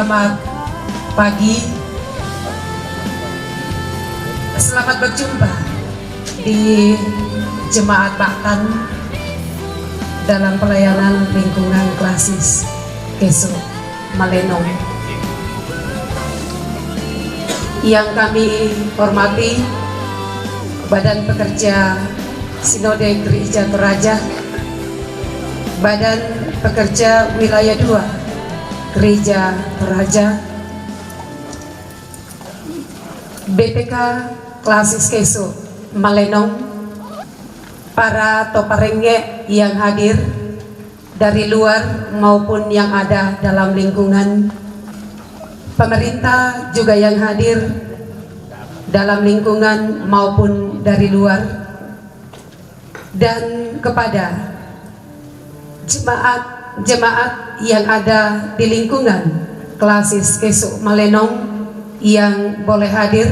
Selamat pagi, selamat berjumpa di Jemaat Ba'tan dalam pelayanan lingkungan klasis Keso Malenong. Yang kami hormati Badan Pekerja Sinode Gereja Toraja, Badan Pekerja Wilayah 2 Gereja Toraja, BPK Klasis Keso Malenong, para toparenge yang hadir dari luar maupun yang ada dalam lingkungan, pemerintah juga yang hadir dalam lingkungan maupun dari luar, dan kepada jemaat yang ada di lingkungan Klasis Keso Malenong yang boleh hadir,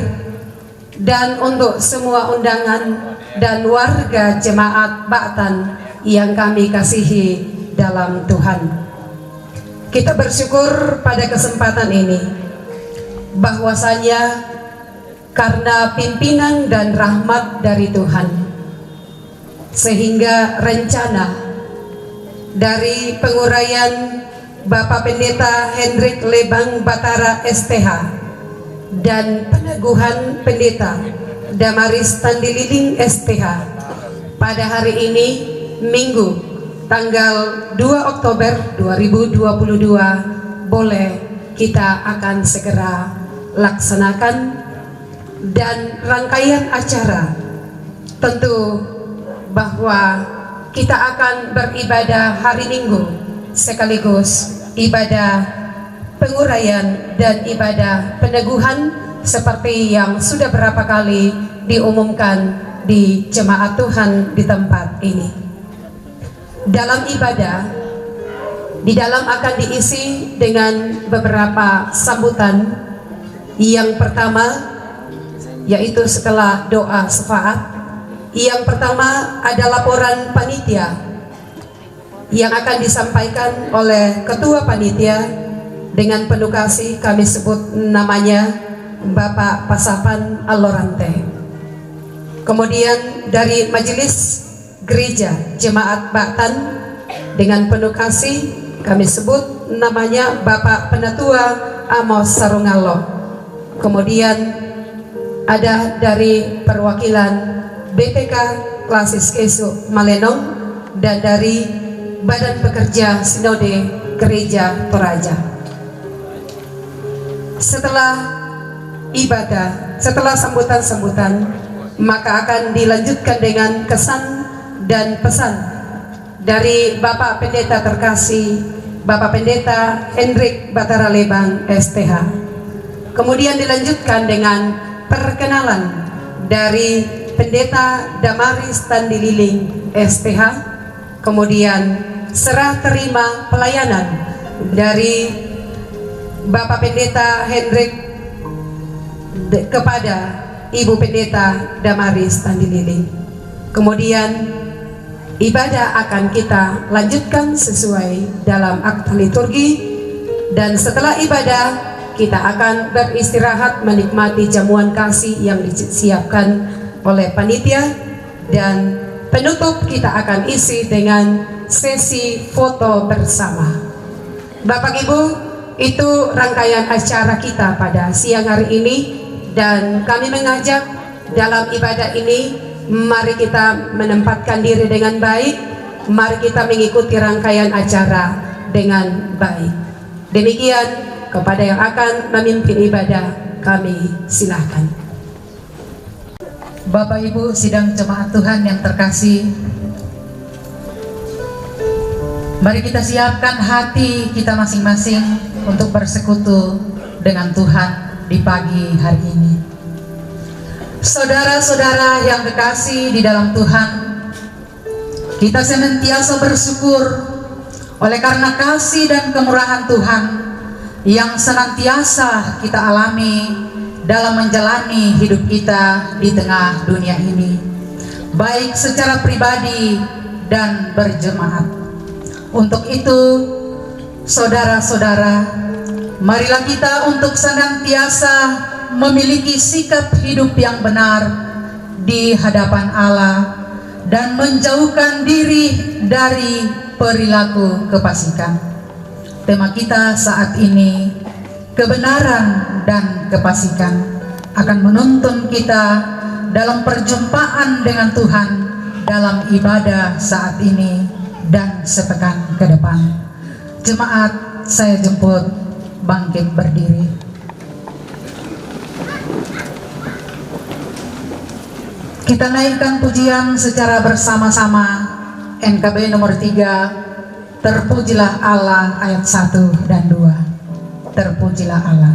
dan untuk semua undangan dan warga jemaat Ba'tan yang kami kasihi dalam Tuhan. Kita bersyukur pada kesempatan ini bahwasanya karena pimpinan dan rahmat dari Tuhan, sehingga rencana dari penguraian Bapak Pendeta Hendrik Lebang Batara STH dan peneguhan Pendeta Damaris Tandililing STH pada hari ini, Minggu tanggal 2 Oktober 2022 boleh kita akan segera laksanakan. Dan rangkaian acara tentu bahwa kita akan beribadah hari Minggu sekaligus ibadah penguraian dan ibadah peneguhan seperti yang sudah berapa kali diumumkan di jemaat Tuhan di tempat ini. Dalam ibadah, di dalam akan diisi dengan beberapa sambutan. Yang pertama yaitu setelah doa syafaat, yang pertama ada laporan panitia yang akan disampaikan oleh Ketua Panitia dengan penuh kasih kami sebut namanya Bapak Pasapan Alorante. Kemudian dari Majelis Gereja Jemaat Ba'tan dengan penuh kasih kami sebut namanya Bapak Penatua Amos Sarungalo. Kemudian ada dari perwakilan BPK Klasis Keso Malenong dan dari Badan Pekerja Sinode Gereja Toraja. Setelah ibadah, setelah sambutan-sambutan, maka akan dilanjutkan dengan kesan dan pesan dari Bapak Pendeta terkasih Bapak Pendeta Hendrik Batara Lebang STH. Kemudian dilanjutkan dengan perkenalan dari Pendeta Damaris Tandililing STH, kemudian serah terima pelayanan dari Bapak Pendeta Hendrik kepada Ibu Pendeta Damaris Tandililing. Kemudian ibadah akan kita lanjutkan sesuai dalam akta liturgi, dan setelah ibadah kita akan beristirahat menikmati jamuan kasih yang disiapkan oleh panitia, dan penutup kita akan isi dengan sesi foto bersama. Bapak Ibu, itu rangkaian acara kita pada siang hari ini, dan kami mengajak dalam ibadah ini, mari kita menempatkan diri dengan baik, mari kita mengikuti rangkaian acara dengan baik. Demikian, kepada yang akan memimpin ibadah kami silahkan. Bapak Ibu sidang jemaat Tuhan yang terkasih, mari kita siapkan hati kita masing-masing untuk bersekutu dengan Tuhan di pagi hari ini. Saudara-saudara yang terkasih di dalam Tuhan, kita senantiasa bersyukur oleh karena kasih dan kemurahan Tuhan yang senantiasa kita alami dalam menjalani hidup kita di tengah dunia ini, baik secara pribadi dan berjemaat. Untuk itu, saudara-saudara, Marilah kita untuk senantiasa memiliki sikap hidup yang benar di hadapan Allah dan menjauhkan diri dari perilaku kefasikan. Tema kita saat ini, kebenaran dan kefasikan, akan menuntun kita dalam perjumpaan dengan Tuhan dalam ibadah saat ini dan sepekan ke depan. Jemaat, saya jemput bangkit berdiri. Kita naikkan pujian secara bersama-sama. NKB nomor 3, Terpujilah Allah, ayat 1 dan 2. Terpujilah Allah.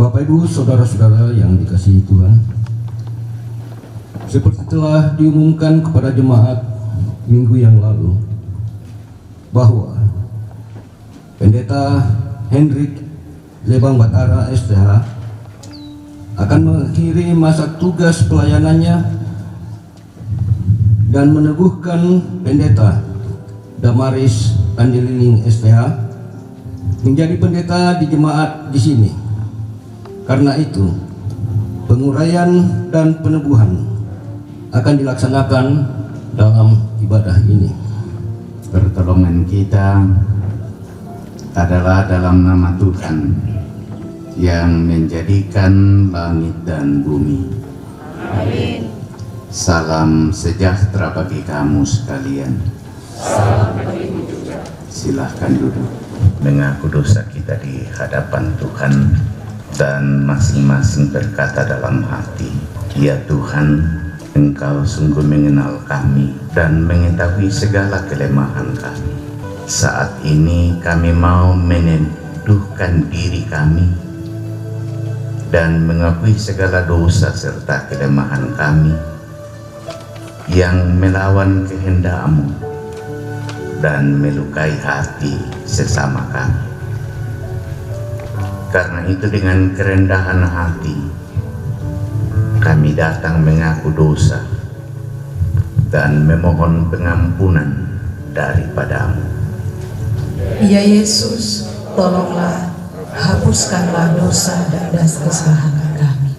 Bapak Ibu, saudara-saudara yang dikasihi Tuhan, seperti telah diumumkan kepada jemaat minggu yang lalu bahwa Pendeta Hendrik Lebang Batara STH akan mengakhiri masa tugas pelayanannya dan meneguhkan Pendeta Damaris Tandililing STH menjadi pendeta di jemaat di sini. Karena itu, penguraian dan peneguhan akan dilaksanakan dalam ibadah ini. Pertolongan kita adalah dalam nama Tuhan yang menjadikan langit dan bumi. Amin. Salam sejahtera bagi kamu sekalian. Salam bagimu juga. Silahkan duduk. Mengaku dosa kita di hadapan Tuhan dan masing-masing berkata dalam hati, ya Tuhan, Engkau sungguh mengenal kami dan mengetahui segala kelemahan kami. Saat ini kami mau meneduhkan diri kami dan mengakui segala dosa serta kelemahan kami yang melawan kehendak-Mu dan melukai hati sesama kami. Karena itu dengan kerendahan hati kami datang mengaku dosa dan memohon pengampunan daripada-Mu. Ya Yesus, tolonglah, hapuskanlah dosa dan kesalahan kami.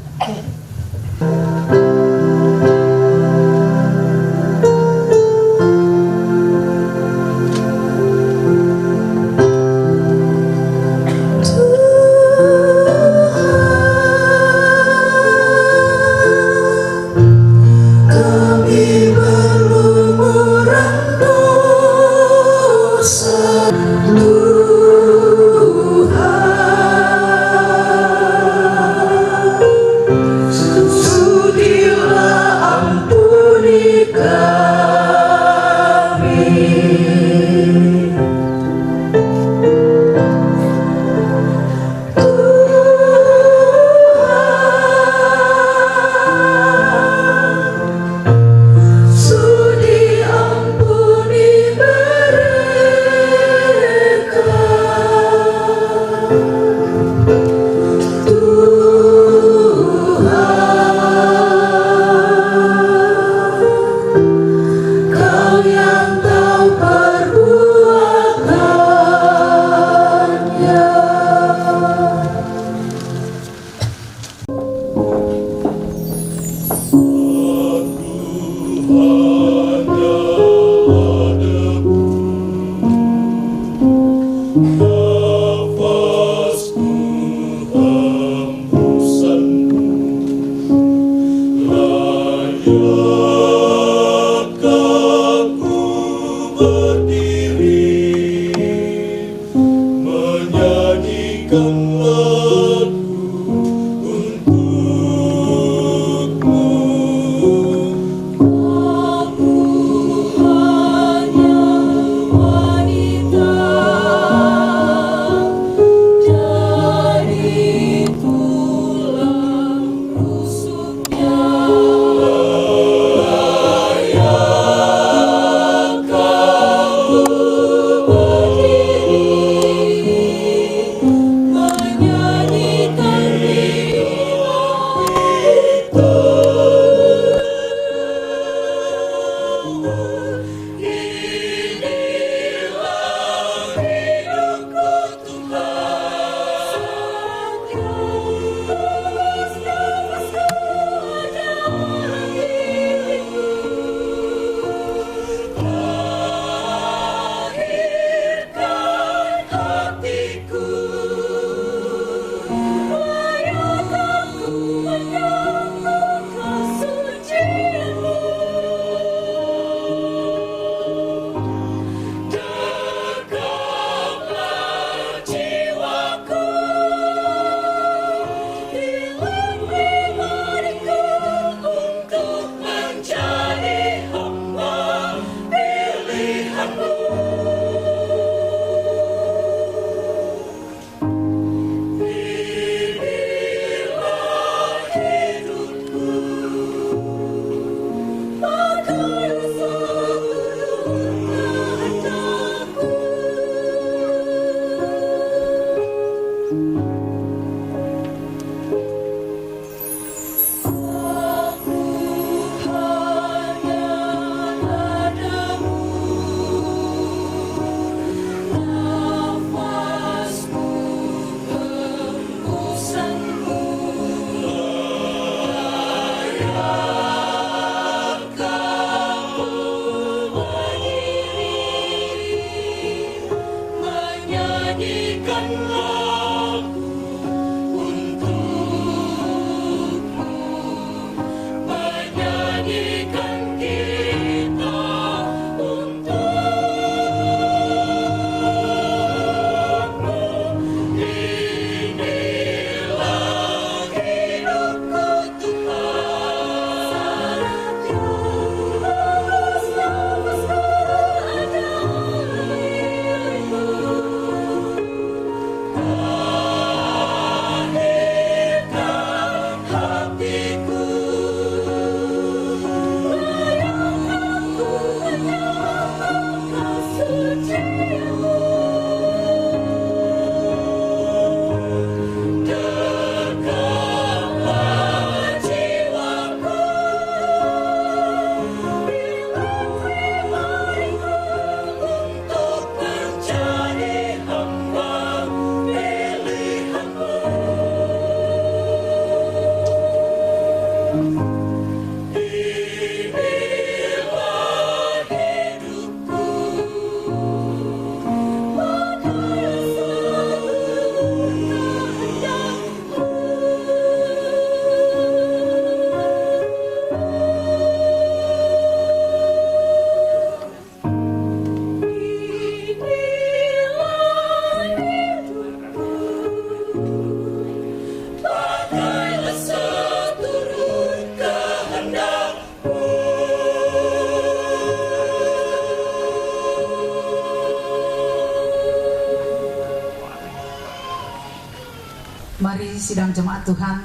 sidang jemaat Tuhan,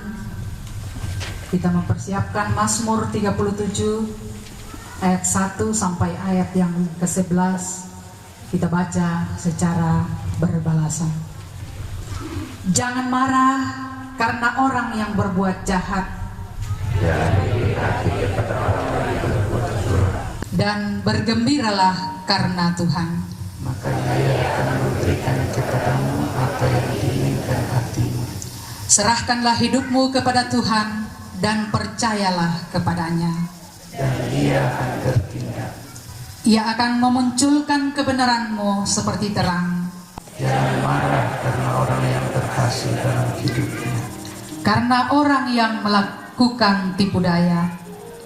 kita mempersiapkan Mazmur 37 ayat 1 sampai ayat yang ke-11. Kita baca secara berbalasan. Jangan marah karena orang yang berbuat jahat, dan bergembiralah karena Tuhan, maka Ia akan memberikan kepadamu apa yang diinginkan hatimu. serahkanlah hidupmu kepada Tuhan dan percayalah kepadanya. Dan Ia akan tertinggal. Ia akan memunculkan kebenaranmu seperti terang. Jangan marah karena orang yang terkasih dalam hidupnya. Karena orang yang melakukan tipu daya,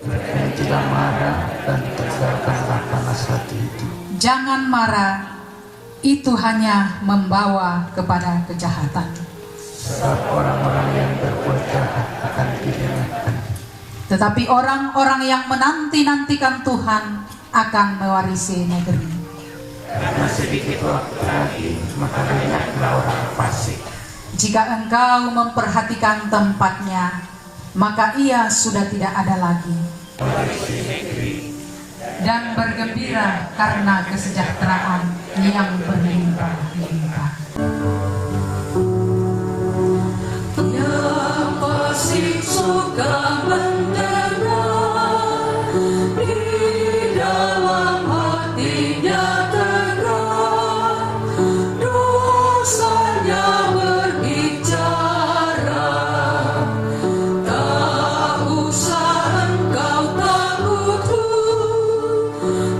Berhentilah marah dan tinggalkanlah panas hati itu. jangan marah, itu hanya membawa kepada kejahatan. Sebab orang-orang yang berbuat jahat akan dihinakan. Tetapi orang-orang yang menanti-nantikan Tuhan akan mewarisi negeri. Karena sedikit waktu lagi, maka banyaklah orang fasik. Jika engkau memperhatikan tempatnya, maka ia sudah tidak ada lagi. Dan bergembira karena kesejahteraan yang berlimpah-limpah. Yang pasti suka mendengar, di dalam hatinya tegar, dosanya berbicara. Tak usah engkau takut,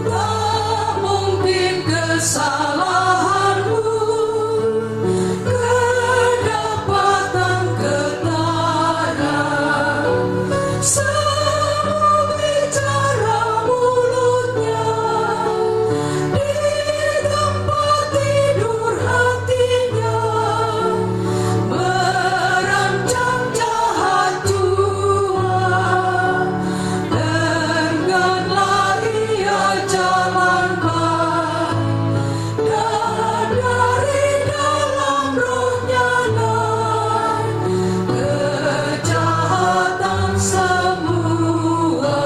tak mungkin kesalahanmu kedapatan ketara. Semua bicara mulutnya, di tempat tidur hatinya, merancang jahat jua. Engganlah ia jalan baik, dan dari dalam rohnya naik kejahatan semua.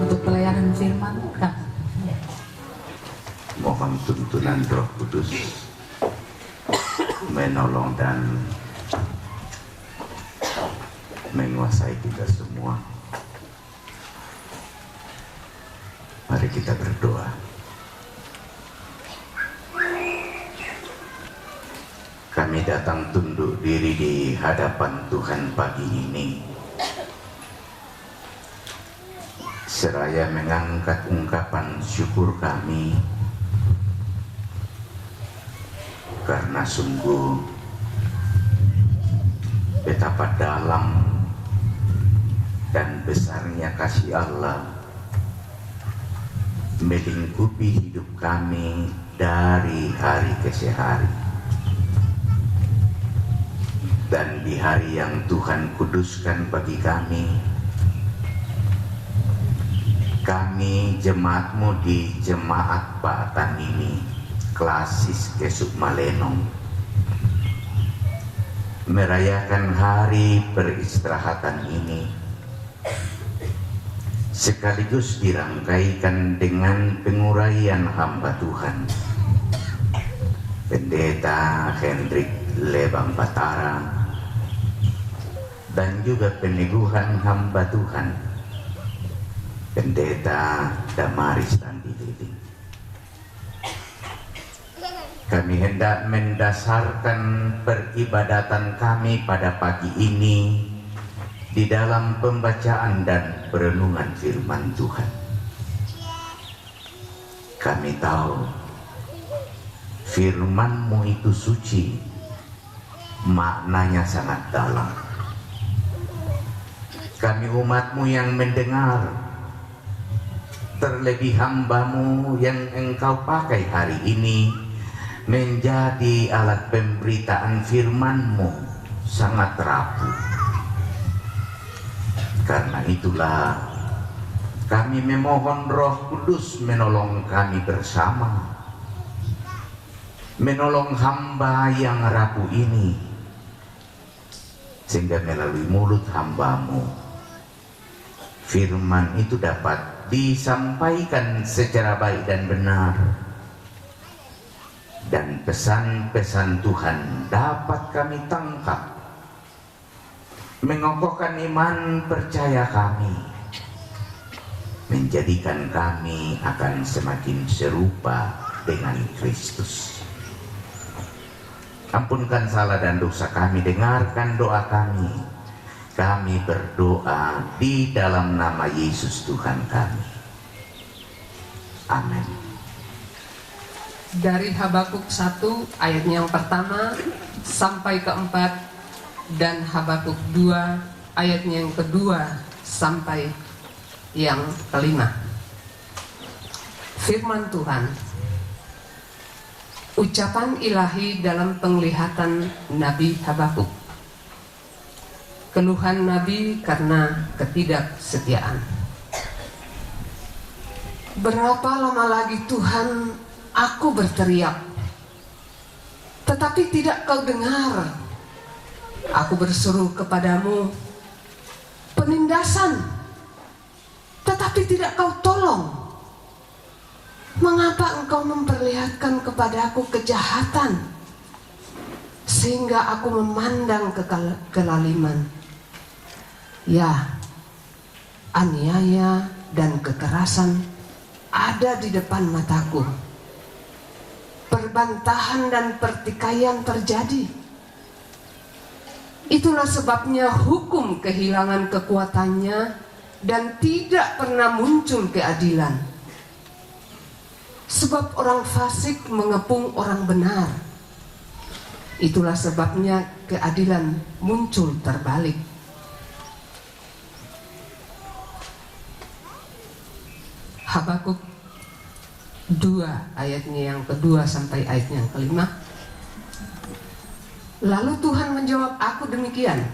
Untuk pelayanan firman, Mohon tuntunan Roh Kudus menolong dan menguasai kita semua. Mari kita berdoa. Kami datang tunduk diri di hadapan Tuhan pagi ini, seraya mengangkat ungkapan syukur kami karena sungguh betapa dalam dan besarnya kasih Allah melingkupi hidup kami dari hari ke hari. Dan di hari yang Tuhan kuduskan bagi kami jemaat-Mu di Jemaat Batan ini, Klasis Kesuk Malenong, merayakan hari peristirahatan ini, sekaligus dirangkaikan dengan penguraian hamba Tuhan Pendeta Hendrik Lebang Batara, dan juga peneguhan hamba Tuhan Pendeta Damaris Tandililing. Kami hendak mendasarkan peribadatan kami pada pagi ini di dalam pembacaan dan perenungan firman Tuhan. Kami tahu firman-Mu itu suci, maknanya sangat dalam. Kami umat-Mu yang mendengar, terlebih hamba-Mu yang Engkau pakai hari ini menjadi alat pemberitaan firman-Mu, sangat rapuh. Karena itulah kami memohon Roh Kudus menolong kami bersama, menolong hamba yang rapuh ini, sehingga melalui mulut hamba-Mu firman itu dapat disampaikan secara baik dan benar, dan pesan-pesan Tuhan dapat kami tangkap, mengokohkan iman percaya kami, menjadikan kami akan semakin serupa dengan Kristus. Ampunkan salah dan dosa kami, dengarkan doa kami. Kami berdoa di dalam nama Yesus Tuhan kami. Amin. Dari Habakuk 1 ayatnya yang pertama sampai keempat, dan Habakuk 2 ayatnya yang kedua sampai yang kelima. Firman Tuhan, ucapan ilahi dalam penglihatan Nabi Habakuk. Keluhan Nabi karena ketidaksetiaan. Berapa lama lagi Tuhan aku berteriak, tetapi tidak kau dengar. Aku berseru kepadamu penindasan, tetapi tidak kau tolong. Mengapa engkau memperlihatkan kepadaku kejahatan, sehingga aku memandang kelaliman? Ya, aniaya dan kekerasan ada di depan mataku. Perbantahan dan pertikaian terjadi. Itulah sebabnya hukum kehilangan kekuatannya dan tidak pernah muncul keadilan. Sebab orang fasik mengepung orang benar. Itulah sebabnya keadilan muncul terbalik. Habakuk 2 ayatnya yang kedua sampai ayatnya yang kelima. Lalu Tuhan menjawab aku demikian,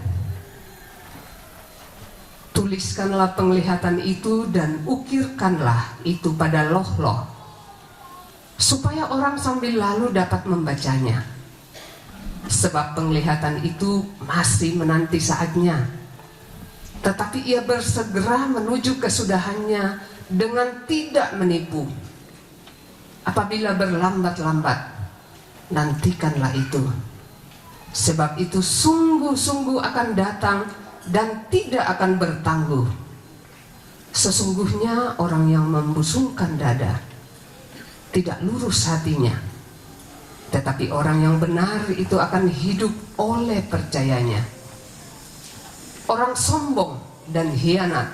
tuliskanlah penglihatan itu dan ukirkanlah itu pada loh-loh, supaya orang sambil lalu dapat membacanya. Sebab penglihatan itu masih menanti saatnya, tetapi ia bersegera menuju kesudahannya dengan tidak menipu. Apabila berlambat-lambat, nantikanlah itu. Sebab itu sungguh-sungguh akan datang dan tidak akan bertangguh. Sesungguhnya orang yang membusungkan dada tidak lurus hatinya, tetapi orang yang benar itu akan hidup oleh percayanya. Orang sombong dan hianat,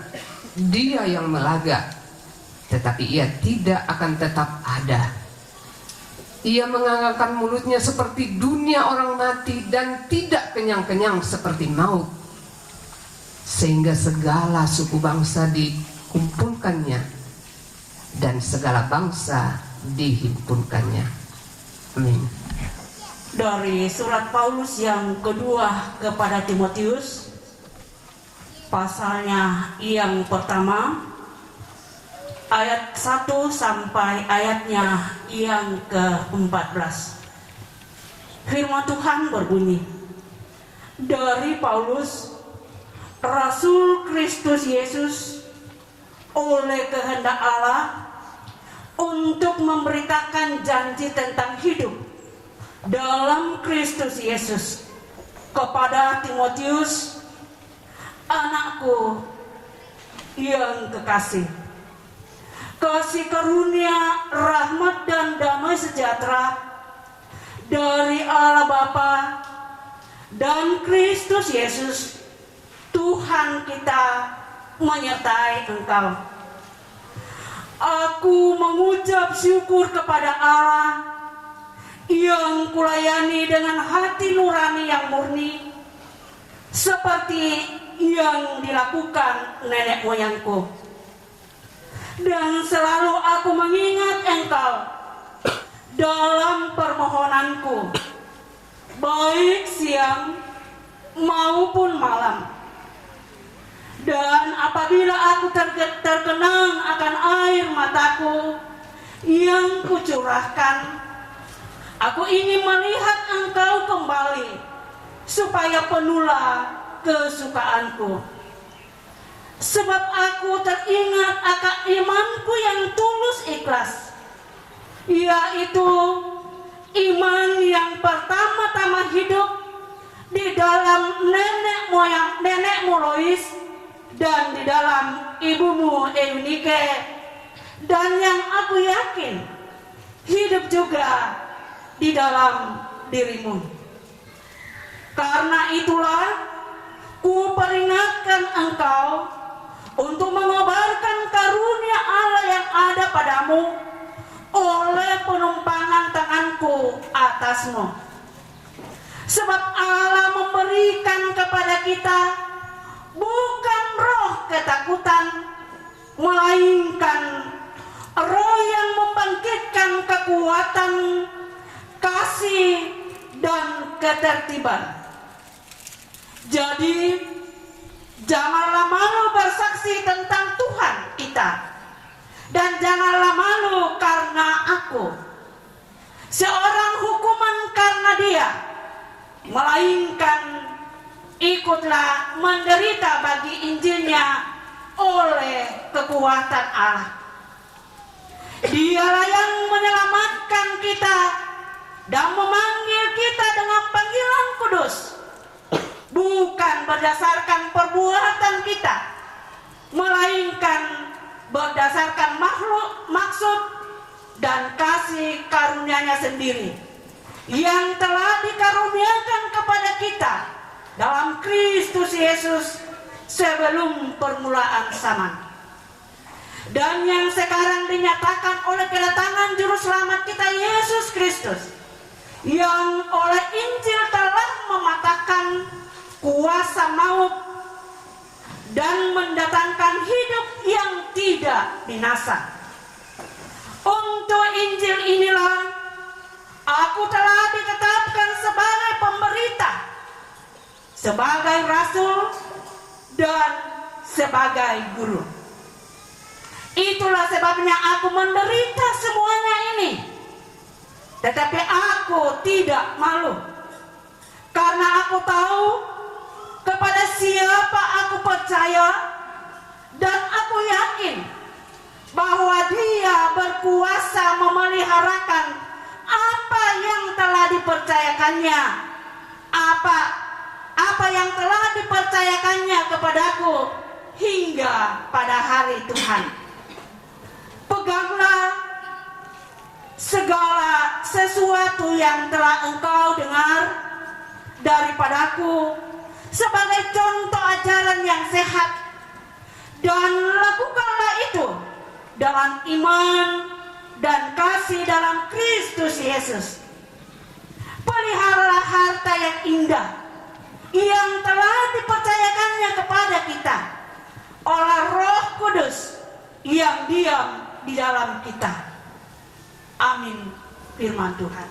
dia yang melagak, tetapi ia tidak akan tetap ada. Ia menganggarkan mulutnya seperti dunia orang mati dan tidak kenyang-kenyang seperti maut, sehingga segala suku bangsa dikumpulkannya dan segala bangsa dihimpunkannya. Amin. Dari surat Paulus yang kedua kepada Timotius, pasalnya yang pertama, ayat 1 sampai ayatnya yang ke-14. Firman Tuhan berbunyi, dari Paulus, Rasul Kristus Yesus, oleh kehendak Allah, untuk memberitakan janji tentang hidup dalam Kristus Yesus kepada Timotius, anakku yang kekasih. Kasih karunia, rahmat dan damai sejahtera dari Allah Bapa dan Kristus Yesus Tuhan kita menyertai engkau. Aku mengucap syukur kepada Allah yang kulayani dengan hati nurani yang murni, seperti yang dilakukan nenek moyangku. Dan selalu aku mengingat engkau dalam permohonanku, baik siang maupun malam. Dan apabila aku terkenang akan air mataku yang kucurahkan, Aku ingin melihat Engkau kembali, supaya penuhlah kesukaanku. Sebab aku teringat akan imanku yang tulus ikhlas, yaitu iman yang pertama-tama hidup di dalam nenekmu Lois dan di dalam ibumu Eunike, dan yang aku yakin hidup juga di dalam dirimu. Karena itulah ku peringatkan engkau untuk mengobarkan karunia Allah yang ada padamu oleh penumpangan tanganku atasmu. Sebab Allah memberikan kepada kita bukan roh ketakutan, melainkan roh yang membangkitkan kekuatan, kasih, dan ketertiban. Jadi janganlah malu bersaksi tentang Tuhan kita, dan janganlah malu karena aku, seorang hukuman karena Dia, melainkan ikutlah menderita bagi Injilnya oleh kekuatan Allah. Dialah yang menyelamatkan kita dan memanggil kita dengan panggilan kudus, bukan berdasarkan perbuatan kita, melainkan berdasarkan maksud dan kasih karunia-Nya sendiri yang telah dikaruniakan kepada kita dalam Kristus Yesus sebelum permulaan zaman, dan yang sekarang dinyatakan oleh kedatangan Juru Selamat kita Yesus Kristus, yang oleh Injil telah mematahkan kuasa maut dan mendatangkan hidup yang tidak binasa. Untuk Injil inilah aku telah ditetapkan sebagai pemberita, sebagai rasul, dan sebagai guru. Itulah sebabnya aku menderita semuanya ini, tetapi aku tidak malu, karena aku tahu kepada siapa aku percaya, dan aku yakin bahwa Dia berkuasa memeliharakan apa yang telah dipercayakannya, apa yang telah dipercayakannya kepadaku hingga pada hari Tuhan. Peganglah segala sesuatu yang telah engkau dengar daripadaku sebagai contoh ajaran yang sehat, dan lakukanlah itu dalam iman dan kasih dalam Kristus Yesus. Peliharalah harta yang indah yang telah dipercayakannya kepada kita oleh Roh Kudus yang diam di dalam kita. Amin. Firman Tuhan.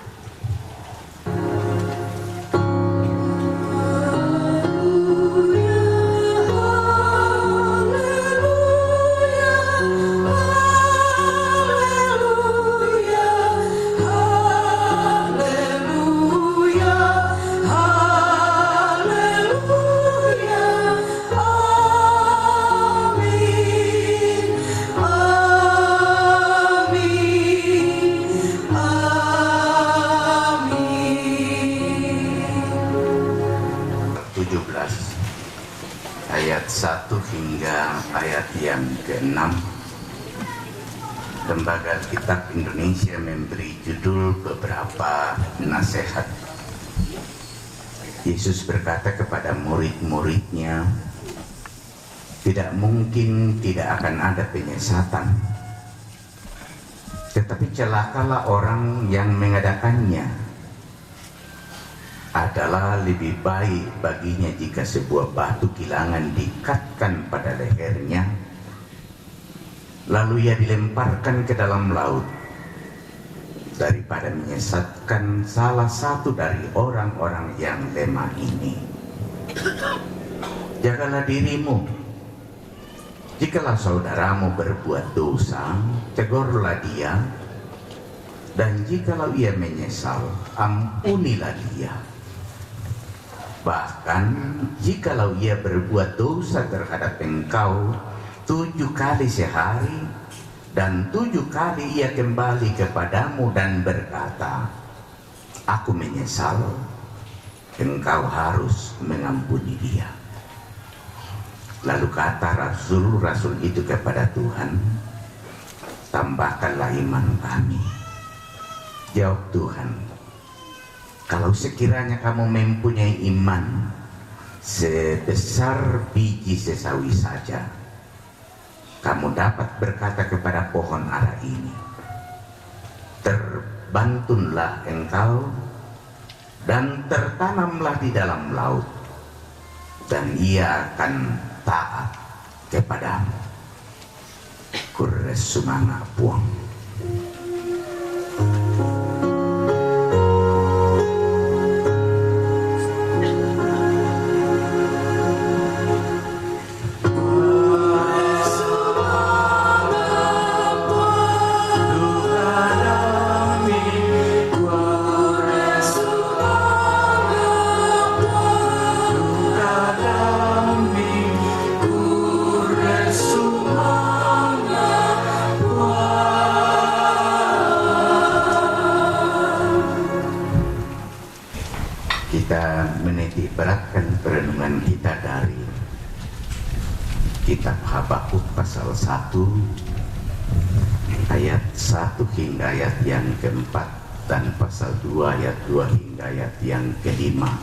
Ayat 1 hingga ayat yang ke-6. Lembaga Kitab Indonesia memberi judul beberapa nasihat. Yesus berkata kepada murid-muridnya, tidak mungkin tidak akan ada penyesatan, tetapi celakalah orang yang mengadakannya. Adalah lebih baik baginya jika sebuah batu kilangan diikatkan pada lehernya, lalu ia dilemparkan ke dalam laut, daripada menyesatkan salah satu dari orang-orang yang lemah ini. Jagalah dirimu. Jikalau saudaramu berbuat dosa, tegurlah dia, Dan jikalau ia menyesal, ampunilah dia. Bahkan jikalau ia berbuat dosa terhadap engkau 7 kali sehari, dan 7 kali ia kembali kepadamu dan berkata, aku menyesal, engkau harus mengampuni dia. Lalu kata rasul itu kepada Tuhan, tambahkanlah iman kami. Jawab Tuhan, kalau sekiranya kamu mempunyai iman sebesar biji sesawi saja, kamu dapat berkata kepada pohon ara ini, terbantunlah engkau dan tertanamlah di dalam laut, dan ia akan taat kepadamu. Kures sumanga puang. Kita menitik beratkan perenungan kita dari kitab Habakuk pasal 1 ayat 1 hingga ayat yang keempat, dan pasal 2 ayat 2 hingga ayat yang kelima,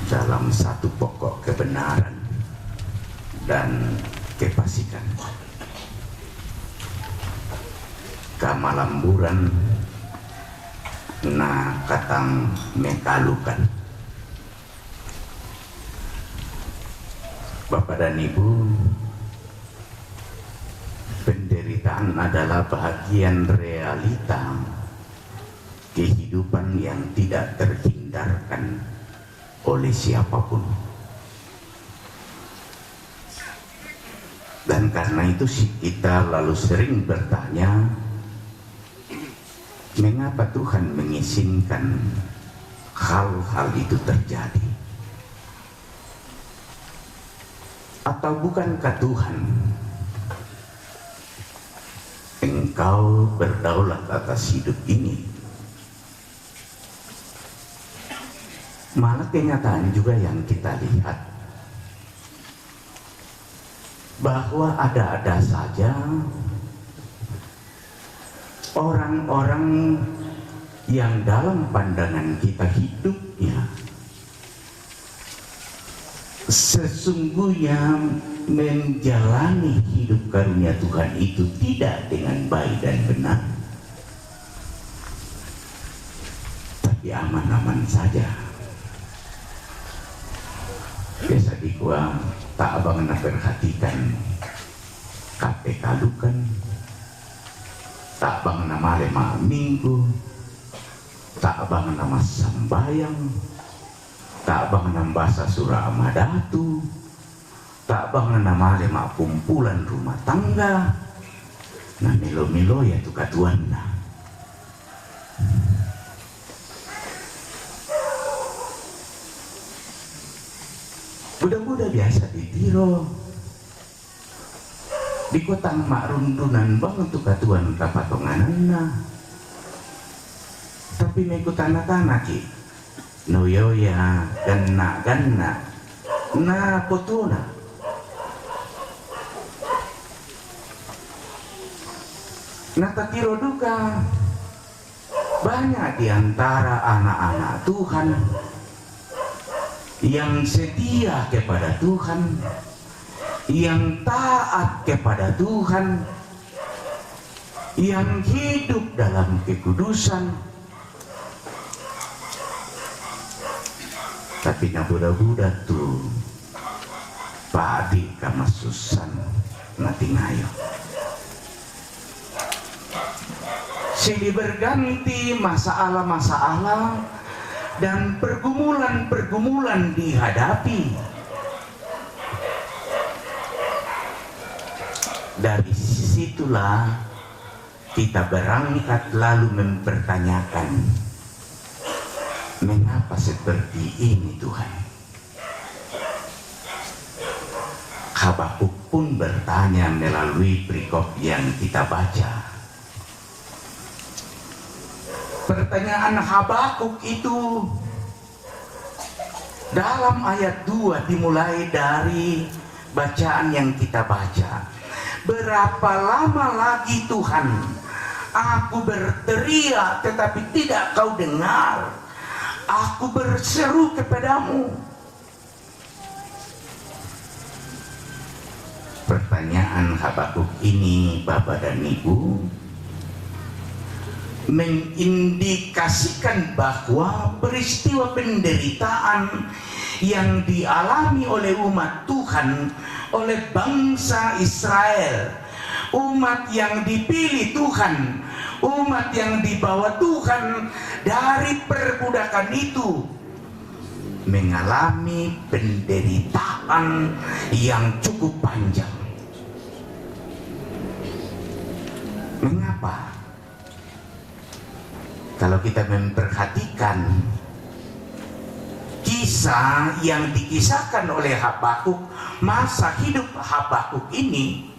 dalam satu pokok kebenaran dan kefasikan. Kamalamburan na katang mekalukan. Bapak dan Ibu, penderitaan adalah bahagian realita kehidupan yang tidak terhindarkan oleh siapapun. Dan karena itu kita lalu sering bertanya, mengapa Tuhan mengizinkan hal-hal itu terjadi? Atau bukankah Tuhan, Engkau berdaulat atas hidup ini? Malah kenyataan juga yang kita lihat, bahwa ada-ada saja orang-orang yang dalam pandangan kita hidupnya sesungguhnya menjalani hidup karunia Tuhan itu tidak dengan baik dan benar, tapi aman-aman saja. Biasa dikua tak abang perhatikan KPK lukan, tak bang nama lema minggu, tak bang nama sambayang, tak bang nama bahasa surah amadatu, tak bang nama lema kumpulan rumah tangga, nah milo-milo ya tuh katuan nah. Budak-budak biasa ditiro di kota makrundunan bang untuk katuan kapatonganana, tapi mengikut anak-anak ki noyo ya ganna na potona na tatiro duka. Banyak diantara anak-anak Tuhan yang setia kepada Tuhan, yang taat kepada Tuhan, yang hidup dalam kekudusan, tapi na budak-budak tuh padi kamasusan natingayo. Silih berganti masalah-masalah dan pergumulan-pergumulan dihadapi. Dari situlah kita berangkat lalu mempertanyakan, mengapa seperti ini Tuhan? Habakuk pun bertanya melalui perikop yang kita baca. Pertanyaan Habakuk itu dalam ayat 2 dimulai dari bacaan yang kita baca. Berapa lama lagi Tuhan aku berteriak tetapi tidak kau dengar, aku berseru kepadamu. Pertanyaan Habakuk ini, Bapak dan Ibu, mengindikasikan bahwa peristiwa penderitaan yang dialami oleh umat Tuhan, oleh bangsa Israel, umat yang dipilih Tuhan, umat yang dibawa Tuhan dari perbudakan itu, mengalami penderitaan yang cukup panjang. Mengapa? Kalau kita memperhatikan kisah yang dikisahkan oleh Habakuk, masa hidup Habakuk ini,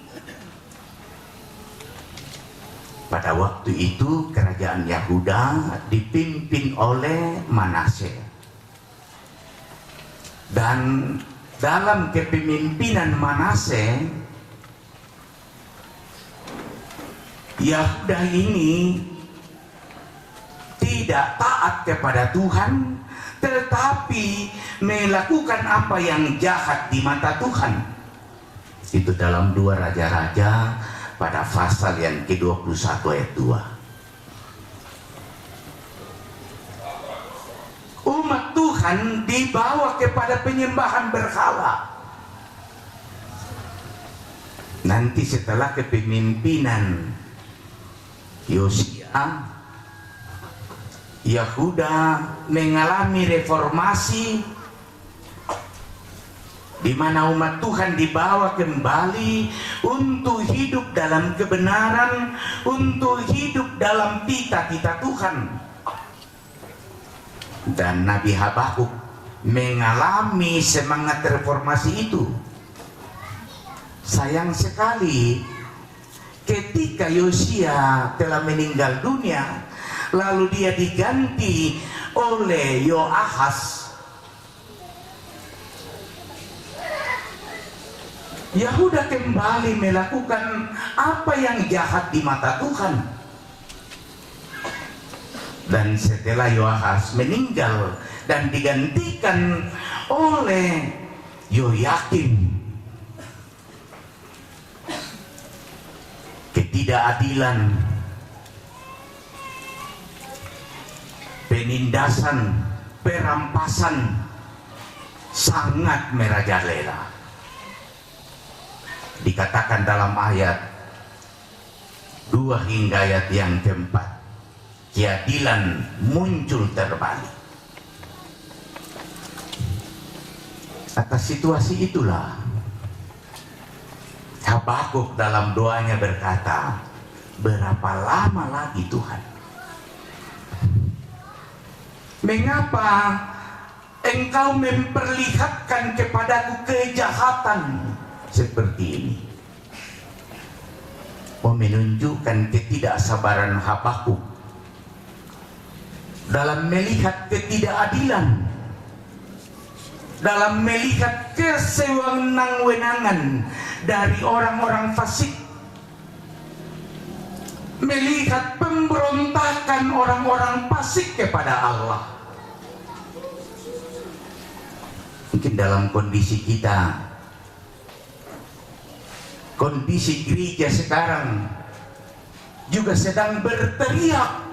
pada waktu itu kerajaan Yahuda dipimpin oleh Manase. Dan dalam kepemimpinan Manase, Yahuda ini tidak taat kepada Tuhan, tetapi melakukan apa yang jahat di mata Tuhan. Itu dalam 2 Raja-Raja pada pasal yang ke-21 ayat 2. Umat Tuhan dibawa kepada penyembahan berhala. Nanti setelah kepemimpinan Yosia, Yahuda mengalami reformasi, di mana umat Tuhan dibawa kembali untuk hidup dalam kebenaran, untuk hidup dalam cita-cita Tuhan. Dan Nabi Habakuk mengalami semangat reformasi itu. Sayang sekali, ketika Yosia telah meninggal dunia, lalu dia diganti oleh Yoahas, Yahuda kembali melakukan apa yang jahat di mata Tuhan. Dan setelah Yoahas meninggal dan digantikan oleh Yoyakim, ketidakadilan, penindasan, perampasan sangat merajalela. Dikatakan dalam ayat 2 hingga ayat yang ke-4, keadilan muncul terbalik. Atas situasi itulah Habakuk dalam doanya berkata, berapa lama lagi Tuhan? Mengapa Engkau memperlihatkan kepadaku kejahatan seperti ini? Menunjukkan ketidaksabaran Habakuk dalam melihat ketidakadilan, dalam melihat kesewenang-wenangan dari orang-orang fasik, melihat pemberontakan orang-orang fasik kepada Allah. Mungkin dalam kondisi kita, kondisi gereja sekarang juga sedang berteriak,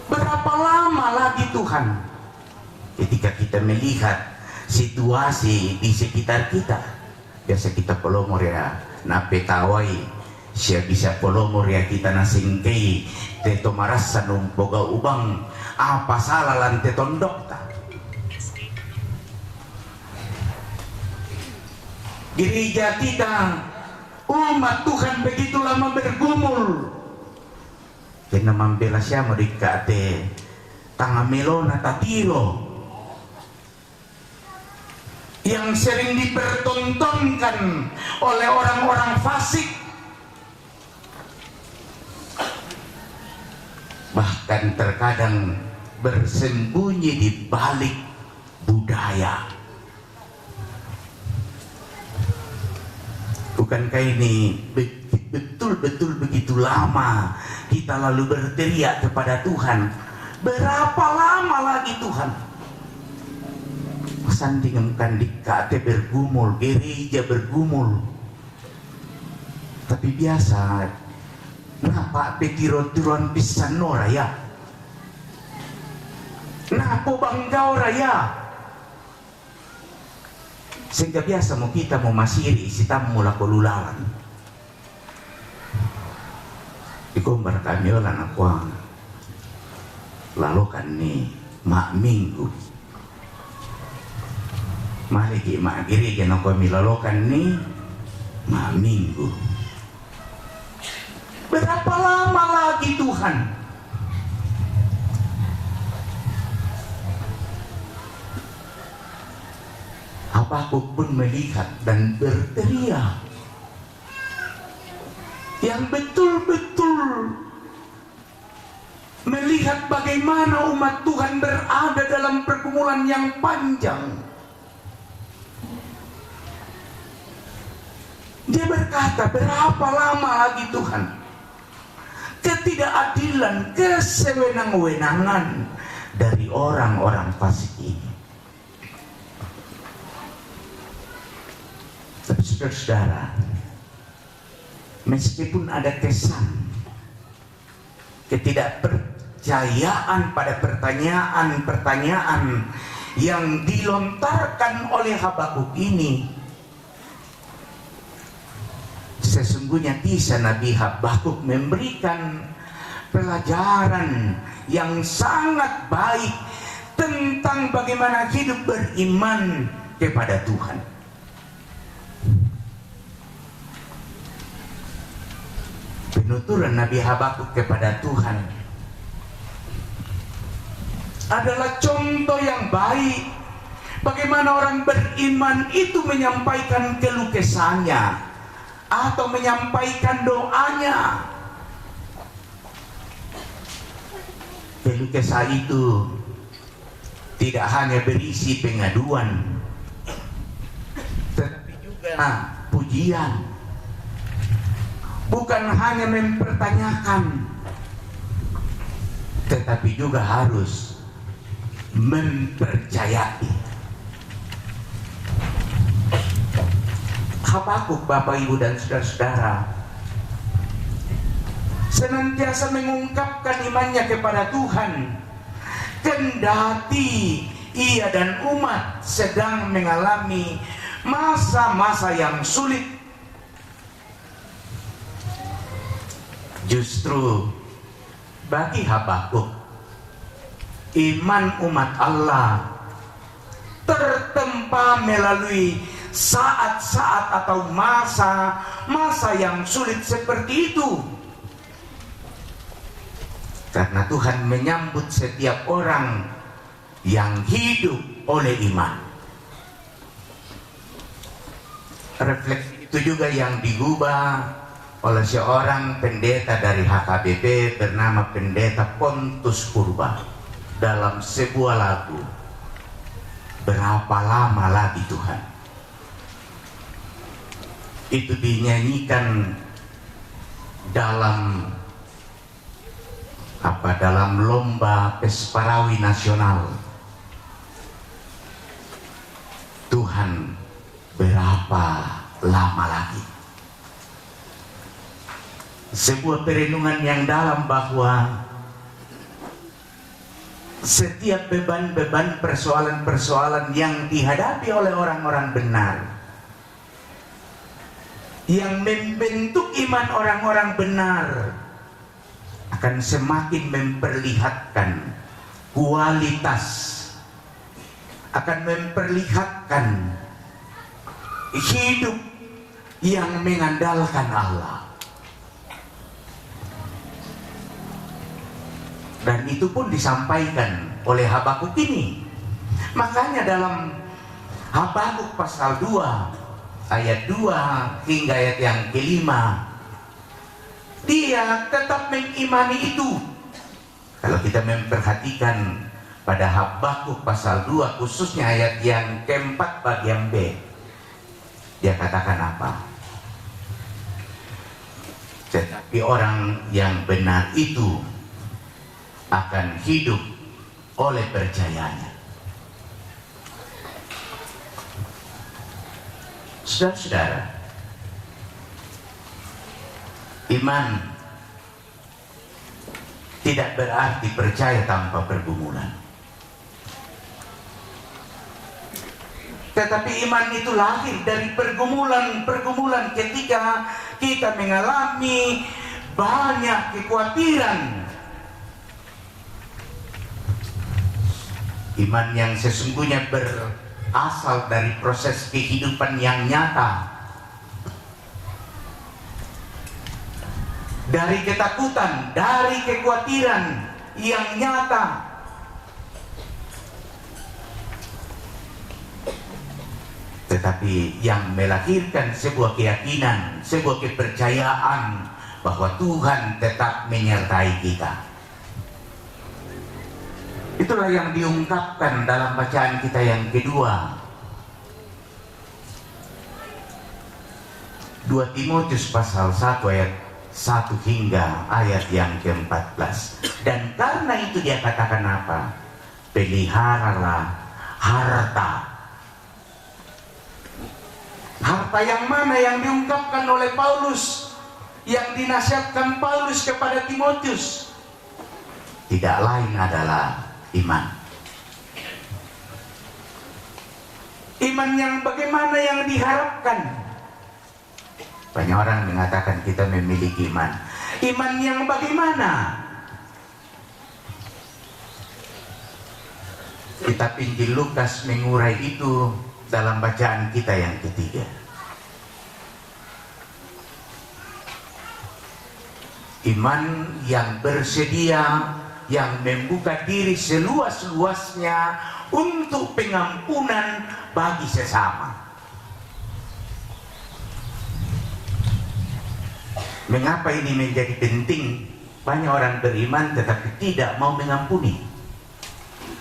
berapa lama lagi Tuhan? Ketika kita melihat situasi di sekitar kita, biasa kita polomor ya, napetawai, siya bisa polomor ya kita nasingkei, teto marasa numpoga ubang, apa salah lan tetondok ta? Gereja kita Umat Tuhan begitu lama bergumul kena membela siapa di kate tangamelona tatiro yang sering dipertontonkan oleh orang-orang fasik, bahkan terkadang bersembunyi di balik budaya. Bukankah ini betul-betul begitu lama kita lalu berteriak kepada Tuhan, berapa lama lagi Tuhan? Sandingan dikate bergumul, gereja bergumul. Tapi biasa, napa petiro-tiruan pisan no raya? Napa banggau raya? Sehingga biasa mau kita mau masiri isi tamu mula kolulalan. Dikombar kami olan aku lalu kan nih mak minggu. Mari ki mak kiri jangan aku milalokan nih mak minggu. Berapa lama lagi Tuhan? Habakuk pun melihat dan berteriak yang betul-betul melihat bagaimana umat Tuhan berada dalam pergumulan yang panjang. Dia berkata, berapa lama lagi Tuhan? Ketidakadilan, kesewenang-wenangan dari orang-orang fasik ini. Tapi saudara-saudara, meskipun ada kesan ketidakpercayaan pada pertanyaan-pertanyaan yang dilontarkan oleh Habakuk ini, sesungguhnya kisah Nabi Habakuk memberikan pelajaran yang sangat baik tentang bagaimana hidup beriman kepada Tuhan. Penuturan Nabi Habakuk kepada Tuhan adalah contoh yang baik bagaimana orang beriman itu menyampaikan keluh kesahnya atau menyampaikan doanya. Keluh kesah itu tidak hanya berisi pengaduan, tetapi juga pujian. Bukan hanya mempertanyakan, tetapi juga harus mempercayai. Habakuk, Bapak, Ibu, dan saudara-saudara, senantiasa mengungkapkan imannya kepada Tuhan, kendati ia dan umat sedang mengalami masa-masa yang sulit. Justru bagi Habakuk, iman umat Allah tertempa melalui saat-saat atau masa-masa yang sulit seperti itu. Karena Tuhan menyambut setiap orang yang hidup oleh iman. Refleksi itu juga yang digubah oleh seorang pendeta dari HKBP bernama Pendeta Pontus Purba dalam sebuah lagu, Berapa Lama Lagi Tuhan. Itu dinyanyikan dalam lomba Pesparawi Nasional. Tuhan, berapa lama lagi? Sebuah perenungan yang dalam bahwa setiap beban-beban, persoalan-persoalan yang dihadapi oleh orang-orang benar, yang membentuk iman orang-orang benar, akan semakin memperlihatkan kualitas, akan memperlihatkan hidup yang mengandalkan Allah. Dan itu pun disampaikan oleh Habakuk ini. Makanya dalam Habakuk pasal 2 ayat 2 hingga ayat yang kelima, dia tetap mengimani itu. Kalau kita memperhatikan pada Habakuk pasal 2 khususnya ayat yang keempat bagian B, dia katakan apa? Tetapi orang yang benar itu akan hidup oleh percayanya. Saudara-saudara, iman tidak berarti percaya tanpa pergumulan. Tetapi iman itu lahir dari pergumulan-pergumulan ketika kita mengalami banyak kekhawatiran. Iman yang sesungguhnya berasal dari proses kehidupan yang nyata, dari ketakutan, dari kekhawatiran yang nyata. Tetapi yang melahirkan sebuah keyakinan, sebuah kepercayaan bahwa Tuhan tetap menyertai kita. Itulah yang diungkapkan dalam bacaan kita yang kedua, 2 Timotius pasal 1 ayat 1 hingga ayat yang ke-14. Dan karena itu dia katakan apa? Peliharalah harta. Harta yang mana yang diungkapkan oleh Paulus, yang dinasihatkan Paulus kepada Timotius? Tidak lain adalah iman. Iman yang bagaimana yang diharapkan? Banyak orang mengatakan kita memiliki iman. Iman yang bagaimana? Kitab Injil Lukas mengurai itu dalam bacaan kita yang ketiga. Iman yang bersedia, yang membuka diri seluas-luasnya untuk pengampunan bagi sesama. Mengapa ini menjadi penting? Banyak orang beriman tetapi tidak mau mengampuni.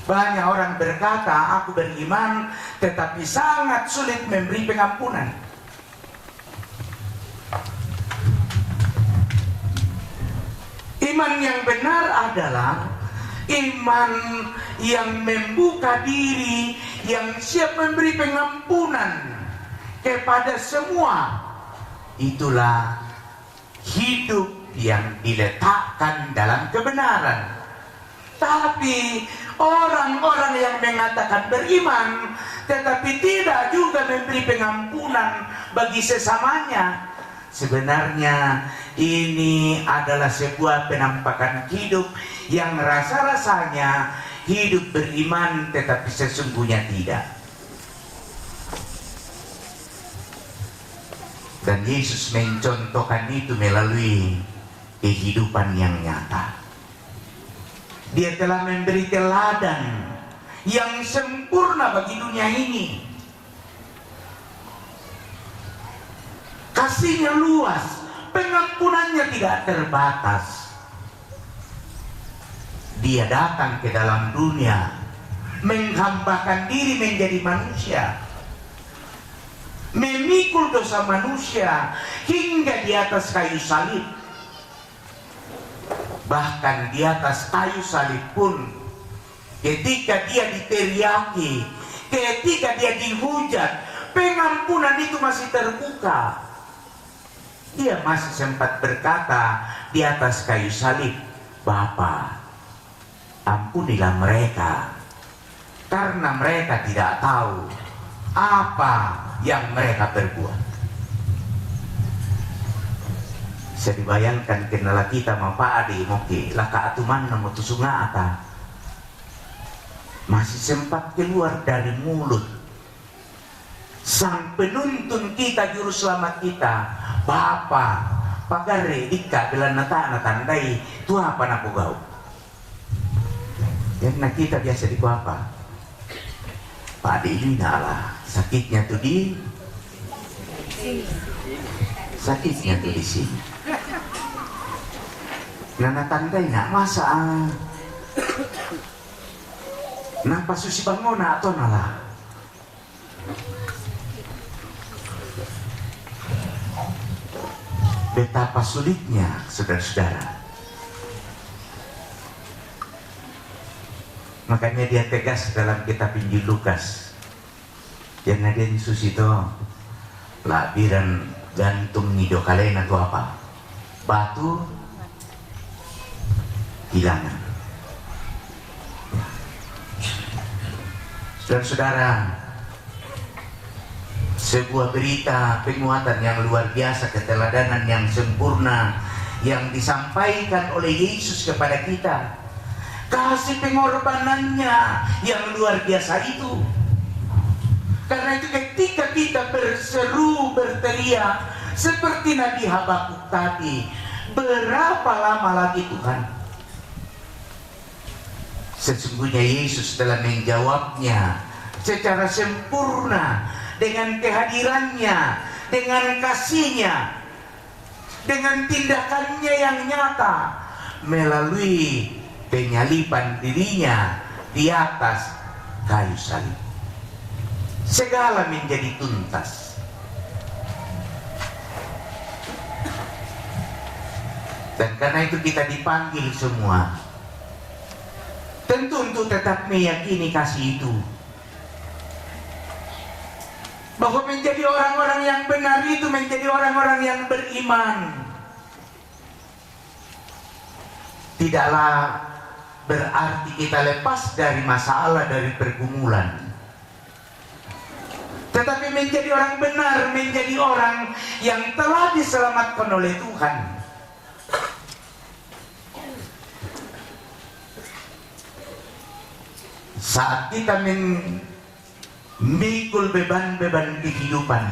Banyak orang berkata, aku beriman tetapi sangat sulit memberi pengampunan. Iman yang benar adalah iman yang membuka diri, yang siap memberi pengampunan kepada semua. Itulah hidup yang diletakkan dalam kebenaran. Tapi orang-orang yang mengatakan beriman tetapi tidak juga memberi pengampunan bagi sesamanya, sebenarnya ini adalah sebuah penampakan hidup yang rasa-rasanya hidup beriman tetapi sesungguhnya tidak. Dan Yesus mencontohkan itu melalui kehidupan yang nyata. Dia telah memberi teladan yang sempurna bagi dunia ini. Kasihnya luas, pengampunannya tidak terbatas. Dia datang ke dalam dunia, menghambakan diri menjadi manusia, memikul dosa manusia hingga di atas kayu salib. Bahkan di atas kayu salib pun, ketika dia diteriaki, ketika dia dihujat, pengampunan itu masih terbuka. Dia masih sempat berkata di atas kayu salib, Bapa, ampunilah mereka, karena mereka tidak tahu apa yang mereka berbuat. Bisa dibayangkan kenala kita mapaadi moki laka atuman namu tusunga ata masih sempat keluar dari mulut Sang penuntun kita, juru selamat kita, Bapa pagare ika bila nata tandai tu apa nak gau. Yang nak kita biasa di apa? Pada ini lah sakitnya tuh di sini. Nana tandai nak masa nampak susi bangona atau nalah. Betapa sulitnya, saudara-saudara. Makanya dia tegas dalam kitab Injil Lukas. Yang nadia Yesus itu labiran gantung nido kalian atau apa? Batu hilangan. Saudara-saudara, sebuah berita penguatan yang luar biasa, keteladanan yang sempurna yang disampaikan oleh Yesus kepada kita, kasih pengorbanannya yang luar biasa itu. Karena itu ketika kita berseru, berteriak seperti Nabi Habakuk tadi, berapa lama lagi Tuhan? Sesungguhnya Yesus telah menjawabnya secara sempurna, dengan kehadirannya, dengan kasihnya, dengan tindakannya yang nyata melalui penyaliban dirinya di atas kayu salib. Segala menjadi tuntas. Dan karena itu kita dipanggil semua tentu untuk tetap meyakini kasih itu, bahwa menjadi orang-orang yang benar itu menjadi orang-orang yang beriman. Tidaklah berarti kita lepas dari masalah, dari pergumulan, tetapi menjadi orang benar, menjadi orang yang telah diselamatkan oleh Tuhan. Saat kita memikul beban-beban kehidupan,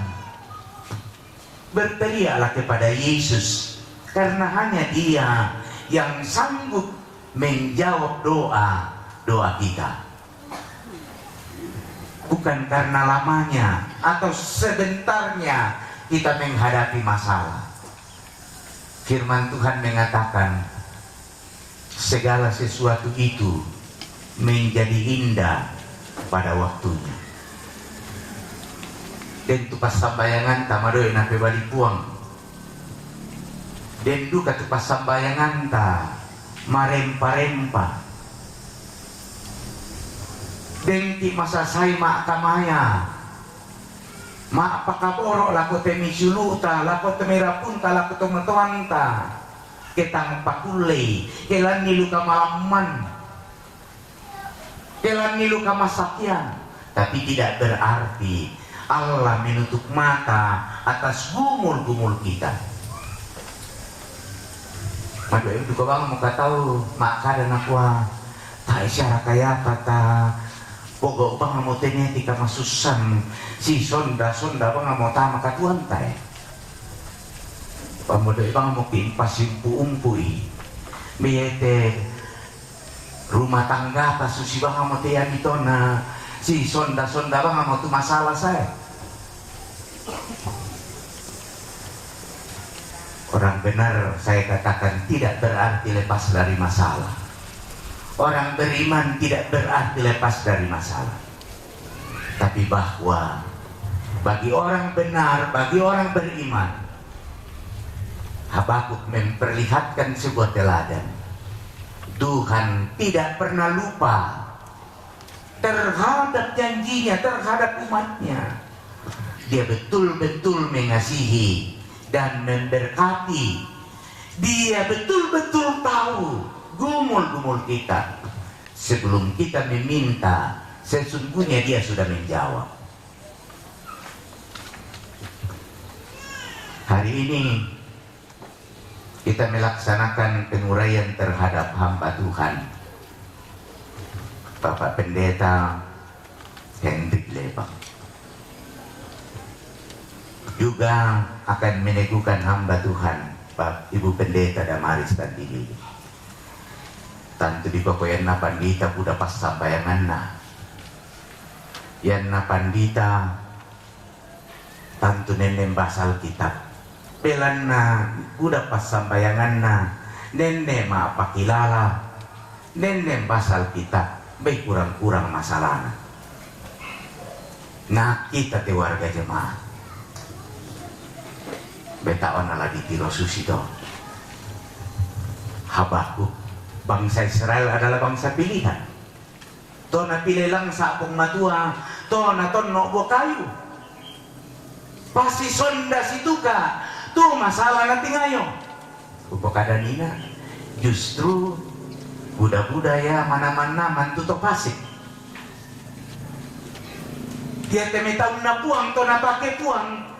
berteriaklah kepada Yesus, karena hanya Dia yang sanggup menjawab doa kita. Bukan karena lamanya atau sebentarnya kita menghadapi masalah. Firman Tuhan mengatakan segala sesuatu itu menjadi indah pada waktunya. Dan tu pas sambayangan tamadoy na balik puang. Dan duka tu pas sambayangan ta marempa-rempa. Dan ti masasay mak kamaya. Mak pakaboro lako temisuluta, lako temerapunta, lako temetuanta. Ketang pakulay, kelan nilu kamalaman, kelan nilu kamasakyan. Tapi tidak berarti Allah menutup mata atas gumul-gumul kita. Madu itu kau bang mau tahu mak kada nakwa tak isyara kaya kata pokok bang mau tanya tika masusan si sonda bang mau tama katuan tay. Pamodo bang mau kimpas umpu-umpui meyete rumah tangga tasusi bang mau tanya mitona si sonda bang mau tu masalah saya. Orang benar saya katakan tidak berarti lepas dari masalah. Orang beriman tidak berarti lepas dari masalah. Tapi bahwa bagi orang benar, bagi orang beriman, Habakuk memperlihatkan sebuah teladan. Tuhan tidak pernah lupa terhadap janjinya, terhadap umatnya. Dia betul-betul mengasihi dan memberkati. Dia betul-betul tahu gumul-gumul kita. Sebelum kita meminta, sesungguhnya Dia sudah menjawab. Hari ini kita melaksanakan penguraian terhadap hamba Tuhan Bapak Pendeta Hendrik Lebak. juga akan meneguhkan hamba Tuhan Pak Ibu Pendeta Damaris Tandili. Tantu di kokoyan na pandita buda pas sambayangan na. Yan na pandita tantu nenek basal kitab. Pelan na buda pas sambayangan na. Nenek maapakilala. Nenek basal kitab. Baik kurang-kurang masalah. Nah kita te warga jemaat. Betaon ala di tiro susito. Habakuk, bangsa Israel adalah bangsa pilihan. To na pilih lang sa apong matua, to na no kayu. Pasti sonda situ ka, tu masalah nanti ngayo. Upakada nina, justru budak-budak ya mana-mana mantuto pasik. Dia teme tahu na puang, to na pakai puang.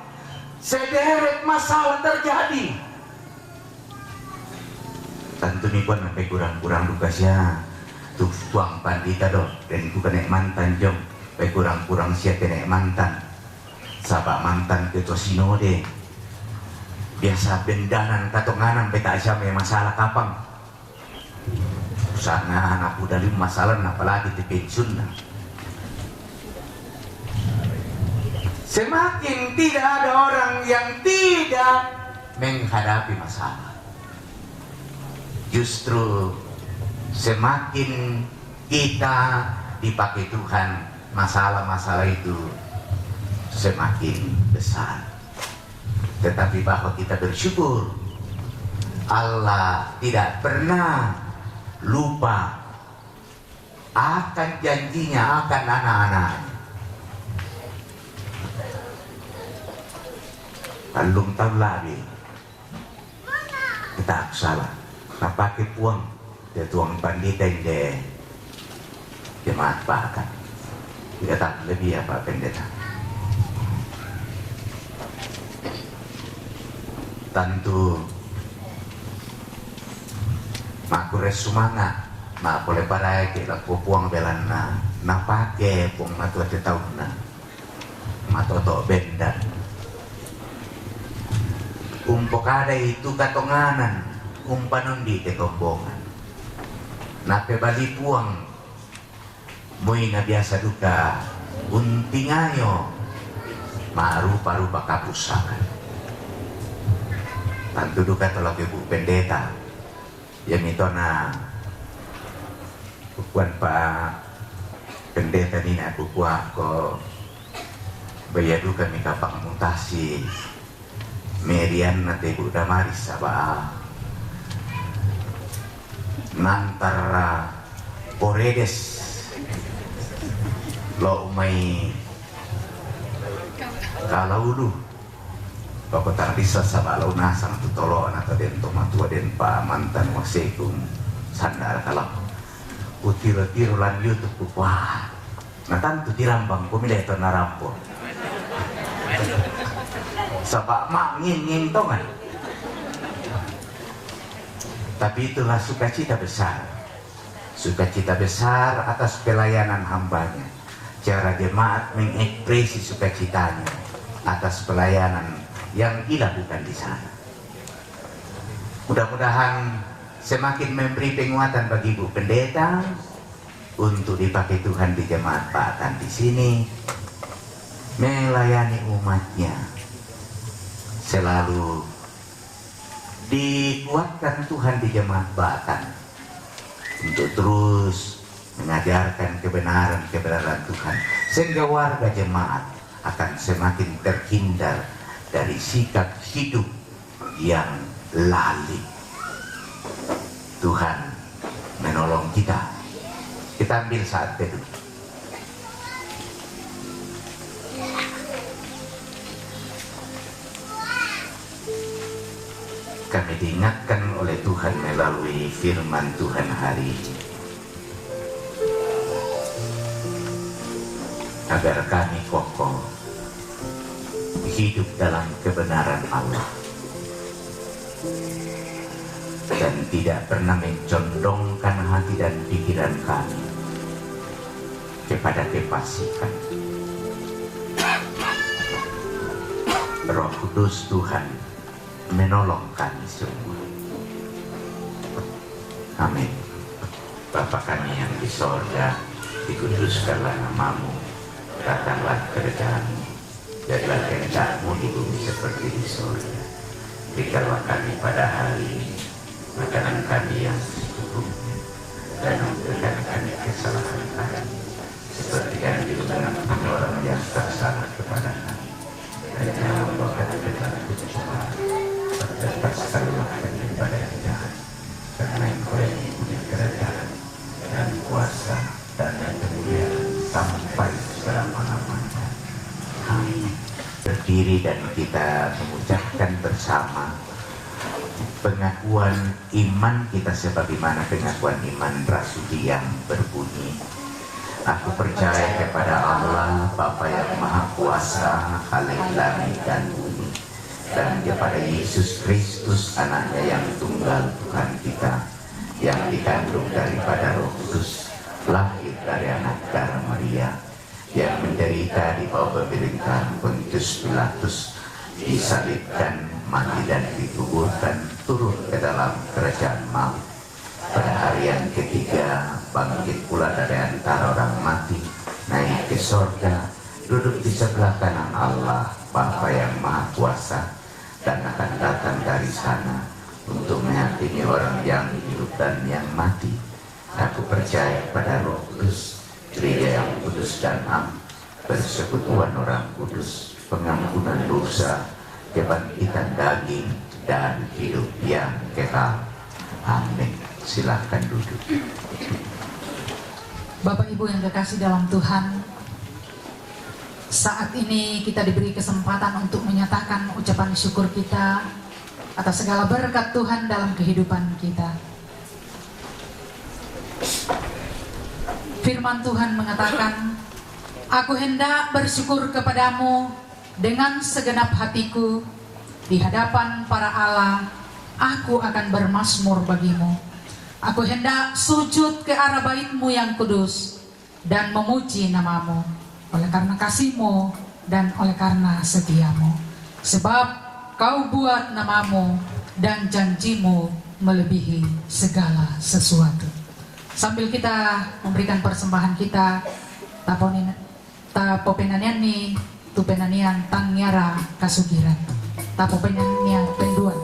Sederet masalah terjadi. Tentu nih pun sampai kurang-kurang dukasnya tuh tuang pandita dong. Dan itu kena mantan jom. Sampai kurang-kurang siapa kena mantan. Sabak mantan ke Tosinode. Biasa bendanan katonganan peta siapa masalah kapang. Usahanya anak udah lima masalah apalagi di pensiun. Semakin tidak ada orang yang tidak menghadapi masalah. Justru semakin kita dipakai Tuhan, masalah-masalah itu semakin besar. Tetapi bahwa kita bersyukur, Allah tidak pernah lupa akan janjinya akan anak-anaknya. Talung tahun lagi kita salah pakai puang dia tuang pandita ini jemaat bahkan tidak tak lebih apa pendeta tentu makures semangat mak boleh parai kita puang belana na pakai puang matua tahun na matoto benda umpokada itu katonganan umpanon di ketombongan nape bali puang moy na biasa duka untingayo marupa-rupa kapusakan tantu duka tolak Ibu Pendeta yang itu na bukuan Pak Pendeta ni na bukuan ko bayadukan ni kapang mutasi Merian na Ibu Damaris sabaa nantara Poredes lo may kalaulu pako tak bisa sabalaw nasang tutolo na ta den tumatua den pa mantan wasekung sandal kalau utiro-tiro lan YouTube wah natantu tirambang pumilih to narampo sabak mak ngin tongan. Tapi itulah sukacita besar atas pelayanan hambanya. Cara jemaat mengekspresi sukacitanya atas pelayanan yang dilakukan di sana. Mudah-mudahan semakin memberi penguatan bagi Ibu Pendeta untuk dipakai Tuhan di jemaat Patan di sini melayani umatnya. Selalu dikuatkan Tuhan di jemaat Batan untuk terus mengajarkan kebenaran Tuhan sehingga warga jemaat akan semakin terhindar dari sikap hidup yang lalim. Tuhan menolong kita. Kita ambil saat teduh. Kami diingatkan oleh Tuhan melalui firman Tuhan hari ini agar kami kokoh hidup dalam kebenaran Allah dan tidak pernah mencondongkan hati dan pikiran kami kepada kefasikan. Roh Kudus Tuhan menolong kami semua. Amin. Bapa kami yang di sorga, dikuduskanlah namamu, datanglah kerajaan-Mu, jadilah kehendak-Mu di bumi seperti di sorga. Berikanlah kami pada hari ini makanan kami yang secukupnya, dan ampunilah kami kesalahan kami, seperti yang dilakukan orang yang tersalah kepada kami. Dan jangan membawa kami ke dalam pencobaan, dan lepaskanlah kami daripada yang jahat, karena Engkau yang punya kerajaan dan kuasa dan kemuliaan sampai selama-lamanya. Amin. Berdiri dan kita mengucapkan bersama pengakuan iman kita sebagaimana pengakuan iman rasuli yang berbunyi: Aku percaya kepada Allah Bapa yang Maha Kuasa, Khalik langit dan bumi, dan kepada Yesus Kristus anaknya yang tunggal Tuhan kita, yang dikandung daripada Roh Kudus, lahir dari anak darah Maria, yang menderita di bawah pemerintahan Pontius Pilatus, disalibkan, mati dan dikuburkan, turun ke dalam kerajaan maut. Pada hari yang ketiga bangkit pula dari antara orang mati, naik ke sorga, duduk di sebelah kanan Allah Bapa yang Maha Kuasa, dan akan datang dari sana untuk menghakimi orang yang hidup dan yang mati. Aku percaya pada Roh Kudus, Gereja yang kudus dan am, persekutuan orang kudus, pengampunan dosa, kebangkitan daging, dan hidup yang kekal. Amin. Silahkan duduk. Bapak Ibu yang terkasih dalam Tuhan, saat ini kita diberi kesempatan untuk menyatakan ucapan syukur kita atas segala berkat Tuhan dalam kehidupan kita. Firman Tuhan mengatakan, Aku hendak bersyukur kepadamu dengan segenap hatiku, di hadapan para Allah, aku akan bermazmur bagimu. Aku hendak sujud ke arah bait-Mu yang kudus, dan memuji namamu, oleh karena kasih-Mu dan oleh karena setia-Mu. Sebab Kau buat namamu dan janji-Mu melebihi segala sesuatu. Sambil kita memberikan persembahan kita, tapopenanian tupenanian tangyara kasugiran, tapopenanian penduan.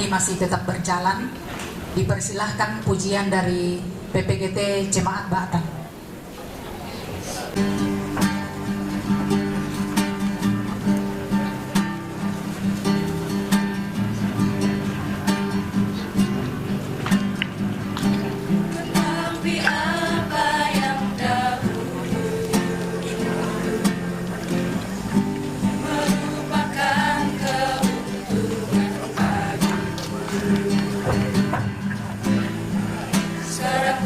Masih tetap berjalan, dipersilahkan pujian dari PPGT Jemaat Baatan. Sekarang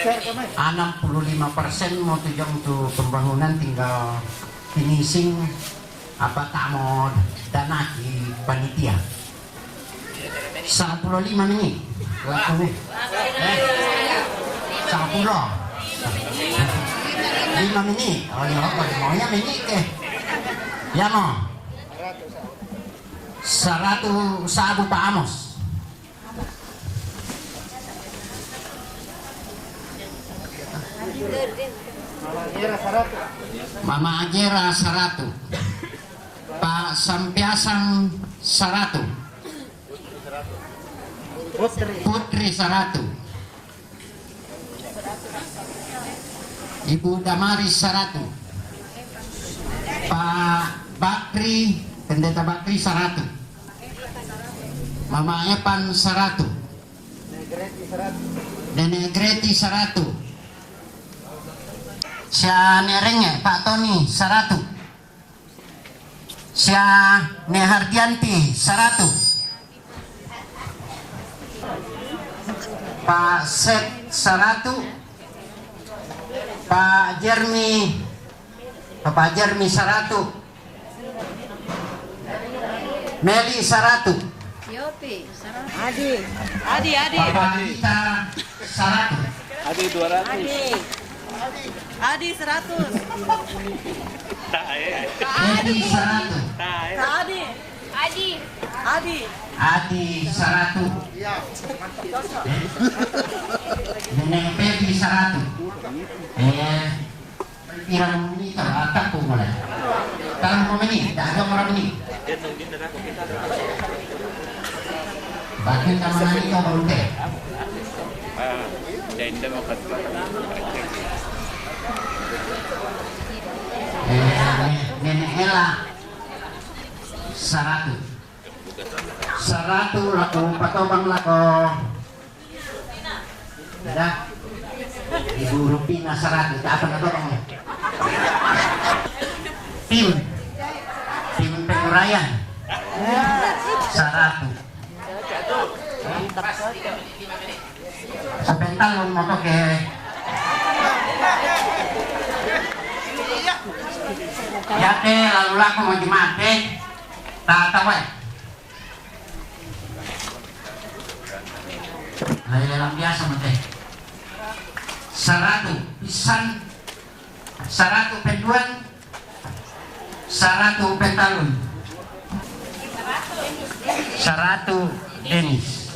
65% mau tujuan untuk pembangunan, tinggal finishing apa tak mau dana di panitia. 15 menit. Waktu 10 5 menit. Oh ya, maunya menit ke? Ya no. 100 sabu Pak Amos. Mama Ajera 100. Pak Sampiasang 100. Putri 100. Ibu Damaris 100. Pak Bakri, Pendeta Bakri 100. Mama Epan 100. Nenek Greti 100. Sia Nerenge Pak Tony 100. Sia Nehardianti 100. Pak Sep 100. Pak Jermi, Bapak Jermi 100. Meli 100. Yopi, Adi. Bapak Dita 100. Adi 200. Adi 100. Edi 100. Adi 100. Nenek Baby 100. Pirang ini tak aku mulai. Kalau mau ini, dah ada orang ini. Bahkan sama ini kau berunte. Nenek Ella 100. 100 laku patobang laku. Ada Ibu Rupina 100. Apa nak dorong? Tim pengurayan 100. Sebentar lu mau ke ya teh lalu laku mau jemaat teh tak tahu dalam biasa teh 100 pisan 100 penduan 100 pentalun 100 Denis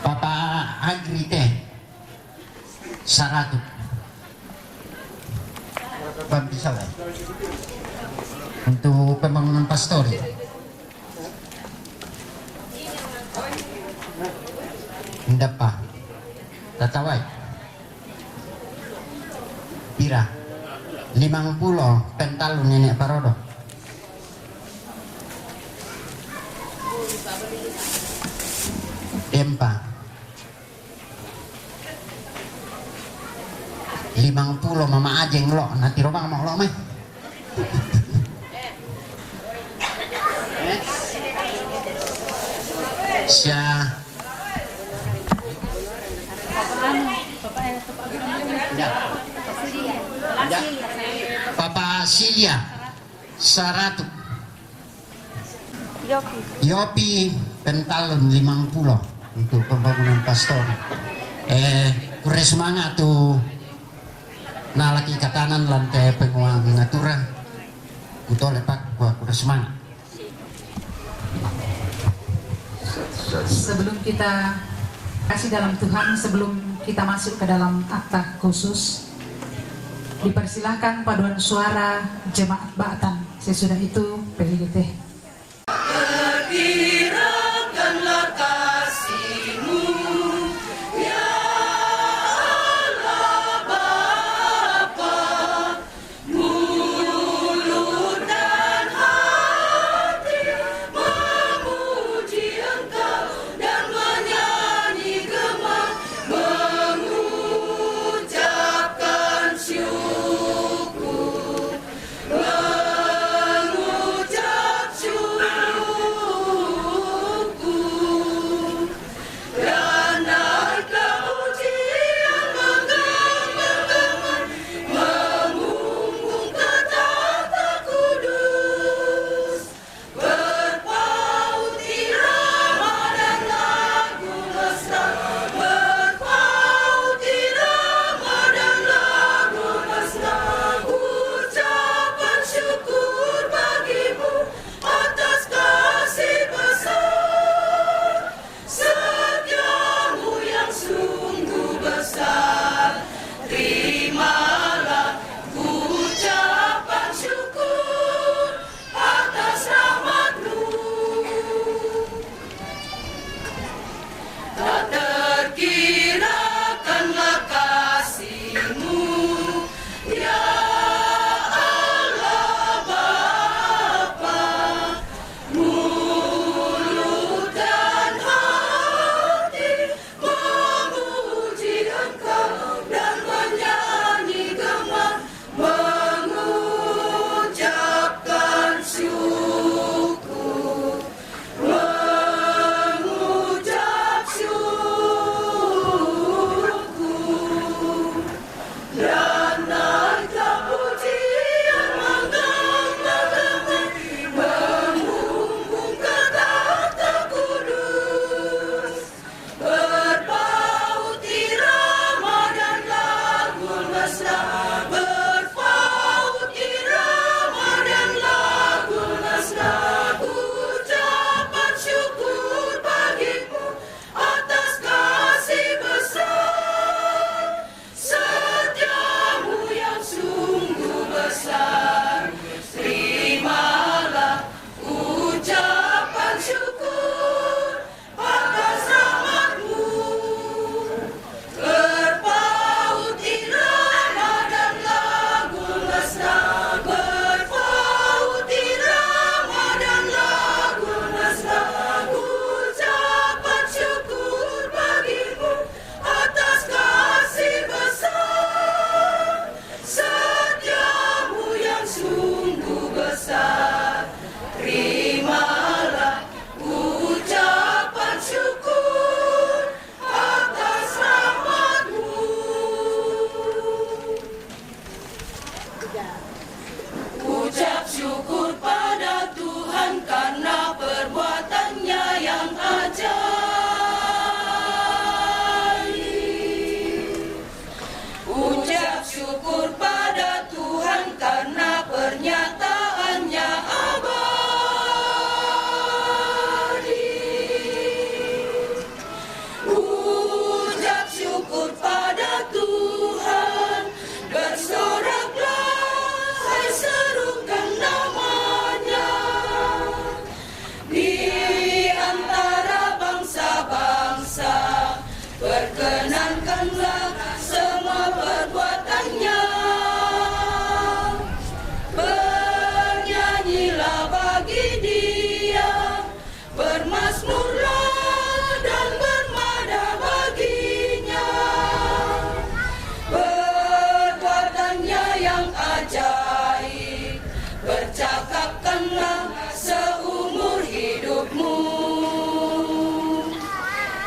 Papa Agri teh 100 Bang bisa lah untuk pembangunan pastori tidak pak tatawai pira 50 pentalun nenek parodo empa 50 mama ajeng lo nanti robang mau lo mah sia Papa Silia 100 Yopi pentalun 50 untuk pembangunan pastor kure semangat tuh nah lagi katanan lantai penguang ngaturan itu lepak gua kure semangat. Sebelum kita kasih dalam Tuhan, sebelum kita masuk ke dalam akta khusus, dipersilahkan paduan suara jemaat Ba'atan. Sesudah itu PDT. Ucap syukur pada Tuhan karena perbuatannya yang ajaib. Ucap syukur pada Tuhan karena pernyataannya abadi. Ucap syukur pada Tuhan, bersoraklah, hai serukan namanya. Di antara bangsa-bangsa, perkenankanlah semua perbuatannya. Bernyanyilah bagi Dia, bermasmurlah dan bermada baginya. Perbuatannya yang ajaib, bercakapkanlah seumur hidupmu.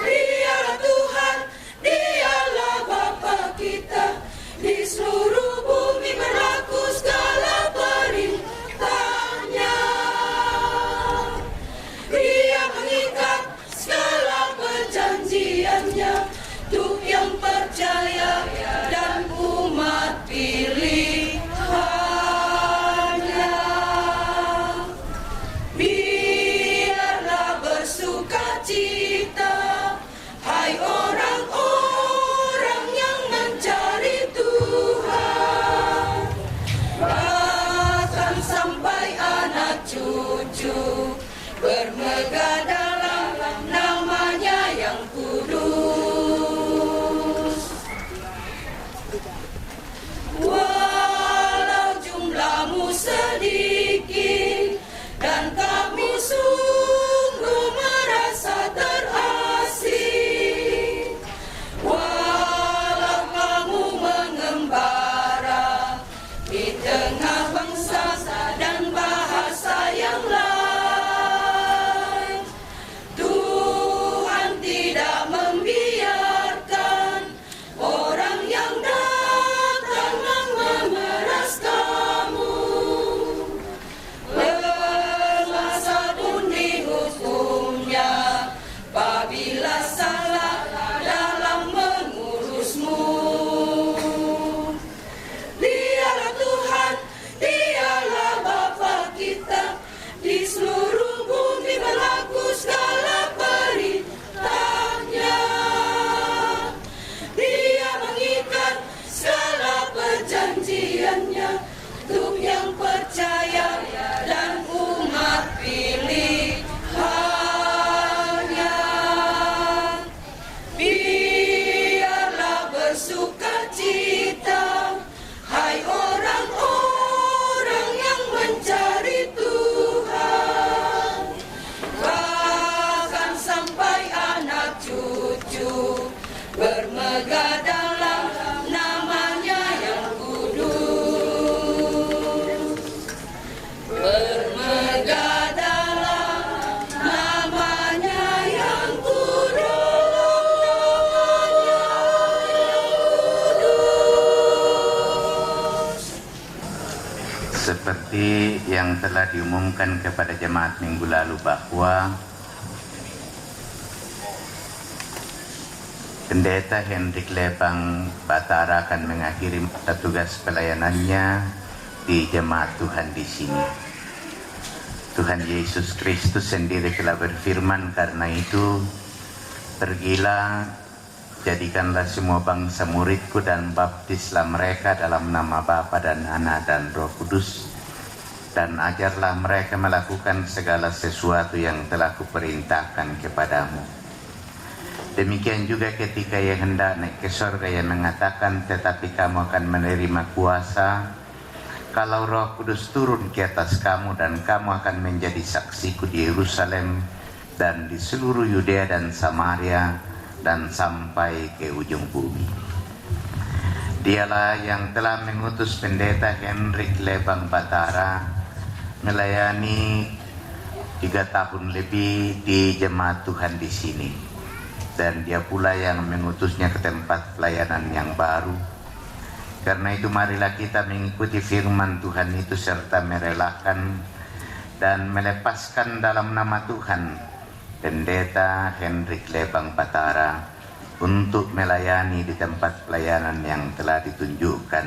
Dialah Tuhan, Dialah Bapa kita, di seluruh bumi berlaku segala perintahnya. Dia mengikat segala perjanjiannya untuk yang percaya dan umat pilihannya. Biarlah bersukacita, hai orang-orang yang mencari Tuhan, bahkan sampai anak cucu bermegah dalam namanya yang kudus. Walau jumlahmu sedikit dan kamu sungguh merasa terasing, walau kamu mengembara di tengah bangsa dan bahasa yang lain, Tuhan tidak membiarkan orang yang datang memeras kamu. Pengasah pun dihukumnya apabila salah dalam mengurusmu. Dialah Tuhan, Dialah Bapa kita, di seluruh bumi berlaku segala perintahnya. Dia mengikat segala perjanjiannya untuk yang percaya dan umat pilihannya. Biarlah bersukacita, hai orang-orang yang mencari Tuhan, bahkan sampai anak cucu bermegah dalam namanya yang kudus. Bermegah dalam namanya yang kudus. Seperti yang telah diumumkan kepada jemaat minggu lalu bahwa Pendeta Hendrik Lebang Batara akan mengakhiri masa tugas pelayanannya di jemaat Tuhan di sini. Tuhan Yesus Kristus sendiri telah berfirman, karena itu pergilah, jadikanlah semua bangsa muridku dan baptislah mereka dalam nama Bapa dan Anak dan Roh Kudus, dan ajarlah mereka melakukan segala sesuatu yang telah kuperintahkan kepadamu. Demikian juga ketika ia hendak naik ke surga, ia mengatakan, tetapi kamu akan menerima kuasa kalau Roh Kudus turun ke atas kamu, dan kamu akan menjadi saksiku di Yerusalem dan di seluruh Yudea dan Samaria dan sampai ke ujung bumi. Dialah yang telah mengutus Pendeta Hendrik Lebang Batara melayani 3 tahun lebih di jemaat Tuhan di sini. Dan dia pula yang mengutusnya ke tempat pelayanan yang baru, Karena itu marilah kita mengikuti firman Tuhan itu serta merelakan dan melepaskan dalam nama Tuhan Pendeta Hendrik Lebang Batara untuk melayani di tempat pelayanan yang telah ditunjukkan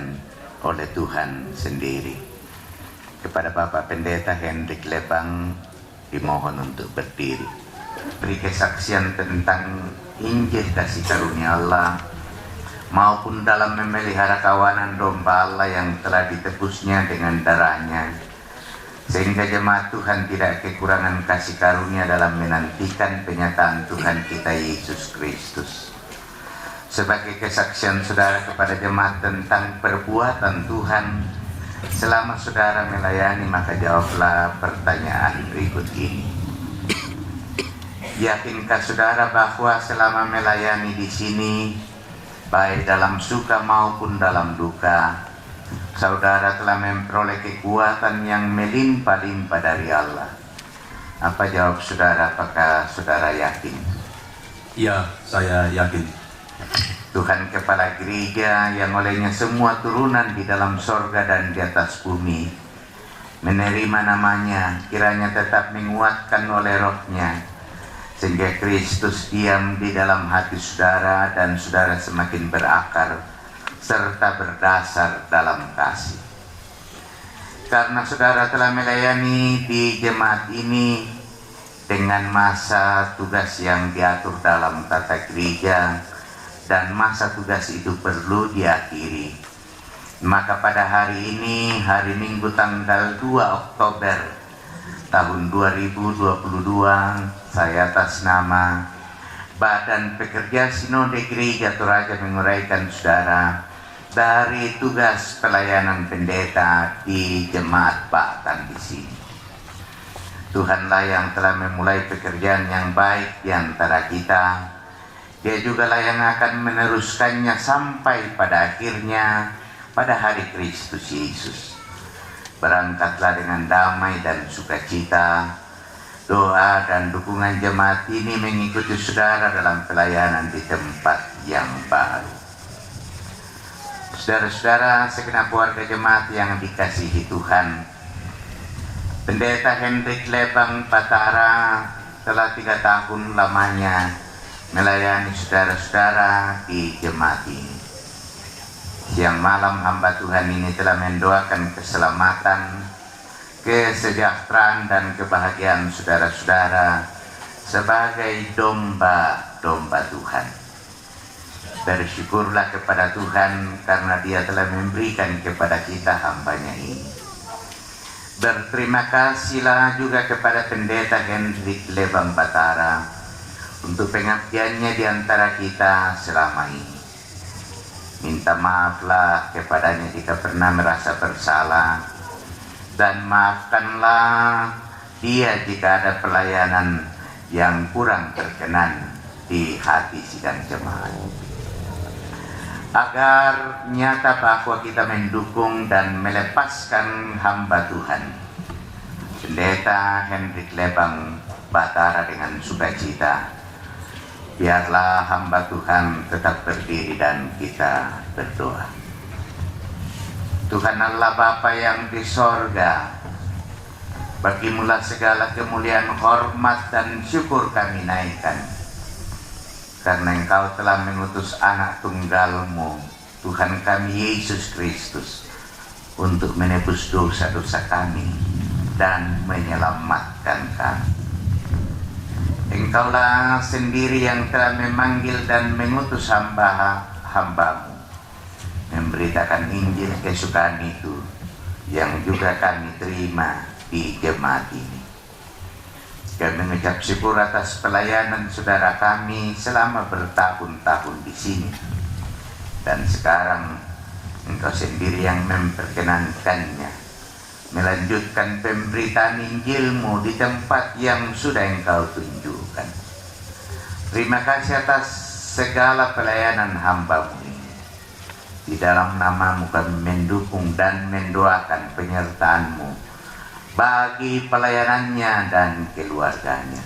oleh Tuhan sendiri. Kepada Bapak Pendeta Hendrik Lebang dimohon untuk berdiri. Beri kesaksian tentang Injil kasih karunia Allah maupun dalam memelihara kawanan domba Allah yang telah ditebusnya dengan darahnya, sehingga jemaat Tuhan tidak kekurangan kasih karunia dalam menantikan penyataan Tuhan kita Yesus Kristus. Sebagai kesaksian saudara kepada jemaat tentang perbuatan Tuhan selama saudara melayani, maka jawablah pertanyaan berikut ini. Yakinkah saudara bahwa selama melayani di sini, baik dalam suka maupun dalam duka, saudara telah memperoleh kekuatan yang melimpah-limpah dari Allah? Apa jawab saudara? Apakah saudara yakin? Ya, saya yakin. Tuhan Kepala Gereja yang olehnya semua turunan di dalam sorga dan di atas bumi menerima namanya, kiranya tetap menguatkan oleh rohnya, sehingga Kristus diam di dalam hati saudara dan saudara semakin berakar serta berdasar dalam kasih. Karena saudara telah melayani di jemaat ini dengan masa tugas yang diatur dalam tata gereja, dan masa tugas itu perlu diakhiri, maka pada hari ini, hari Minggu tanggal 2 Oktober tahun 2022, saya atas nama Badan Pekerja Sinode Gereja Toraja menguraikan saudara dari tugas pelayanan pendeta di Jemaat Batan di sini. Tuhanlah yang telah memulai pekerjaan yang baik di antara kita. Dia juga lah yang akan meneruskannya sampai pada akhirnya pada hari Kristus Yesus. Berangkatlah dengan damai dan sukacita. Doa dan dukungan jemaat ini mengikuti saudara dalam pelayanan di tempat yang baru. Saudara-saudara segenap warga jemaat yang dikasihi Tuhan, Pendeta Hendrik Lebang Batara telah 3 tahun lamanya melayani saudara-saudara di jemaat ini. Siang malam hamba Tuhan ini telah mendoakan keselamatan, kesejahteraan dan kebahagiaan saudara-saudara sebagai domba-domba Tuhan. Bersyukurlah kepada Tuhan karena Dia telah memberikan kepada kita hambanya ini. Berterima kasihlah juga kepada Pendeta Hendrik Lebang Batara untuk pengabdiannya di antara kita selama ini. Minta maaflah kepadanya jika pernah merasa bersalah, dan maafkanlah dia jika ada pelayanan yang kurang berkenan di hati sidang jemaat. Agar nyata bahwa kita mendukung dan melepaskan hamba Tuhan Pendeta Hendrik Lebang Batara dengan sukacita, biarlah hamba Tuhan tetap berdiri dan kita berdoa. Tuhan Allah Bapa yang di sorga, bagimulah segala kemuliaan, hormat dan syukur kami naikkan, karena Engkau telah mengutus anak tunggal-Mu, Tuhan kami Yesus Kristus, untuk menebus dosa-dosa kami dan menyelamatkan kami. Engkaulah sendiri yang telah memanggil dan mengutus hamba-Mu memberitakan Injil kesukaan itu yang juga kami terima di jemaat ini. Kami mengucap syukur atas pelayanan saudara kami selama bertahun-tahun di sini, dan sekarang Engkau sendiri yang memperkenankannya melanjutkan pemberitaan Injil-Mu di tempat yang sudah Engkau tunjukkan. Terima kasih atas segala pelayanan hamba-Mu ini. Di dalam nama-Mu kami mendukung dan mendoakan penyertaan-Mu bagi pelayanannya dan keluarganya.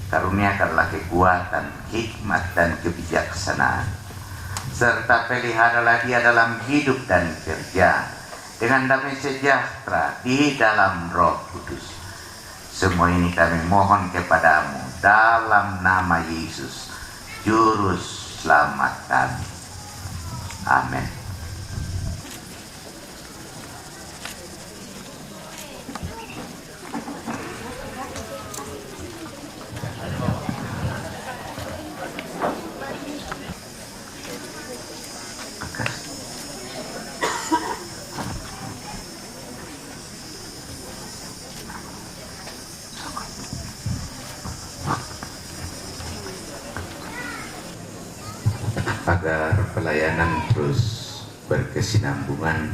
Karuniakanlah kekuatan, hikmat dan kebijaksanaan, serta peliharalah dia dalam hidup dan kerja dengan damai sejahtera di dalam Roh Kudus. Semua ini kami mohon kepadamu dalam nama Yesus, Juru Selamat kami. Amin. Agar pelayanan terus berkesinambungan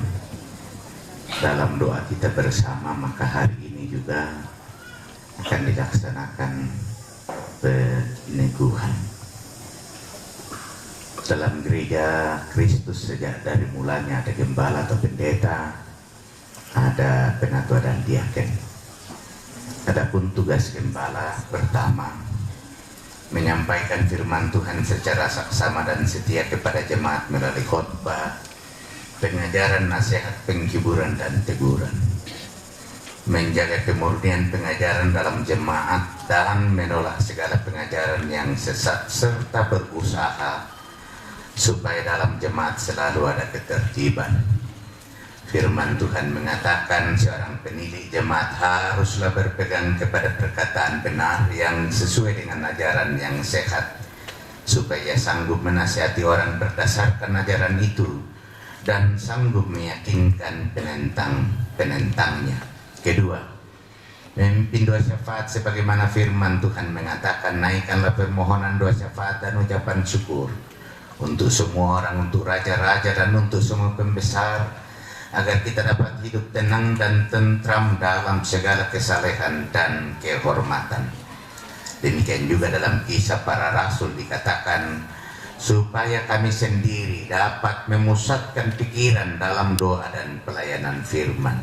dalam doa kita bersama, maka hari ini juga akan dilaksanakan peneguhan. Dalam gereja Kristus sejak dari mulanya ada gembala atau pendeta, ada penatua dan diaken. Adapun tugas gembala pertama menyampaikan firman Tuhan secara saksama dan setia kepada jemaat melalui khotbah, pengajaran, nasihat, penghiburan dan teguran, menjaga kemurnian pengajaran dalam jemaat dan menolak segala pengajaran yang sesat, serta berusaha supaya dalam jemaat selalu ada ketertiban. Firman Tuhan mengatakan seorang pendidik jemaat haruslah berpegang kepada perkataan benar yang sesuai dengan ajaran yang sehat, supaya sanggup menasihati orang berdasarkan ajaran itu dan sanggup meyakinkan penentangnya. Kedua, memimpin doa syafaat sebagaimana firman Tuhan mengatakan, naikkanlah permohonan doa syafaat dan ucapan syukur untuk semua orang, untuk raja-raja dan untuk semua pembesar, agar kita dapat hidup tenang dan tentram dalam segala kesalehan dan kehormatan. Demikian juga dalam Kisah Para Rasul dikatakan, supaya kami sendiri dapat memusatkan pikiran dalam doa dan pelayanan firman.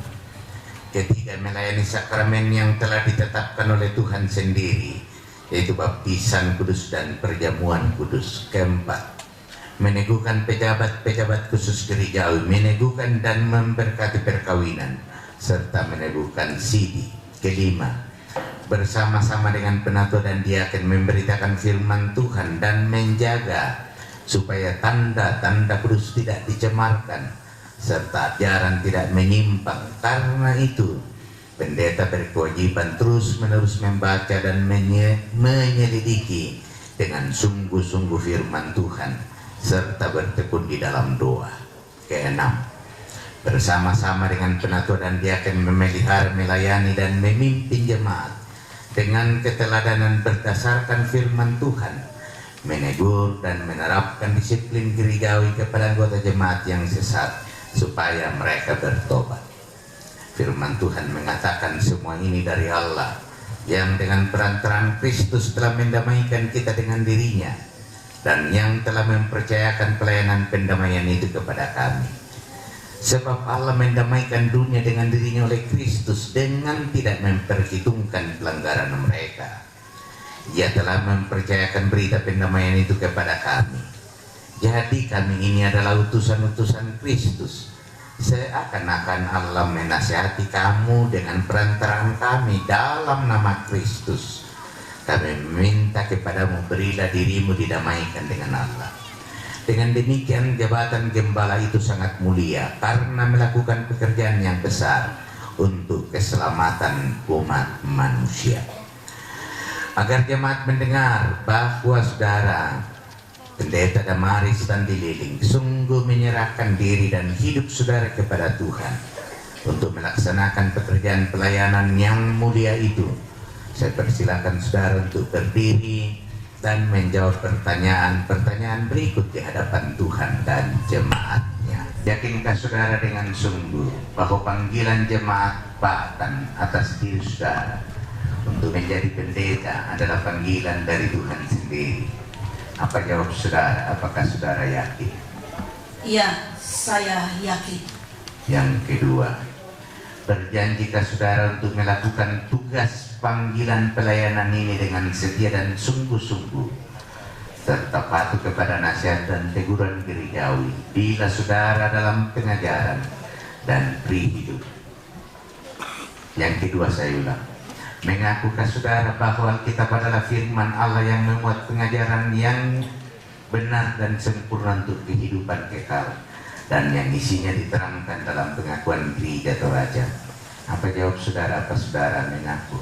Ketiga, melayani sakramen yang telah ditetapkan oleh Tuhan sendiri, yaitu baptisan kudus dan perjamuan kudus. Keempat, meneguhkan pejabat-pejabat khusus gerejawi, meneguhkan dan memberkati perkawinan, serta meneguhkan sidi. Kelima, bersama-sama dengan penatua dan diaken memberitakan firman Tuhan dan menjaga supaya tanda-tanda kudus tidak dicemarkan, serta ajaran tidak menyimpang. Karena itu, pendeta berkewajiban terus-menerus membaca dan menyelidiki dengan sungguh-sungguh firman Tuhan, serta bertekun di dalam doa. Keenam, bersama-sama dengan penatua dan diaken memelihara, melayani dan memimpin jemaat dengan keteladanan berdasarkan firman Tuhan, menegur dan menerapkan disiplin gerejawi kepada anggota jemaat yang sesat supaya mereka bertobat. Firman Tuhan mengatakan semua ini dari Allah yang dengan perantaraan Kristus telah mendamaikan kita dengan dirinya dan yang telah mempercayakan pelayanan pendamaian itu kepada kami. Sebab Allah mendamaikan dunia dengan dirinya oleh Kristus dengan tidak memperhitungkan pelanggaran mereka. Ia telah mempercayakan berita pendamaian itu kepada kami. Jadi kami ini adalah utusan-utusan Kristus. Seakan-akan Allah menasihati kamu dengan perantaraan kami dalam nama Kristus. Kami meminta kepadamu, berilah dirimu didamaikan dengan Allah. Dengan demikian jabatan gembala itu sangat mulia karena melakukan pekerjaan yang besar untuk keselamatan umat manusia. Agar jemaat mendengar bahwa saudara Pendeta Damaris Tandililing sungguh menyerahkan diri dan hidup saudara kepada Tuhan untuk melaksanakan pekerjaan pelayanan yang mulia itu, saya persilakan saudara untuk berdiri dan menjawab pertanyaan-pertanyaan berikut di hadapan Tuhan dan jemaatnya. Yakinkah saudara dengan sungguh bahwa panggilan jemaat Patan atas diri saudara untuk menjadi pendeta adalah panggilan dari Tuhan sendiri? Apa jawab saudara? Apakah saudara yakin? Iya, saya yakin. Yang kedua, berjanjikah saudara untuk melakukan tugas panggilan pelayanan ini dengan setia dan sungguh-sungguh serta patuh kepada nasihat dan teguran gerejawi bila saudara dalam pengajaran dan pri hidup. Yang kedua, saya ulang, mengakukah saudara bahwa Alkitab adalah firman Allah yang memuat pengajaran yang benar dan sempurna untuk kehidupan kekal, dan yang isinya diterangkan dalam pengakuan gereja Toraja? Apa jawab saudara? Apa saudara mengaku?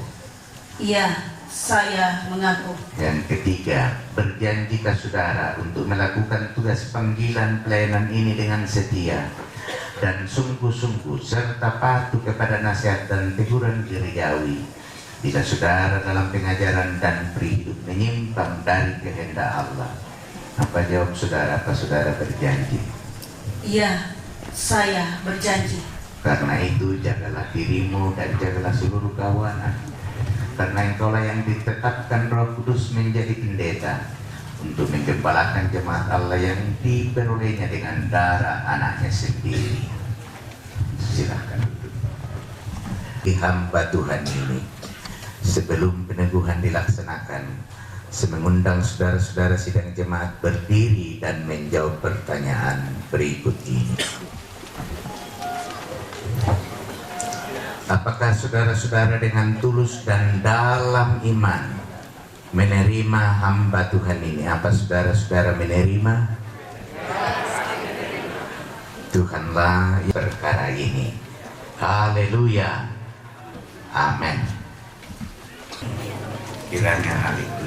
Iya, saya mengaku. Yang ketiga, berjanjikah saudara untuk melakukan tugas panggilan pelayanan ini dengan setia dan sungguh-sungguh serta patuh kepada nasihat dan teguran gerejawi bila saudara dalam pengajaran dan hidup menyimpang dari kehendak Allah? Apa jawab saudara? Apa saudara berjanji? Iya, saya berjanji. Karena itu jagalah dirimu dan jagalah seluruh kawanan, karena engkaulah yang ditetapkan Roh Kudus menjadi pendeta untuk menggembalakan jemaat Allah yang diperolehnya dengan darah anaknya sendiri. Silahkan duduk. Di hamba Tuhan ini, sebelum peneguhan dilaksanakan, saya mengundang saudara-saudara sidang jemaat berdiri dan menjawab pertanyaan berikut ini. Apakah saudara-saudara dengan tulus dan dalam iman menerima hamba Tuhan ini? Apa saudara-saudara menerima? Tuhanlah perkara ini. Haleluya. Amin. Kiranya hal itu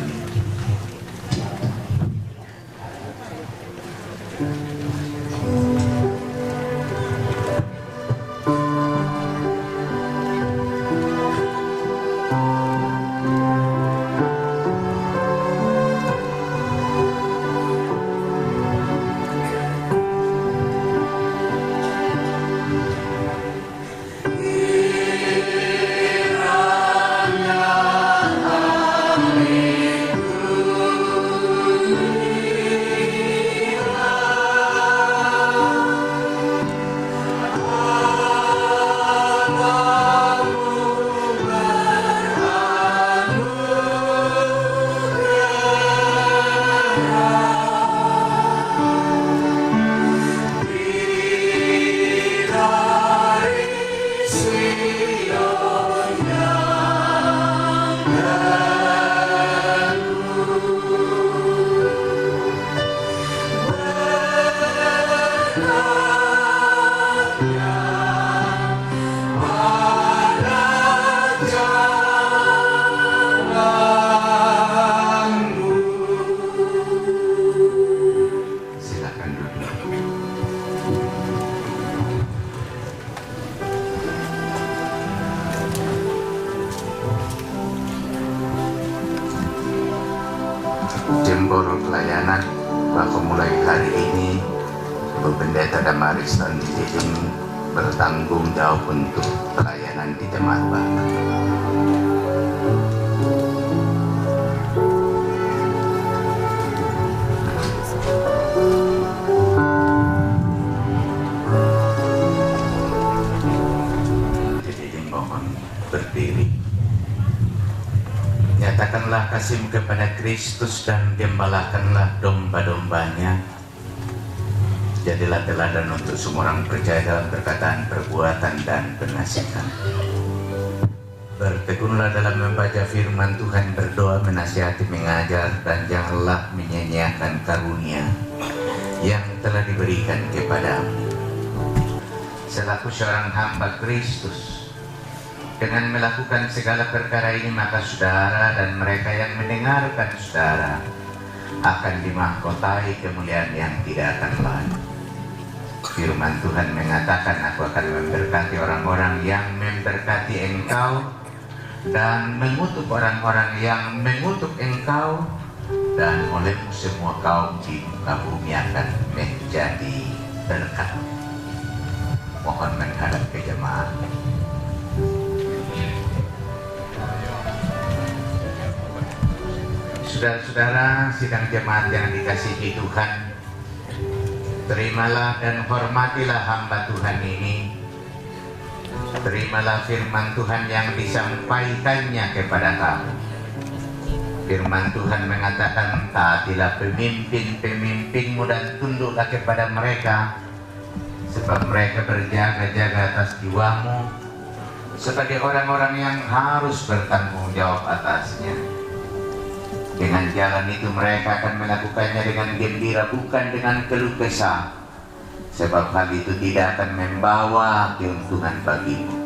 jembor pelayanan bahwa mulai hari ini Ibu Pendeta Damaris Tandi Liling bertanggung jawab untuk pelayanan di jemaat Bapak. Liling mohon berdiri. Nyatakanlah kasihmu kepada Kristus dan gembalakanlah domba-dombanya. Jadilah teladan untuk semua orang percaya dalam perkataan, perbuatan, dan penasihat. Bertekunlah dalam membaca firman Tuhan, berdoa, menasihati, mengajar, dan janganlah menyia-nyiakan karunia yang telah diberikan kepadamu. Selaku seorang hamba Kristus, dengan melakukan segala perkara ini, maka saudara dan mereka yang mendengarkan saudara akan dimahkotai kemuliaan yang tidak akan lalu. Firman Tuhan mengatakan, aku akan memberkati orang-orang yang memberkati engkau dan mengutuk orang-orang yang mengutuk engkau, dan olehmu semua kaum di muka bumi akan menjadi berkat. Mohon menghadap ke jemaat. Saudara-saudara sidang jemaat yang dikasihi Tuhan, terimalah dan hormatilah hamba Tuhan ini. Terimalah firman Tuhan yang disampaikannya kepada kamu. Firman Tuhan mengatakan, taatilah pemimpin-pemimpinmu dan tunduklah kepada mereka, sebab mereka berjaga-jaga atas jiwamu sebagai orang-orang yang harus bertanggung jawab atasnya. Dengan jalan itu mereka akan melakukannya dengan gembira, bukan dengan keluh kesah, sebab hal itu tidak akan membawa keuntungan bagimu.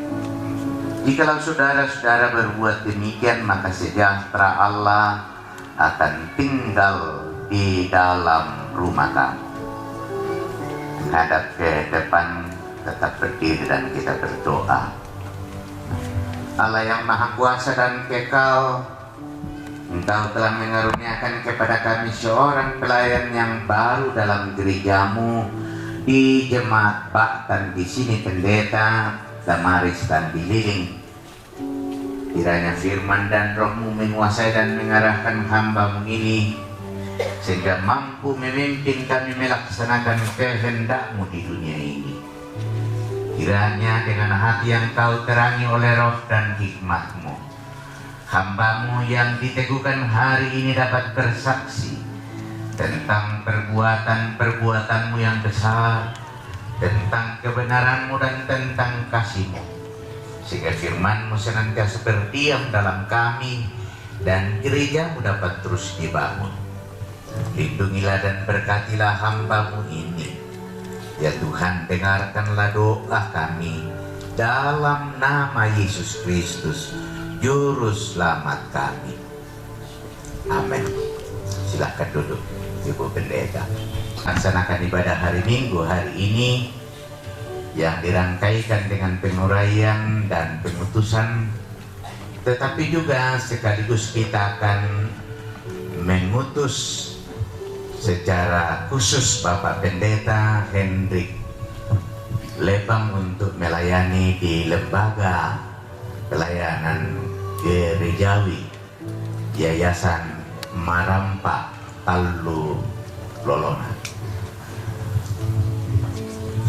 Jikalau saudara-saudara berbuat demikian, maka sejahtera Allah akan tinggal di dalam rumah kamu. Hadap ke depan, tetap berdiri dan kita berdoa. Allah yang Maha Kuasa dan Kekal, Engkau telah mengaruniakan kepada kami seorang pelayan yang baru dalam gerejamu di jemaat Baktan di sini, Pendeta Damaris Tandililing. Kiranya firman dan rohmu menguasai dan mengarahkan hamba-Mu ini, sehingga mampu memimpin kami melaksanakan kehendak-Mu di dunia ini. Kiranya dengan hati yang Kau terangi oleh roh dan hikmat-Mu, hamba-Mu yang diteguhkan hari ini dapat bersaksi tentang perbuatan-perbuatan-Mu yang besar, tentang kebenaran-Mu dan tentang kasih-Mu, sehingga firman-Mu senantiasa berdiam dalam kami dan gereja-Mu dapat terus dibangun. Lindungilah dan berkatilah hamba-Mu ini. Ya Tuhan, dengarkanlah doa kami dalam nama Yesus Kristus, Juru Selamat kami. Amin. Silakan duduk, Ibu Pendeta. Laksanakan ibadah hari Minggu hari ini yang dirangkaikan dengan penguraian dan pengutusan, tetapi juga sekaligus kita akan mengutus secara khusus Bapak Pendeta Hendrik Lebam untuk melayani di Lembaga Pelayanan Gerejawi Yayasan Marampa Tallu Lolona.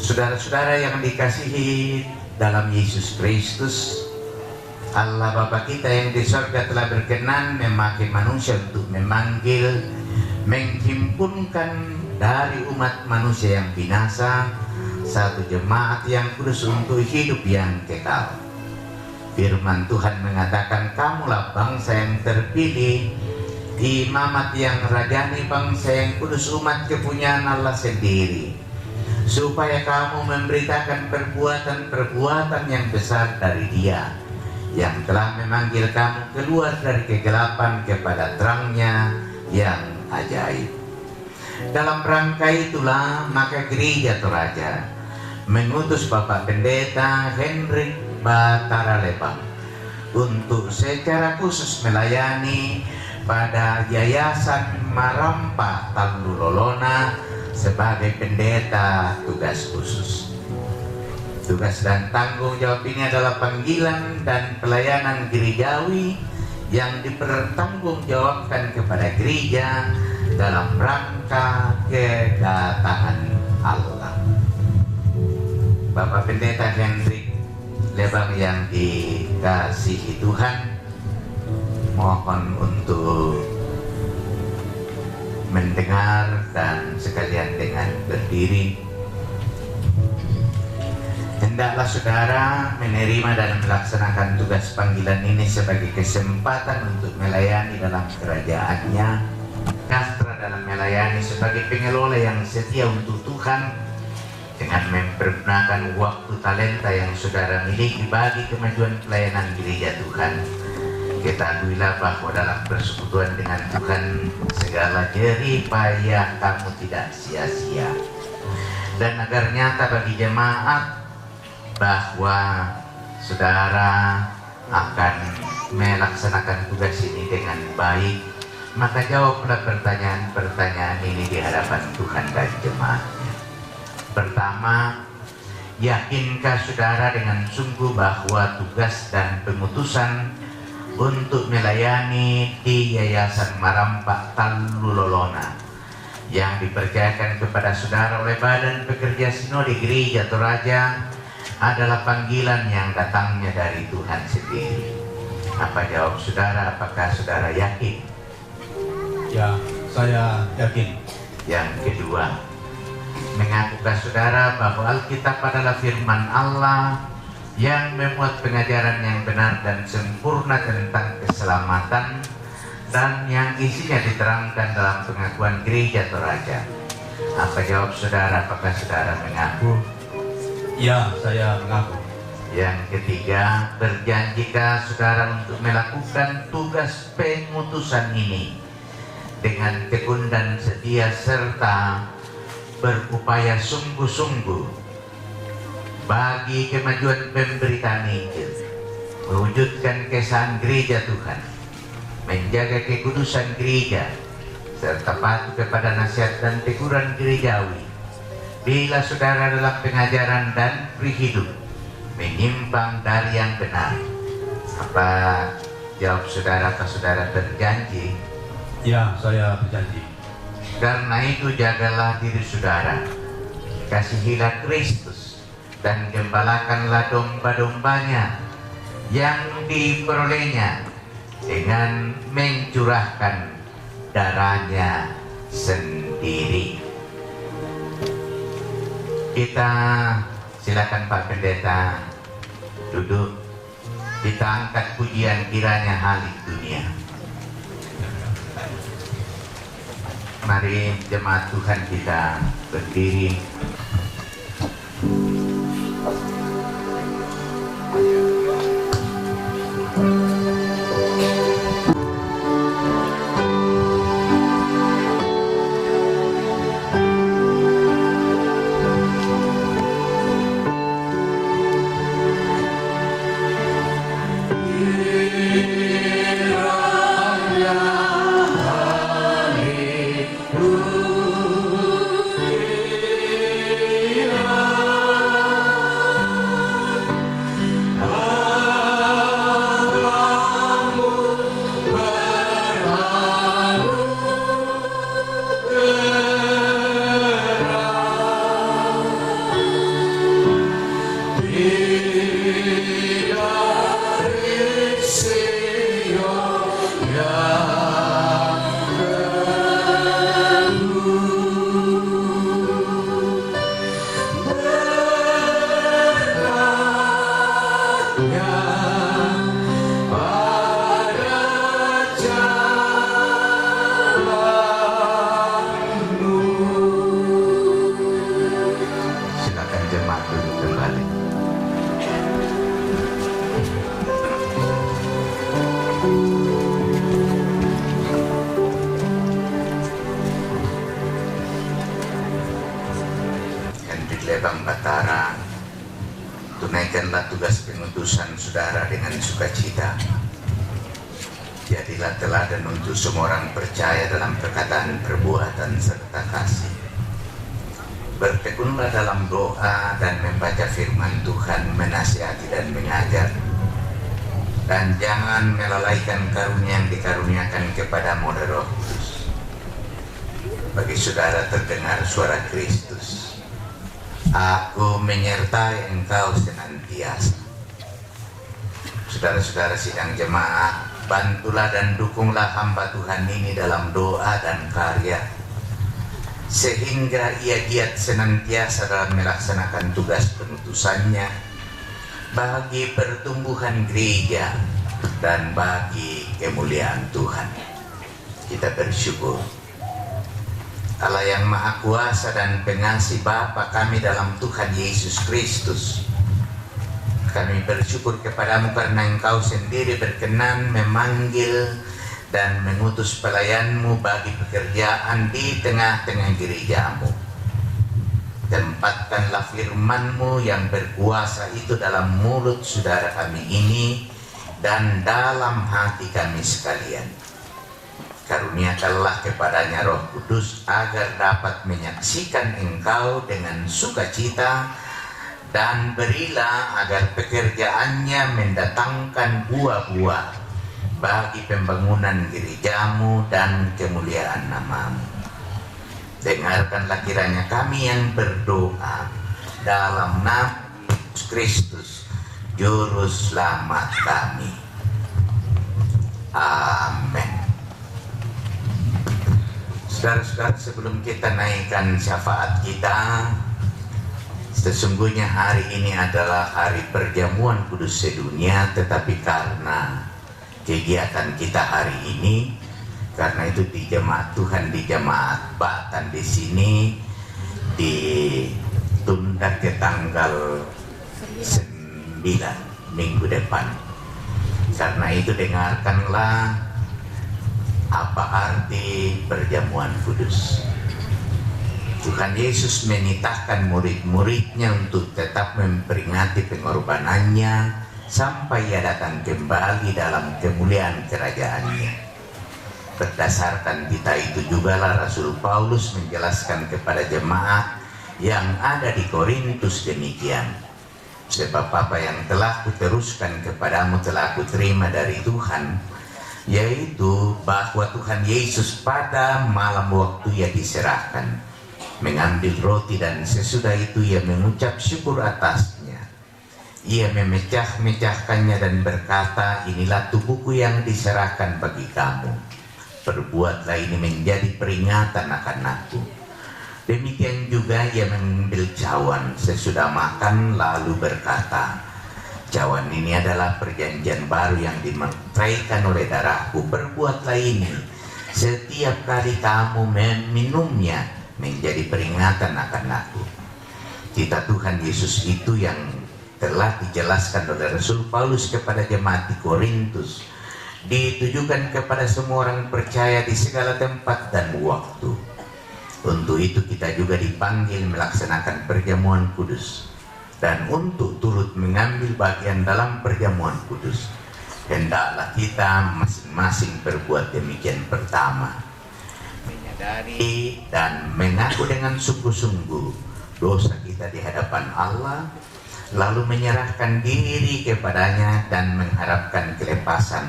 Saudara-saudara yang dikasihi dalam Yesus Kristus, Allah Bapa kita yang di surga telah berkenan memakai manusia untuk menghimpunkan dari umat manusia yang binasa satu jemaat yang kudus untuk hidup yang kekal. Firman Tuhan mengatakan, kamulah bangsa yang terpilih, imamat yang rajani, bangsa yang kudus, umat kepunyaan Allah sendiri, supaya kamu memberitakan perbuatan-perbuatan yang besar dari Dia yang telah memanggil kamu keluar dari kegelapan kepada terangnya yang ajaib. Dalam rangka itulah maka Gereja Toraja mengutus Bapak Pendeta Hendrik Batara Lebam untuk secara khusus melayani pada Yayasan Marampa Tallu Lolona sebagai pendeta tugas khusus. Tugas dan tanggung jawab ini adalah panggilan dan pelayanan gerejawi yang dipertanggungjawabkan kepada gereja dalam rangka kedatangan Allah. Bapak Pendeta Hendrik Lebam yang dikasihi Tuhan, mohon untuk mendengar dan sekalian dengan berdiri. Hendaklah saudara menerima dan melaksanakan tugas panggilan ini sebagai kesempatan untuk melayani dalam kerajaannya, kastra dalam melayani sebagai pengelola yang setia untuk Tuhan, dengan mempergunakan waktu talenta yang saudara miliki bagi kemajuan pelayanan gereja Tuhan. Ketahuilah bahwa dalam persekutuan dengan Tuhan segala jerih payah kamu tidak sia-sia, dan agar nyata bagi jemaat bahwa saudara akan melaksanakan tugas ini dengan baik, maka jawablah pertanyaan-pertanyaan ini di hadapan Tuhan dan jemaatnya. Pertama, yakinkah saudara dengan sungguh bahwa tugas dan pengutusan untuk melayani di Yayasan Marampa Tallu Lolona yang dipercayakan kepada saudara oleh Badan Pekerja Sinode Gereja Toraja adalah panggilan yang datangnya dari Tuhan sendiri? Apa jawab saudara? Apakah saudara yakin Ya, saya yakin. Yang kedua, mengaku ke saudara bahwa Alkitab adalah firman Allah yang memuat pengajaran yang benar dan sempurna tentang keselamatan dan yang isinya diterangkan dalam pengakuan gereja Toraja. Apa jawab saudara? Apakah saudara mengaku? Ya, saya mengaku. Yang ketiga, berjanjikah saudara untuk melakukan tugas pengutusan ini dengan tekun dan setia serta berupaya sungguh-sungguh bagi kemajuan pemberitaan Injil, mewujudkan kesan gereja Tuhan, menjaga kekudusan gereja, serta patuh kepada nasihat dan teguran gerejawi bila saudara dalam pengajaran dan prihidup menyimpang dari yang benar. Apa jawab saudara? Atau saudara berjanji? Ya, saya berjanji. Karena itu jagalah diri saudara, kasihilah Kristus, dan gembalakanlah domba-dombanya yang diperolehnya dengan mencurahkan darahnya sendiri. Kita silakan Pak Pendeta duduk. Kita angkat pujian kiranya halik dunia. Mari jemaat Tuhan kita berdiri. Lebang Batara, tunaikanlah tugas pengutusan saudara dengan sukacita. Jadilah teladan untuk semua orang percaya dalam perkataan, perbuatan, serta kasih. Bertekunlah dalam doa dan membaca firman Tuhan, menasihati dan mengajar. Dan jangan melalaikan karunia yang dikaruniakan kepadamu oleh Roh Kudus. Bagi saudara terdengar suara Kristus, aku menyertai engkau senantiasa. Saudara-saudara sidang jemaat, bantulah dan dukunglah hamba Tuhan ini dalam doa dan karya, sehingga ia giat senantiasa dalam melaksanakan tugas penutusannya bagi pertumbuhan gereja dan bagi kemuliaan Tuhan. Kita bersyukur. Allah yang Maha Kuasa dan Pengasih Bapa kami dalam Tuhan Yesus Kristus, kami bersyukur kepadamu karena Engkau sendiri berkenan memanggil dan mengutus pelayanmu bagi pekerjaan di tengah-tengah gerejamu. Tempatkanlah firman-Mu yang berkuasa itu dalam mulut saudara kami ini dan dalam hati kami sekalian. Karuniakanlah kepadanya Roh Kudus agar dapat menyaksikan Engkau dengan sukacita, dan berilah agar pekerjaannya mendatangkan buah-buah bagi pembangunan gerejamu dan kemuliaan nama-Mu. Dengarkanlah kiranya kami yang berdoa dalam nama Yesus Kristus, Juru Selamat kami. Amin. Saudara-saudara, sebelum kita naikkan syafaat kita, sesungguhnya hari ini adalah hari perjamuan kudus sedunia, tetapi karena kegiatan kita hari ini, karena itu di jemaat Tuhan, di jemaat Batan di sini ditunda ke tanggal 9 minggu depan. Karena itu dengarkanlah apa arti perjamuan kudus. Tuhan Yesus menitahkan murid-muridnya untuk tetap memperingati pengorbanannya sampai ia datang kembali dalam kemuliaan kerajaannya. Berdasarkan kita itu jugalah Rasul Paulus menjelaskan kepada jemaat yang ada di Korintus demikian. Sebab apa yang telah kuteruskan kepadamu telah kuterima dari Tuhan, yaitu bahwa Tuhan Yesus pada malam waktu ia diserahkan mengambil roti, dan sesudah itu ia mengucap syukur atasnya. Ia memecah-mecahkannya dan berkata, inilah tubuhku yang diserahkan bagi kamu. Perbuatlah ini menjadi peringatan akan aku. Demikian juga ia mengambil cawan sesudah makan lalu berkata, cawan ini adalah perjanjian baru yang dimeteraikan oleh darahku. Perbuatlah ini setiap kali kamu meminumnya menjadi peringatan akan aku. Kita Tuhan Yesus itu yang telah dijelaskan oleh Rasul Paulus kepada jemaat di Korintus, ditujukan kepada semua orang percaya di segala tempat dan waktu. Untuk itu kita juga dipanggil melaksanakan perjamuan kudus. Dan untuk turut mengambil bagian dalam perjamuan kudus, hendaklah kita masing-masing berbuat demikian. Pertama, menyadari dan mengaku dengan sungguh-sungguh dosa kita di hadapan Allah, lalu menyerahkan diri kepadanya dan mengharapkan kelepasan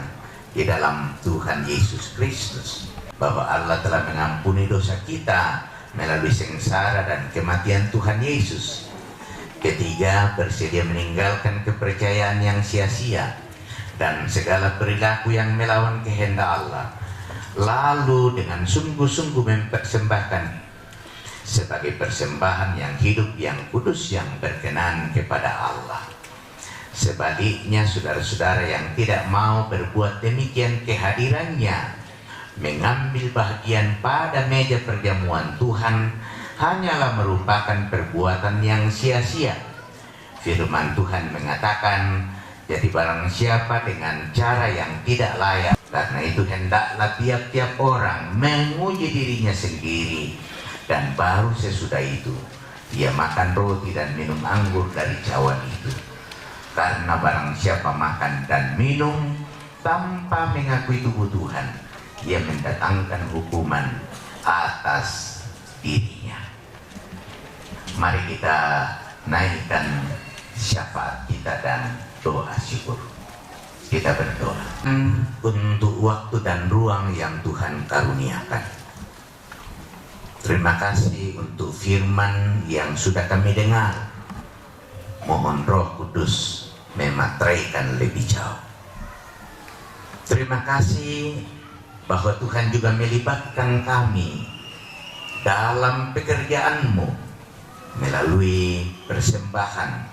di dalam Tuhan Yesus Kristus, bahwa Allah telah mengampuni dosa kita melalui sengsara dan kematian Tuhan Yesus. Ketiga, bersedia meninggalkan kepercayaan yang sia-sia dan segala perilaku yang melawan kehendak Allah, lalu dengan sungguh-sungguh mempersembahkan sebagai persembahan yang hidup, yang kudus, yang berkenan kepada Allah. Sebaliknya, saudara-saudara yang tidak mau berbuat demikian, kehadirannya mengambil bagian pada meja perjamuan Tuhan hanyalah merupakan perbuatan yang sia-sia. Firman Tuhan mengatakan, jadi barang siapa dengan cara yang tidak layak, karena itu hendaklah tiap-tiap orang menguji dirinya sendiri, dan baru sesudah itu ia makan roti dan minum anggur dari cawan itu. Karena barang siapa makan dan minum tanpa mengakui tubuh Tuhan, ia mendatangkan hukuman atas dirinya. Mari kita naikkan syafaat kita dan doa syukur. Kita berdoa untuk waktu dan ruang yang Tuhan karuniakan. Terima kasih untuk firman yang sudah kami dengar. Mohon Roh Kudus memateraikan lebih jauh. Terima kasih bahwa Tuhan juga melibatkan kami dalam pekerjaan-Mu melalui persembahan,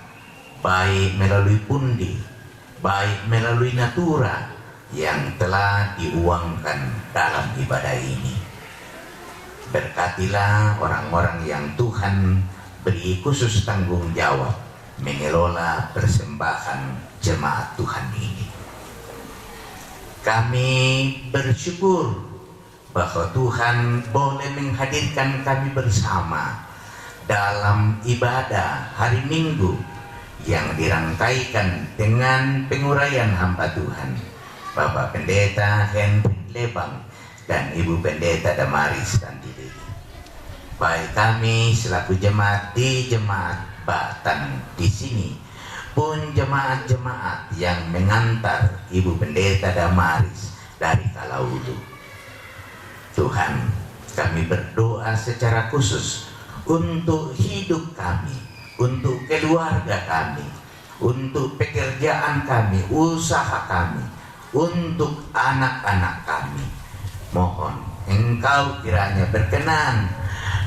baik melalui pundi, baik melalui natura yang telah diuangkan dalam ibadah ini. Berkatilah orang-orang yang Tuhan beri khusus tanggung jawab mengelola persembahan jemaat Tuhan ini. Kami bersyukur bahwa Tuhan boleh menghadirkan kami bersama dalam ibadah hari Minggu yang dirangkaikan dengan penguraian hamba Tuhan Bapak Pendeta Henry Lebang dan Ibu Pendeta Damaris Tandilili. Baik kami selaku jemaat di jemaat Batan di sini, pun jemaat-jemaat yang mengantar Ibu Pendeta Damaris dari Kalaulu. Tuhan, kami berdoa secara khusus untuk hidup kami, untuk keluarga kami, untuk pekerjaan kami, usaha kami, untuk anak-anak kami. Mohon Engkau kiranya berkenan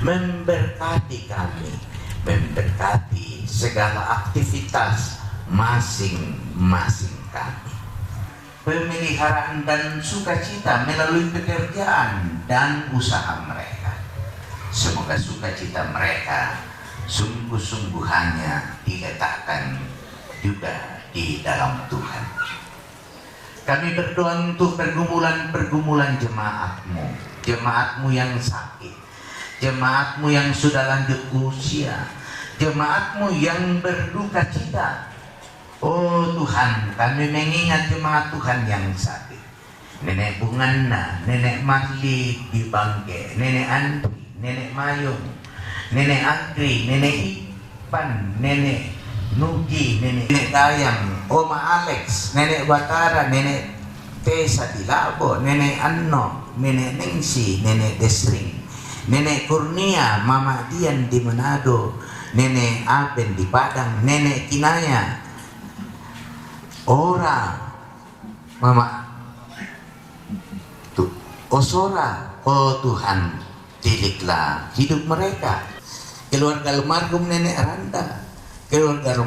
memberkati kami, memberkati segala aktivitas masing-masing kami. Pemeliharaan dan sukacita melalui pekerjaan dan usaha mereka. Semoga sukacita mereka sungguh-sungguh hanya diletakkan juga di dalam Tuhan. Kami berdoa untuk pergumulan-pergumulan jemaatmu yang sakit, jemaatmu yang sudah lanjut usia, jemaatmu yang berduka cita. Oh Tuhan, kami mengingat jemaat Tuhan yang sakit. Nenek Bungana, Nenek Marli di Bangke, Nenek Andri, Nenek Mayung, Nenek Agri, Nenek Ipan, Nenek Nugi, Nenek Dayang, Oma Alex, Nenek Batara, Nenek Tesa di Labo, Nenek Anno, Nenek Ningsi, Nenek Desring, Nenek Kurnia, Mama Dian di Manado, Nenek Aben di Padang, Nenek Kinaya, Ora, Mama Osora. Oh Tuhan, didiklah hidup mereka. Keluarga almarhum Nenek Randa, keluarga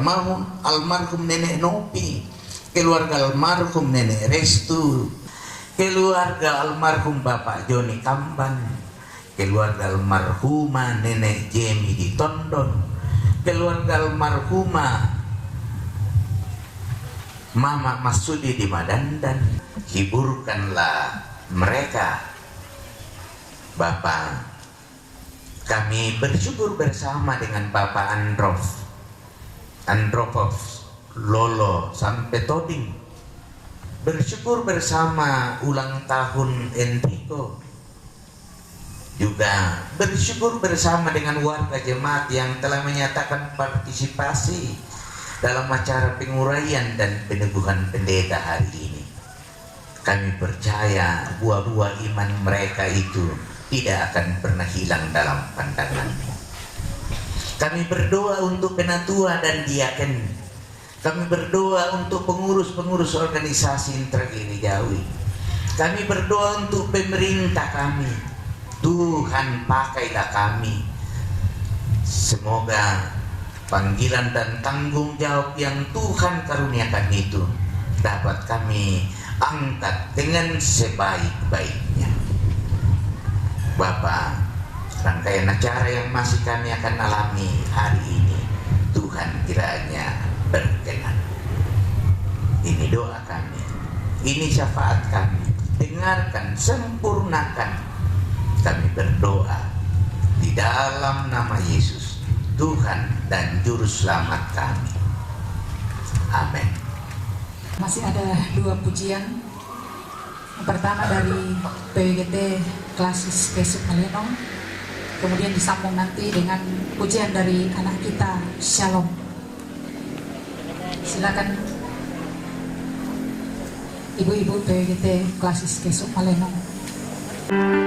almarhum Nenek Nopi, keluarga almarhum Nenek Restu, keluarga almarhum Bapak Joni Kamban, keluarga almarhumah Nenek Jemi di Tondon, keluarga almarhumah Mama Masudi di Madandan. Hiburkanlah mereka Bapak. Kami bersyukur bersama dengan Bapak Andropov Lolo sampai Toding. Bersyukur bersama ulang tahun Enrico. Juga bersyukur bersama dengan warga jemaat yang telah menyatakan partisipasi dalam acara penguraian dan peneguhan pendeta hari ini. Kami percaya buah-buah iman mereka itu tidak akan pernah hilang dalam pandanganmu. Kami berdoa untuk penatua dan diaken. Kami berdoa untuk pengurus-pengurus organisasi intragerejawi. Kami berdoa untuk pemerintah kami. Tuhan, pakailah kami. Semoga panggilan dan tanggung jawab yang Tuhan karuniakan itu dapat kami angkat dengan sebaik-baiknya. Bapak, rangkaian acara yang masih kami akan alami hari ini, Tuhan kiranya berkenan. Ini doa kami, ini syafaat kami. Dengarkan, sempurnakan. Kami berdoa di dalam nama Yesus, Tuhan dan Juru Selamat kami. Amin. Masih ada 2 pujian. Yang pertama dari PWGT Klasis Kesuk Malenong, kemudian disambung nanti dengan pujian dari anak kita Shalom. Silakan ibu-ibu PWGT Klasis Kesuk Malenong. Hari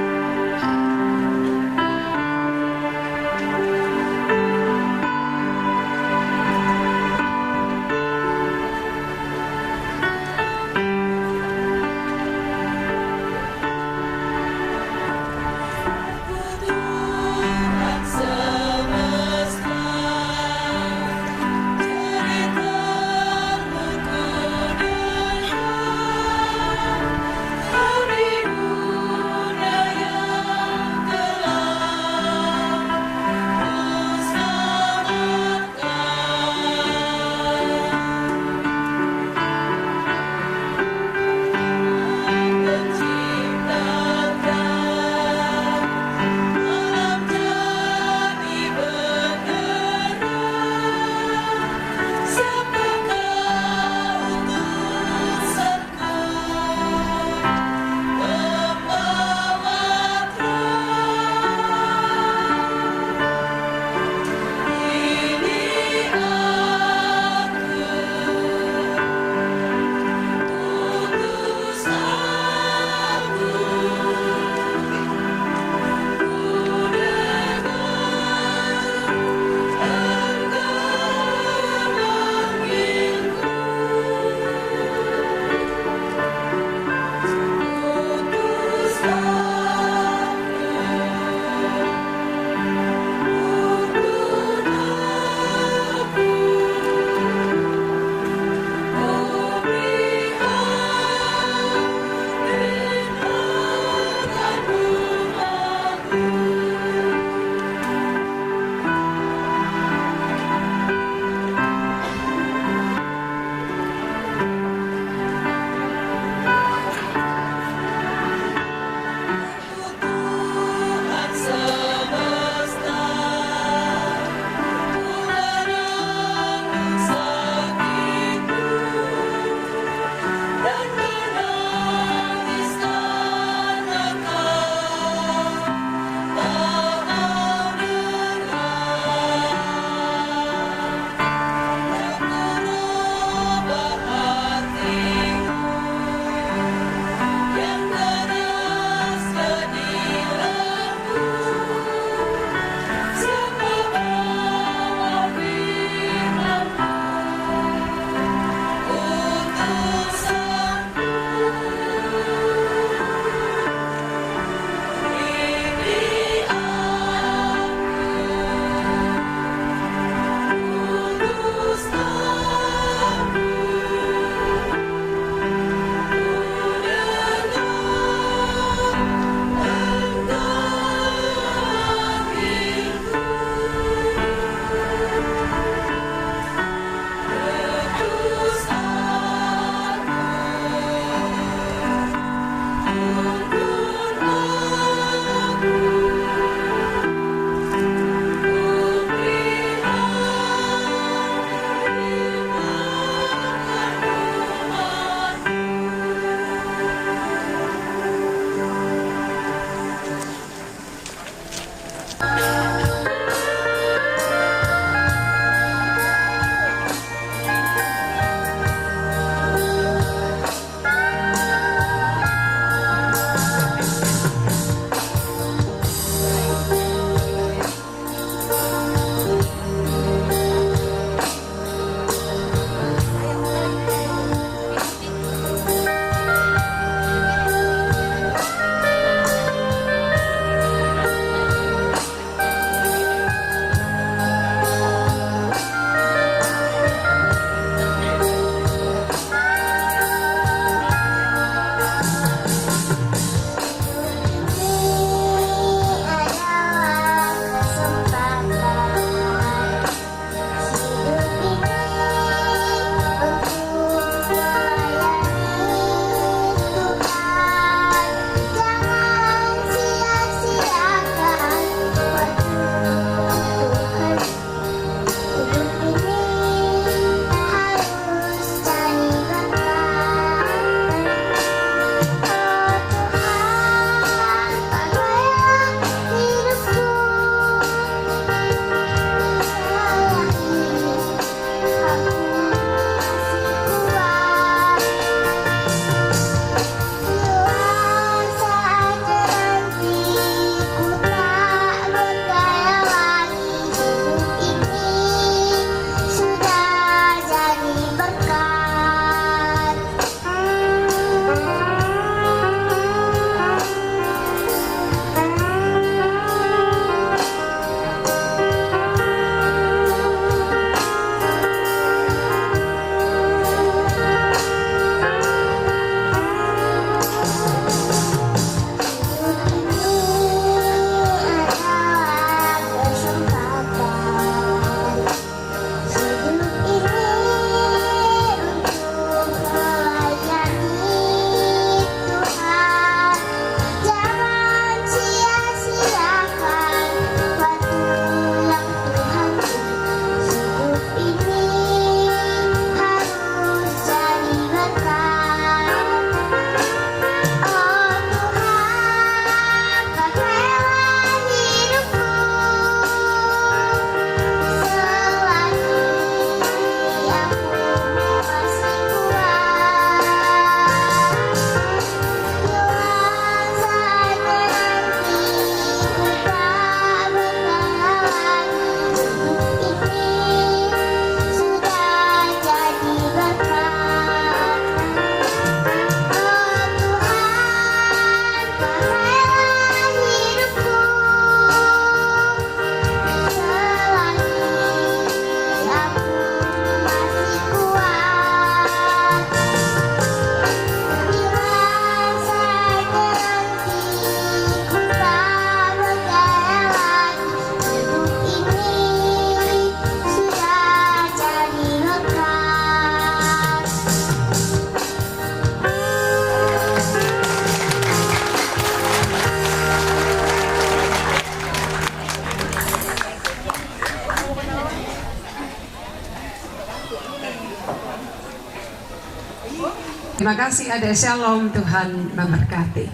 Terima kasih Ade, Shalom, Tuhan memberkati.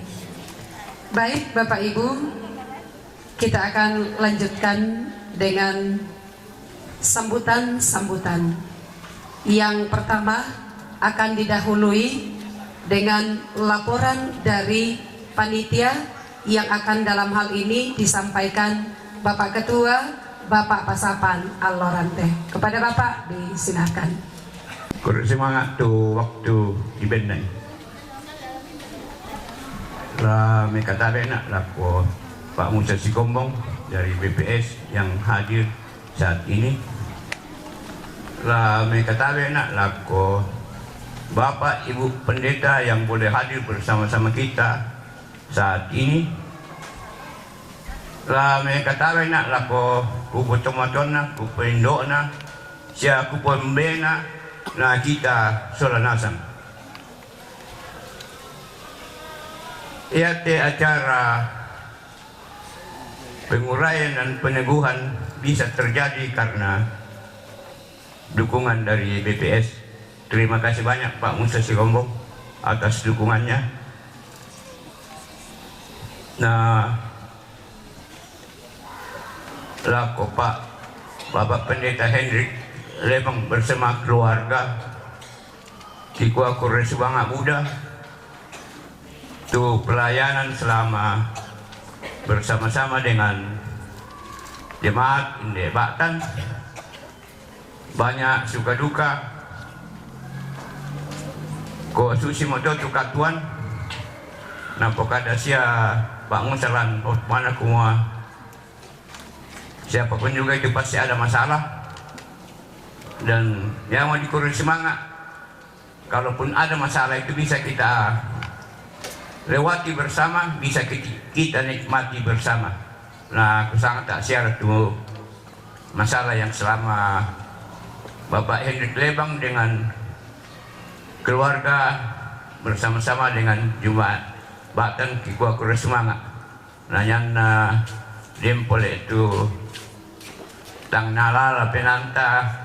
Baik Bapak Ibu, kita akan lanjutkan dengan sambutan-sambutan. Yang pertama akan didahului dengan laporan dari panitia yang akan dalam hal ini disampaikan Bapak Ketua, Bapak Pasapan Al-Lorante. Kepada Bapak disilakan. Kurang semangat tu waktu event ni. Lah mereka tak nak laku Pak Musa Sikombong dari BPS yang hadir saat ini. Lah mereka tak nak laku Bapak Ibu Pendeta yang boleh hadir bersama-sama kita saat ini. Lah mereka tak nak laku kupu tomatona, kupu indokna, sia kupu mbena. Nah kita solanasam. Iate acara penguraian dan peneguhan bisa terjadi karena dukungan dari BPS. Terima kasih banyak Pak Musa Sikombong atas dukungannya. Nah, laku Bapak Pendeta Hendrik Lebang bersama keluarga Kikua Kores Bangga Muda itu pelayanan selama bersama-sama dengan jemaat Inde Batan, banyak suka duka ko susi moto tukatuan nampok ada sia Pak Musalan mana kumua siapapun juga itu pasti ada masalah. Dan yang mau dikurang semangat, kalaupun ada masalah itu bisa kita lewati bersama, bisa kita nikmati bersama. Nah, aku sangat tak siar itu masalah yang selama Bapak Hendrik Lebang dengan keluarga bersama-sama dengan Jemaat Batan Kikua Kurang Semangat. Nah, yang dempole itu tang nalala penanta.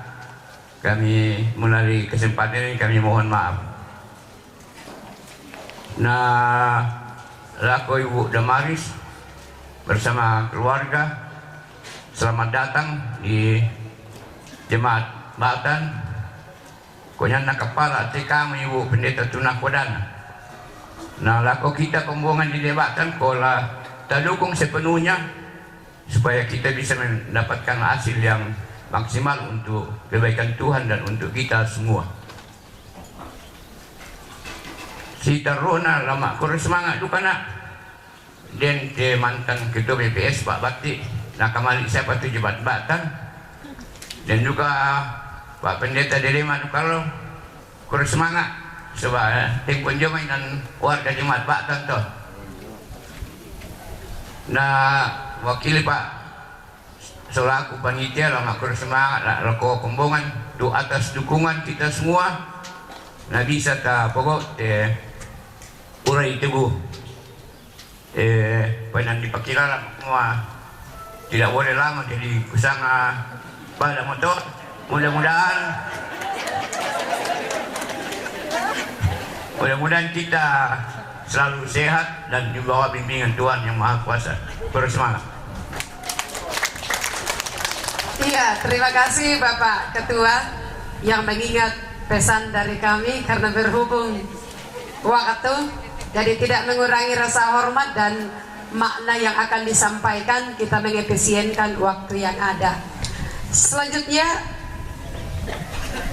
Kami melalui kesempatan ini kami mohon maaf. Nah, laku Ibu Damaris bersama keluarga selamat datang di Jemaat Batan. Konyana kepala TK Ibu Pendeta Tunakodana. Nah, laku kita pembuangan di Batan kola tak dukung sepenuhnya supaya kita bisa mendapatkan hasil yang maksimal untuk kebaikan Tuhan dan untuk kita semua. Si Taruna lama kurang semangat tu kana. Dan mantan ketua BPS Pak Bakti nak kembali siapa tu Jemaat Batan. Dan juga Pak Pendeta Delima tu kalau kurang semangat sebab tempon jomai dan warga Jemaat Batan tu. Nah, wakil Pak selaku panitia lama kurang semangat lah rokok kombongan tu atas dukungan kita semua. Nah bisa tak pokok urai teguh penan dipakira semua tidak boleh lama jadi kusanga pada motor. Mudah-mudahan kita selalu sehat dan di bawah bimbingan Tuhan yang Maha Kuasa. Bersemangat. Iya, terima kasih Bapak Ketua yang mengingat pesan dari kami karena berhubung waktu, jadi tidak mengurangi rasa hormat dan makna yang akan disampaikan, kita mengefisienkan waktu yang ada. Selanjutnya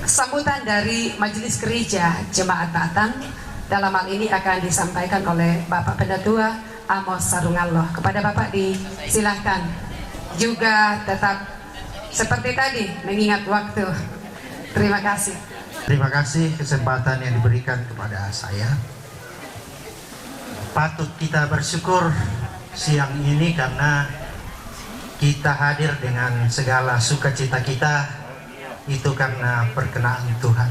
sambutan dari Majelis Gereja Jemaat Batan dalam hal ini akan disampaikan oleh Bapak Pendatua Amos Sarungalloh. Kepada Bapak disilahkan juga tetap seperti tadi mengingat waktu. Terima kasih. Terima kasih kesempatan yang diberikan kepada saya. Patut kita bersyukur siang ini karena kita hadir dengan segala sukacita kita, itu karena perkenaan Tuhan.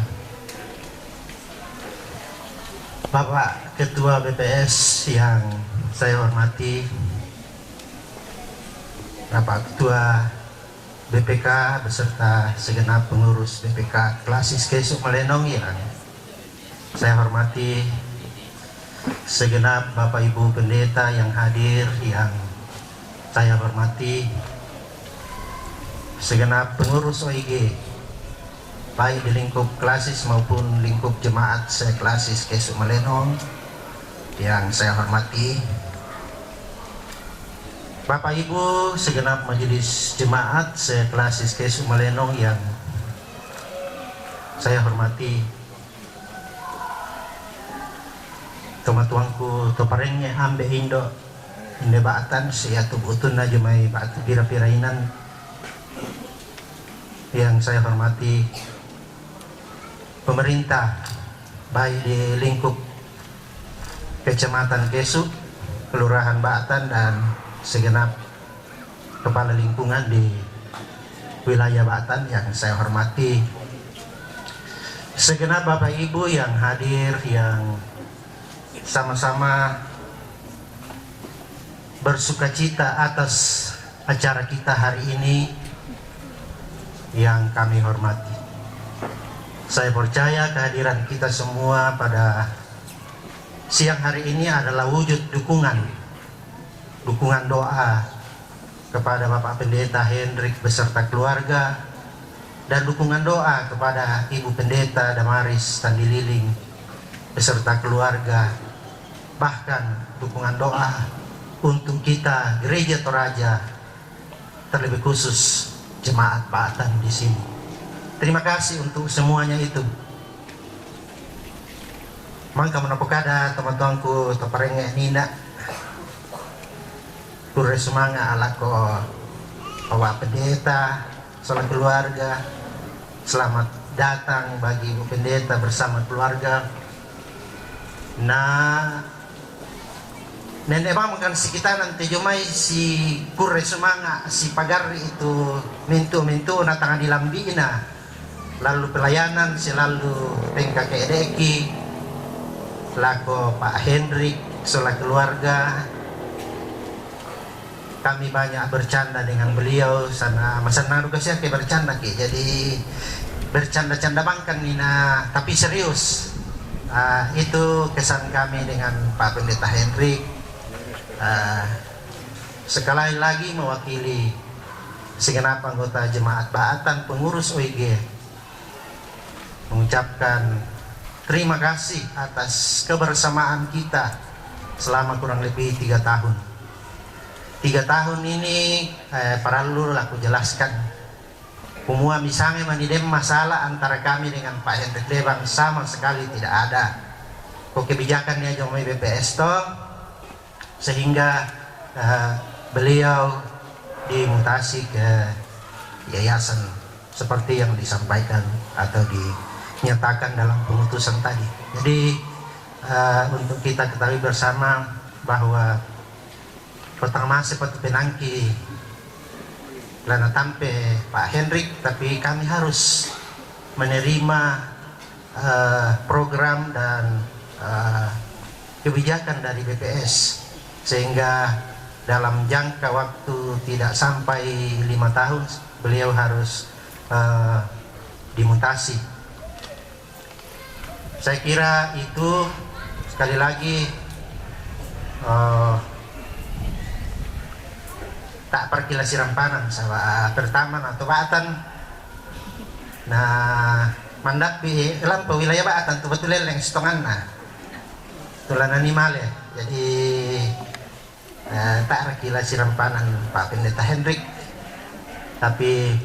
Bapak Ketua BPS yang saya hormati, Bapak Ketua BPK beserta segenap pengurus BPK Klasis Kesuk Malenong yang saya hormati segenap Bapak Ibu Pendeta yang hadir, yang saya hormati segenap pengurus OIG, baik di lingkup klasis maupun lingkup jemaat seklasis Kesu Malenong yang saya hormati, Bapak Ibu segenap majelis jemaat seklasis Kesu Malenong yang saya hormati, Toma tuangku toparengnya ambe indo inde baatan siatu butun najumai baatu pira-pirainan yang saya hormati, pemerintah baik di lingkup Kecamatan Kesu, Kelurahan Baatan, dan segenap kepala lingkungan di wilayah Baatan yang saya hormati, segenap Bapak Ibu yang hadir, yang sama-sama bersukacita atas acara kita hari ini yang kami hormati. Saya percaya kehadiran kita semua pada siang hari ini adalah wujud dukungan doa kepada Bapak Pendeta Hendrik beserta keluarga, dan dukungan doa kepada Ibu Pendeta Damaris Tandililing beserta keluarga, bahkan dukungan doa untuk kita Gereja Toraja, terlebih khusus jemaat Baatan di sini. Terima kasih untuk semuanya itu. Mangka menapokada teman-temanku toparenge nina pure semanga alako Bapak Pendeta, salam keluarga, selamat datang bagi Ibu Pendeta bersama keluarga. Nah, nenek bang kan si kita nanti jomai si pure semanga si pagar itu mintu na tangan dilambina, lalu pelayanan selalu pengka keedeki lako Pak Hendrik sola keluarga. Kami banyak bercanda dengan beliau sana masa naru kasih ke bercanda ke, jadi bercanda-canda bangkan nina tapi serius. Itu kesan kami dengan Pak Pendeta Hendrik. Sekali lagi mewakili segenap anggota jemaat Baatan, pengurus OIG, mengucapkan terima kasih atas kebersamaan kita selama kurang lebih 3 tahun. 3 tahun ini para lulu aku jelaskan. Semua misalnya manidem masalah antara kami dengan Pak Hendrik Lebang sama sekali tidak ada. Kok kebijakannya jomai BPS toh, sehingga beliau dimutasi ke yayasan seperti yang disampaikan atau dinyatakan dalam pemutusan tadi. Jadi untuk kita ketahui bersama bahwa pertama seperti penangki lana tampe Pak Hendrik, tapi kami harus menerima program dan kebijakan dari BPS, sehingga dalam jangka waktu tidak sampai 5 tahun beliau harus dimutasi. Saya kira itu sekali lagi tak perkila sirampanan sama pertama atau Baatan. Nah, mandak di dalam wilayah Baatan tuh betul yang setongan nah tulan animal ya. Jadi tak perkila sirampanan Pak Pendeta Hendrik, tapi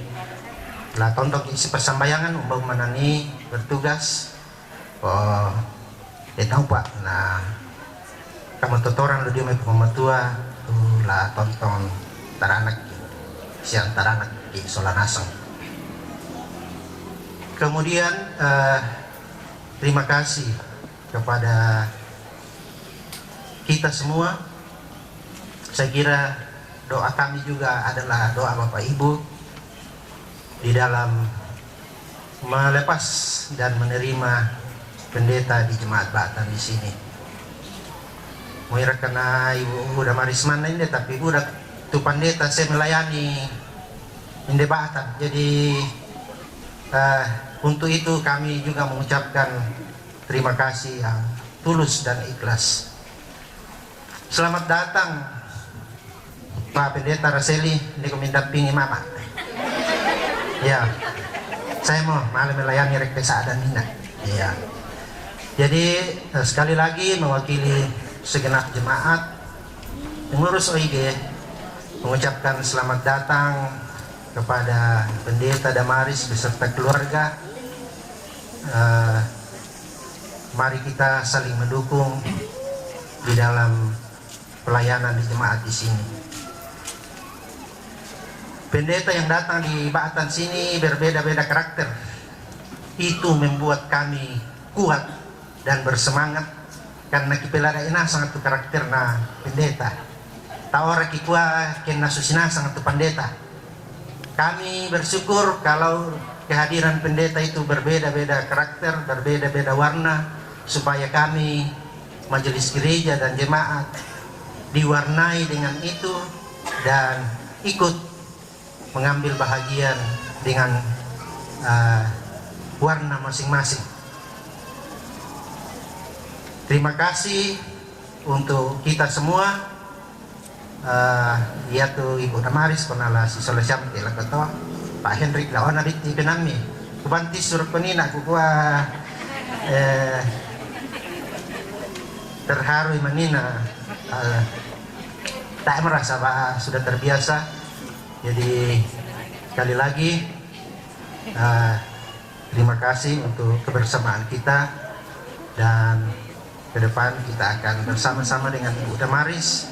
lah tontok isi persambayangan umbau manani bertugas tahu Pak. Nah, kamu totoran lu dia mai pematua tuh lah tonton taranak siang taranak di Solanasang. Kemudian terima kasih kepada kita semua. Saya kira doa kami juga adalah doa Bapak Ibu di dalam melepas dan menerima pendeta di jemaat Baatan di sini. Mau karena Ibu udah marisman ini, tapi Ibu udah tu pendeta saya melayani inde Baatan. Jadi untuk itu kami juga mengucapkan terima kasih yang tulus dan ikhlas. Selamat datang Pak Pendeta Raseli, ini mendampingi Mama. Ya, saya mau malam melayani rek desa dan Nina. Ya. Jadi sekali lagi mewakili segenap jemaat pengurus OIG mengucapkan selamat datang kepada Pendeta Damaris beserta keluarga. Mari kita saling mendukung di dalam pelayanan di jemaat di sini. Pendeta yang datang di Baatan sini berbeda-beda karakter. Itu membuat kami kuat dan bersemangat karena kipelada ina sangat tu karakter na pendeta. Tawara kikua kena susina sangat tu pendeta. Kami bersyukur kalau kehadiran pendeta itu berbeda-beda karakter, berbeda-beda warna, supaya kami majelis gereja dan jemaat diwarnai dengan itu dan ikut mengambil bahagian dengan warna masing-masing. Terima kasih untuk kita semua. Yaitu Ibu Damaris penala si Solesiam telah ketua Pak Hendrik lawan adik di penami kubanti suruh penina kukua terharu manina tak merasa Pak sudah terbiasa. Jadi sekali lagi terima kasih untuk kebersamaan kita, dan ke depan kita akan bersama-sama dengan Ibu Damaris.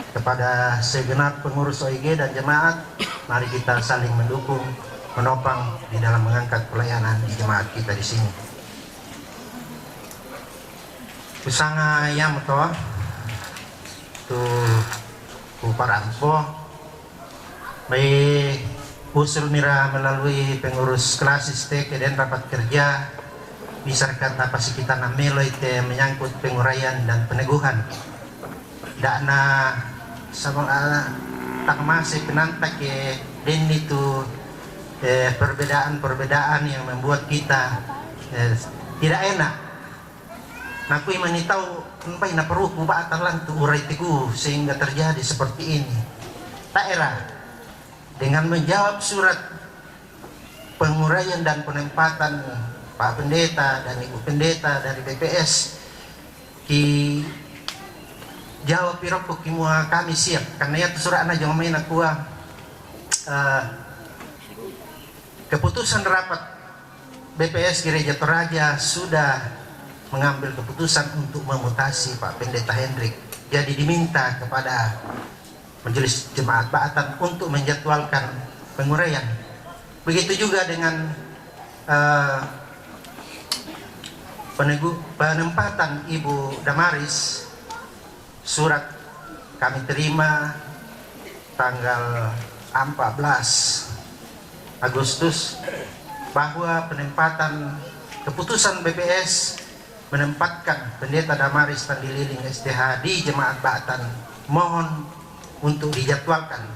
Kepada segenap pengurus OIG dan jemaat, mari kita saling mendukung, menopang di dalam mengangkat pelayanan di jemaat kita di sini. Usanga yang to tu Parampo may usul mira melalui pengurus klasis TK dan rapat kerja misalkan apa sih kita namelo itu menyangkut penguraian dan peneguhan dana sama tak masih penantak dan itu perbedaan-perbedaan yang membuat kita tidak enak. Naku imani tahu kenapa ina perlu kubatan lang tu urai tiku sehingga terjadi seperti ini. Tak era dengan menjawab surat penguraian dan penempatan Pak Pendeta dan Ibu Pendeta dari BPS ki jawab piroko kimua kami siap karena ya surat na jangan main aku keputusan rapat BPS Gereja Toraja sudah mengambil keputusan untuk memutasi Pak Pendeta Hendrik. Jadi diminta kepada Majelis Jemaat Baatan untuk menjadwalkan penguraian. Begitu juga dengan penempatan Ibu Damaris. Surat kami terima tanggal 14 Agustus bahwa penempatan keputusan BPS menempatkan Pendeta Damaris Tandililing STH di Jemaat Baatan mohon untuk dijadwalkan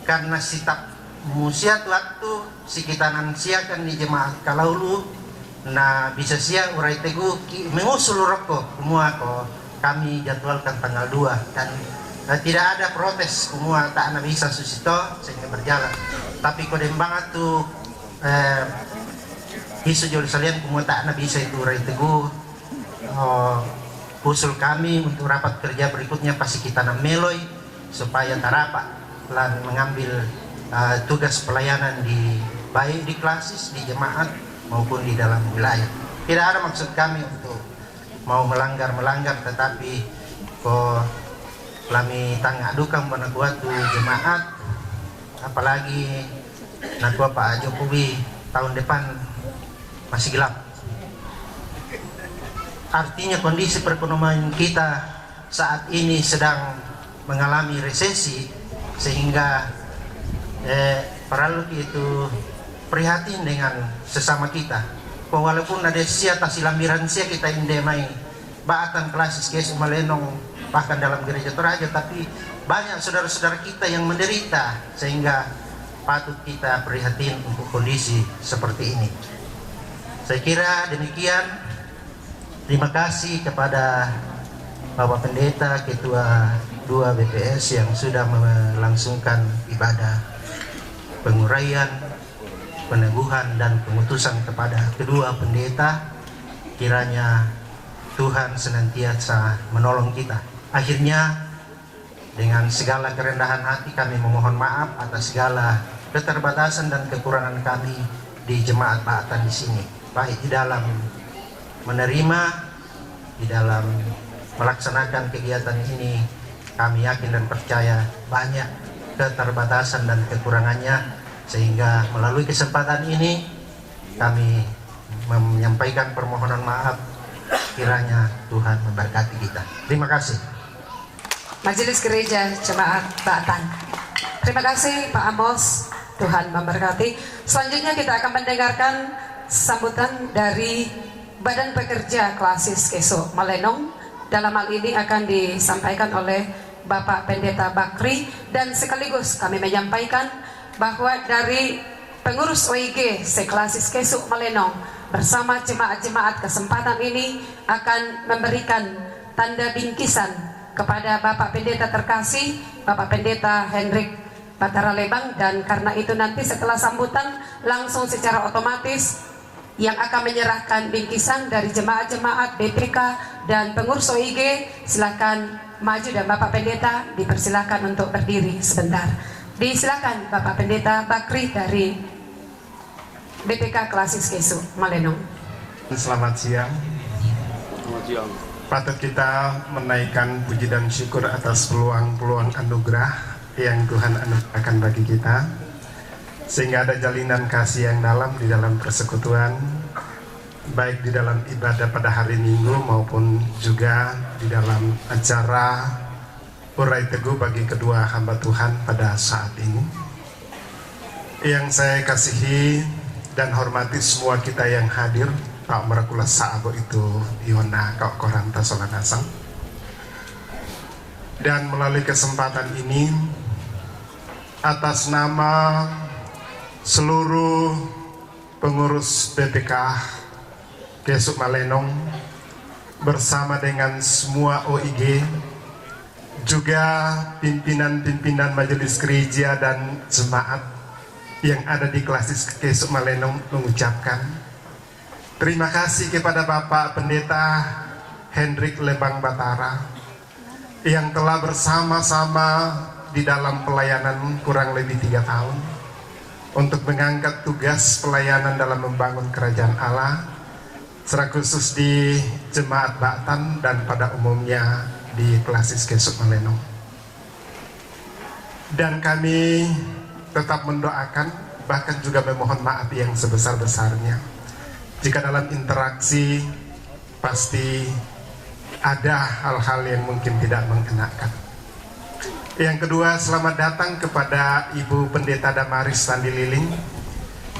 karena sitap musiat waktu sikitanan siakan di Jemaat Kalaulu nah bisa sia urai tegu mengusul rokok semua kok kami jadwalkan tanggal 2 dan tidak ada protes semua tak bisa susito sehingga berjalan tapi kodem banget tuh isu jual salian semua tak bisa itu urai teguh usul kami untuk rapat kerja berikutnya pasti kita meloi supaya tarapak lan mengambil tugas pelayanan di baik di klasis di jemaat maupun di dalam wilayah. Tidak ada maksud kami untuk mau melanggar tetapi kok kami tangga duka menakuatu jemaat apalagi nakua Pak Jokowi tahun depan masih gelap. Artinya kondisi perekonomian kita saat ini sedang mengalami resesi sehingga perlu itu prihatin dengan sesama kita. Walaupun ada siata silambiran sia kita indemai Baatan klasis kes umalenong bahkan dalam gereja Toraja, tapi banyak saudara-saudara kita yang menderita sehingga patut kita prihatin untuk kondisi seperti ini. Saya kira demikian. Terima kasih kepada Bapak Pendeta, Ketua 2 BPS yang sudah melangsungkan ibadah penguraian, peneguhan dan pengutusan kepada kedua pendeta. Kiranya Tuhan senantiasa menolong kita. Akhirnya dengan segala kerendahan hati kami memohon maaf atas segala keterbatasan dan kekurangan kami di jemaat Ba'atan di sini, baik di dalam menerima, di dalam melaksanakan kegiatan ini. Kami yakin dan percaya banyak keterbatasan dan kekurangannya, sehingga melalui kesempatan ini kami menyampaikan permohonan maaf. Kiranya Tuhan memberkati kita. Terima kasih. Majelis Gereja Jemaat Ba'atan. Terima kasih Pak Amos, Tuhan memberkati. Selanjutnya kita akan mendengarkan sambutan dari Badan Pekerja Klasis Keso Malenong. Dalam hal ini akan disampaikan oleh Bapak Pendeta Bakri, dan sekaligus kami menyampaikan bahwa dari pengurus OIG Seklasis Keso Malenong bersama jemaat-jemaat kesempatan ini akan memberikan tanda bingkisan kepada Bapak Pendeta terkasih, Bapak Pendeta Hendrik Batara Lebang. Dan karena itu nanti setelah sambutan langsung secara otomatis yang akan menyerahkan bingkisan dari jemaat-jemaat BPK dan pengurus OIG, silakan maju, dan Bapak Pendeta dipersilakan untuk berdiri sebentar. Disilakan Bapak Pendeta Bakri dari BPK Klasis Keso Malenong. Selamat siang. Patut kita menaikkan puji dan syukur atas peluang-peluang anugerah yang Tuhan anugerahkan bagi kita, sehingga ada jalinan kasih yang dalam di dalam persekutuan, baik di dalam ibadah pada hari Minggu maupun juga di dalam acara urai teguh bagi kedua hamba Tuhan pada saat ini. Yang saya kasihi dan hormati semua kita yang hadir, Pak Merakula Saabo itu Yona Kau Koranta Solanasang. Dan melalui kesempatan ini, atas nama seluruh pengurus BPK Keso Malenong bersama dengan semua OIG, juga pimpinan-pimpinan majelis gereja dan jemaat yang ada di Klasis Keso Malenong mengucapkan terima kasih kepada Bapak Pendeta Hendrik Lebang Batara yang telah bersama-sama di dalam pelayanan kurang lebih 3 tahun untuk mengangkat tugas pelayanan dalam membangun kerajaan Allah, secara khusus di Jemaat Ba'atan dan pada umumnya di Klasis Keso Malenong. Dan kami tetap mendoakan, bahkan juga memohon maaf yang sebesar-besarnya jika dalam interaksi pasti ada hal-hal yang mungkin tidak mengenakan. Yang kedua, selamat datang kepada Ibu Pendeta Damaris Tandi Liling.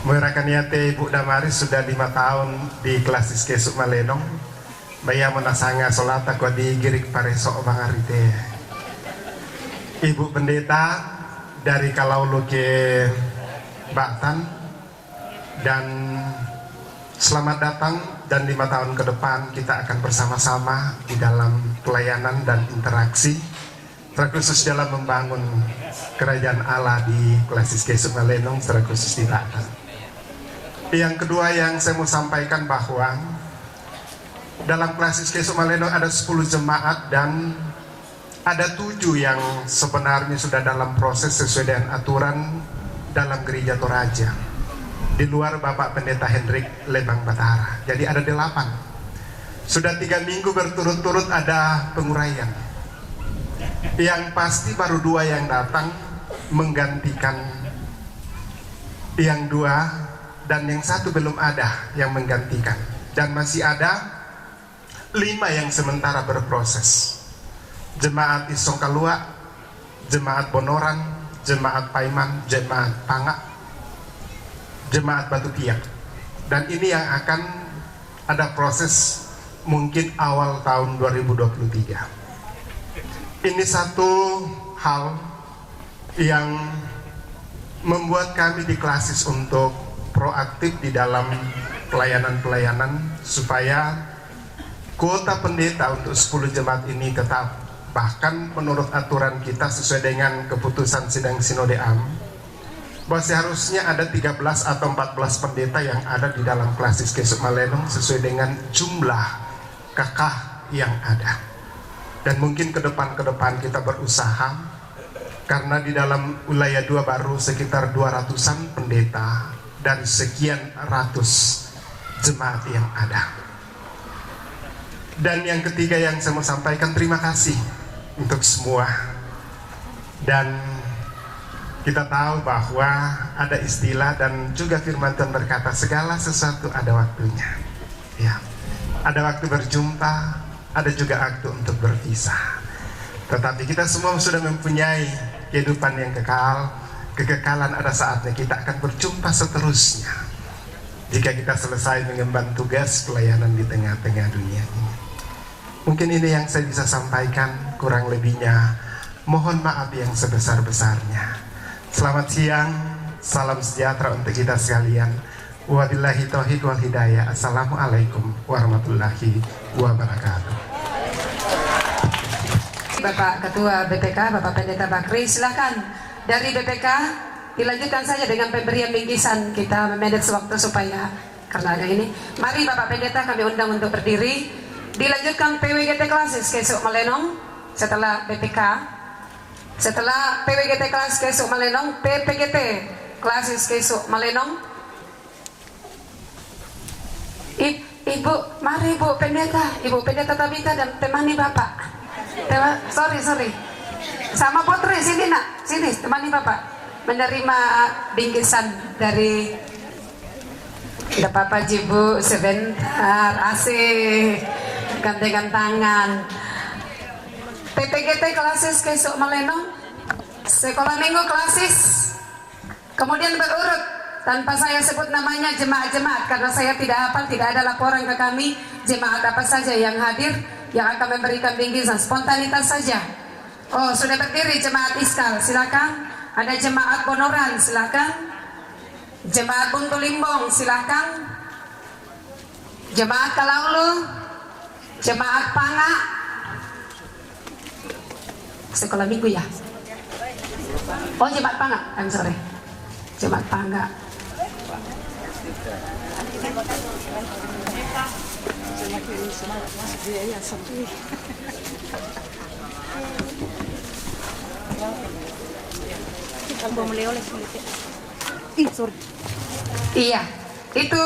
Merakaniate Ibu Damaris sudah 5 tahun di Klasis Keso Malenong. Baya menasanga solata ko di girik pareso bangarite. Ibu Pendeta dari Kalaulu ke Ba'atan, dan selamat datang, dan 5 tahun ke depan kita akan bersama-sama di dalam pelayanan dan interaksi, terkhusus dalam membangun kerajaan Allah di Klasis Keso Malenong, terkhusus di Ba'atan. Yang kedua yang saya mau sampaikan bahwa dalam Klasis Keso Malenong ada 10 jemaat dan ada 7 yang sebenarnya sudah dalam proses sesuai dengan aturan dalam gereja Toraja, di luar Bapak Pendeta Hendrik Lebang Batara. Jadi ada 8. Sudah 3 minggu berturut-turut ada penguraian. Yang pasti baru 2 yang datang menggantikan yang 2, dan yang 1 belum ada yang menggantikan. Dan masih ada 5 yang sementara berproses. Jemaat Isong Kalua, Jemaat Bonoran, Jemaat Paiman, Jemaat Pangak, Jemaat Batu Piak. Dan ini yang akan ada proses mungkin awal tahun 2023. Ini satu hal yang membuat kami di Klasis untuk proaktif di dalam pelayanan-pelayanan supaya kuota pendeta untuk 10 jemaat ini tetap, bahkan menurut aturan kita sesuai dengan keputusan sidang Sinode Am, bahwa seharusnya ada 13 atau 14 pendeta yang ada di dalam Klasis Kesuk Malenong sesuai dengan jumlah kakak yang ada. Dan mungkin ke depan kita berusaha, karena di dalam wilayah 2 baru sekitar 200-an pendeta dari sekian ratus jemaat yang ada. Dan yang ketiga yang saya mau sampaikan, terima kasih untuk semua. Dan kita tahu bahwa ada istilah dan juga firman Tuhan berkata segala sesuatu ada waktunya. Ya, ada waktu berjumpa, ada juga waktu untuk berpisah. Tetapi kita semua sudah mempunyai kehidupan yang kekal. Kekekalan ada saatnya kita akan berjumpa seterusnya, jika kita selesai mengemban tugas pelayanan di tengah-tengah dunia ini. Mungkin ini yang saya bisa sampaikan, kurang lebihnya mohon maaf yang sebesar-besarnya. Selamat siang, salam sejahtera untuk kita sekalian. Wabillahi taufiq wal hidayah. Assalamualaikum warahmatullahi wabarakatuh. Bapak Ketua BPK, Bapak Pendeta Bakri, silakan. Dari BPK dilanjutkan saja dengan pemberian bingkisan. Kita memanage waktu supaya karena ada ini. Mari Bapak Pendeta kami undang untuk berdiri. Dilanjutkan PWGT Klasis Kesuk Malenong setelah BPK. Setelah PWGT Klasis Kesuk Malenong, PPGT Klasis Kesuk Malenong. Ibu, mari Ibu Pendeta, Ibu Pendeta Tabita dan temani Bapak. Sorry. Sama Putri sini nak, sini temani Bapak menerima bingkisan dari tidak apa-apa Jibu, sebentar, asik, gantengan tangan. PPGT Klasis Kesuk Malenong, sekolah minggu Klasis, kemudian berurut tanpa saya sebut namanya jemaat-jemaat karena saya tidak hafal, tidak ada laporan ke kami jemaat apa saja yang hadir yang akan memberikan bingkisan, spontanitas saja. Oh, sudah berdiri jemaat Iskal, silakan. Ada jemaat Bonoran, silakan. Jemaat Buntu Limbong, silakan. Jemaat Kalaulu, jemaat Panga. Sekolah minggu ya? Oh, jemaat Panga, I'm sorry. Jemaat Panga. Iya, itu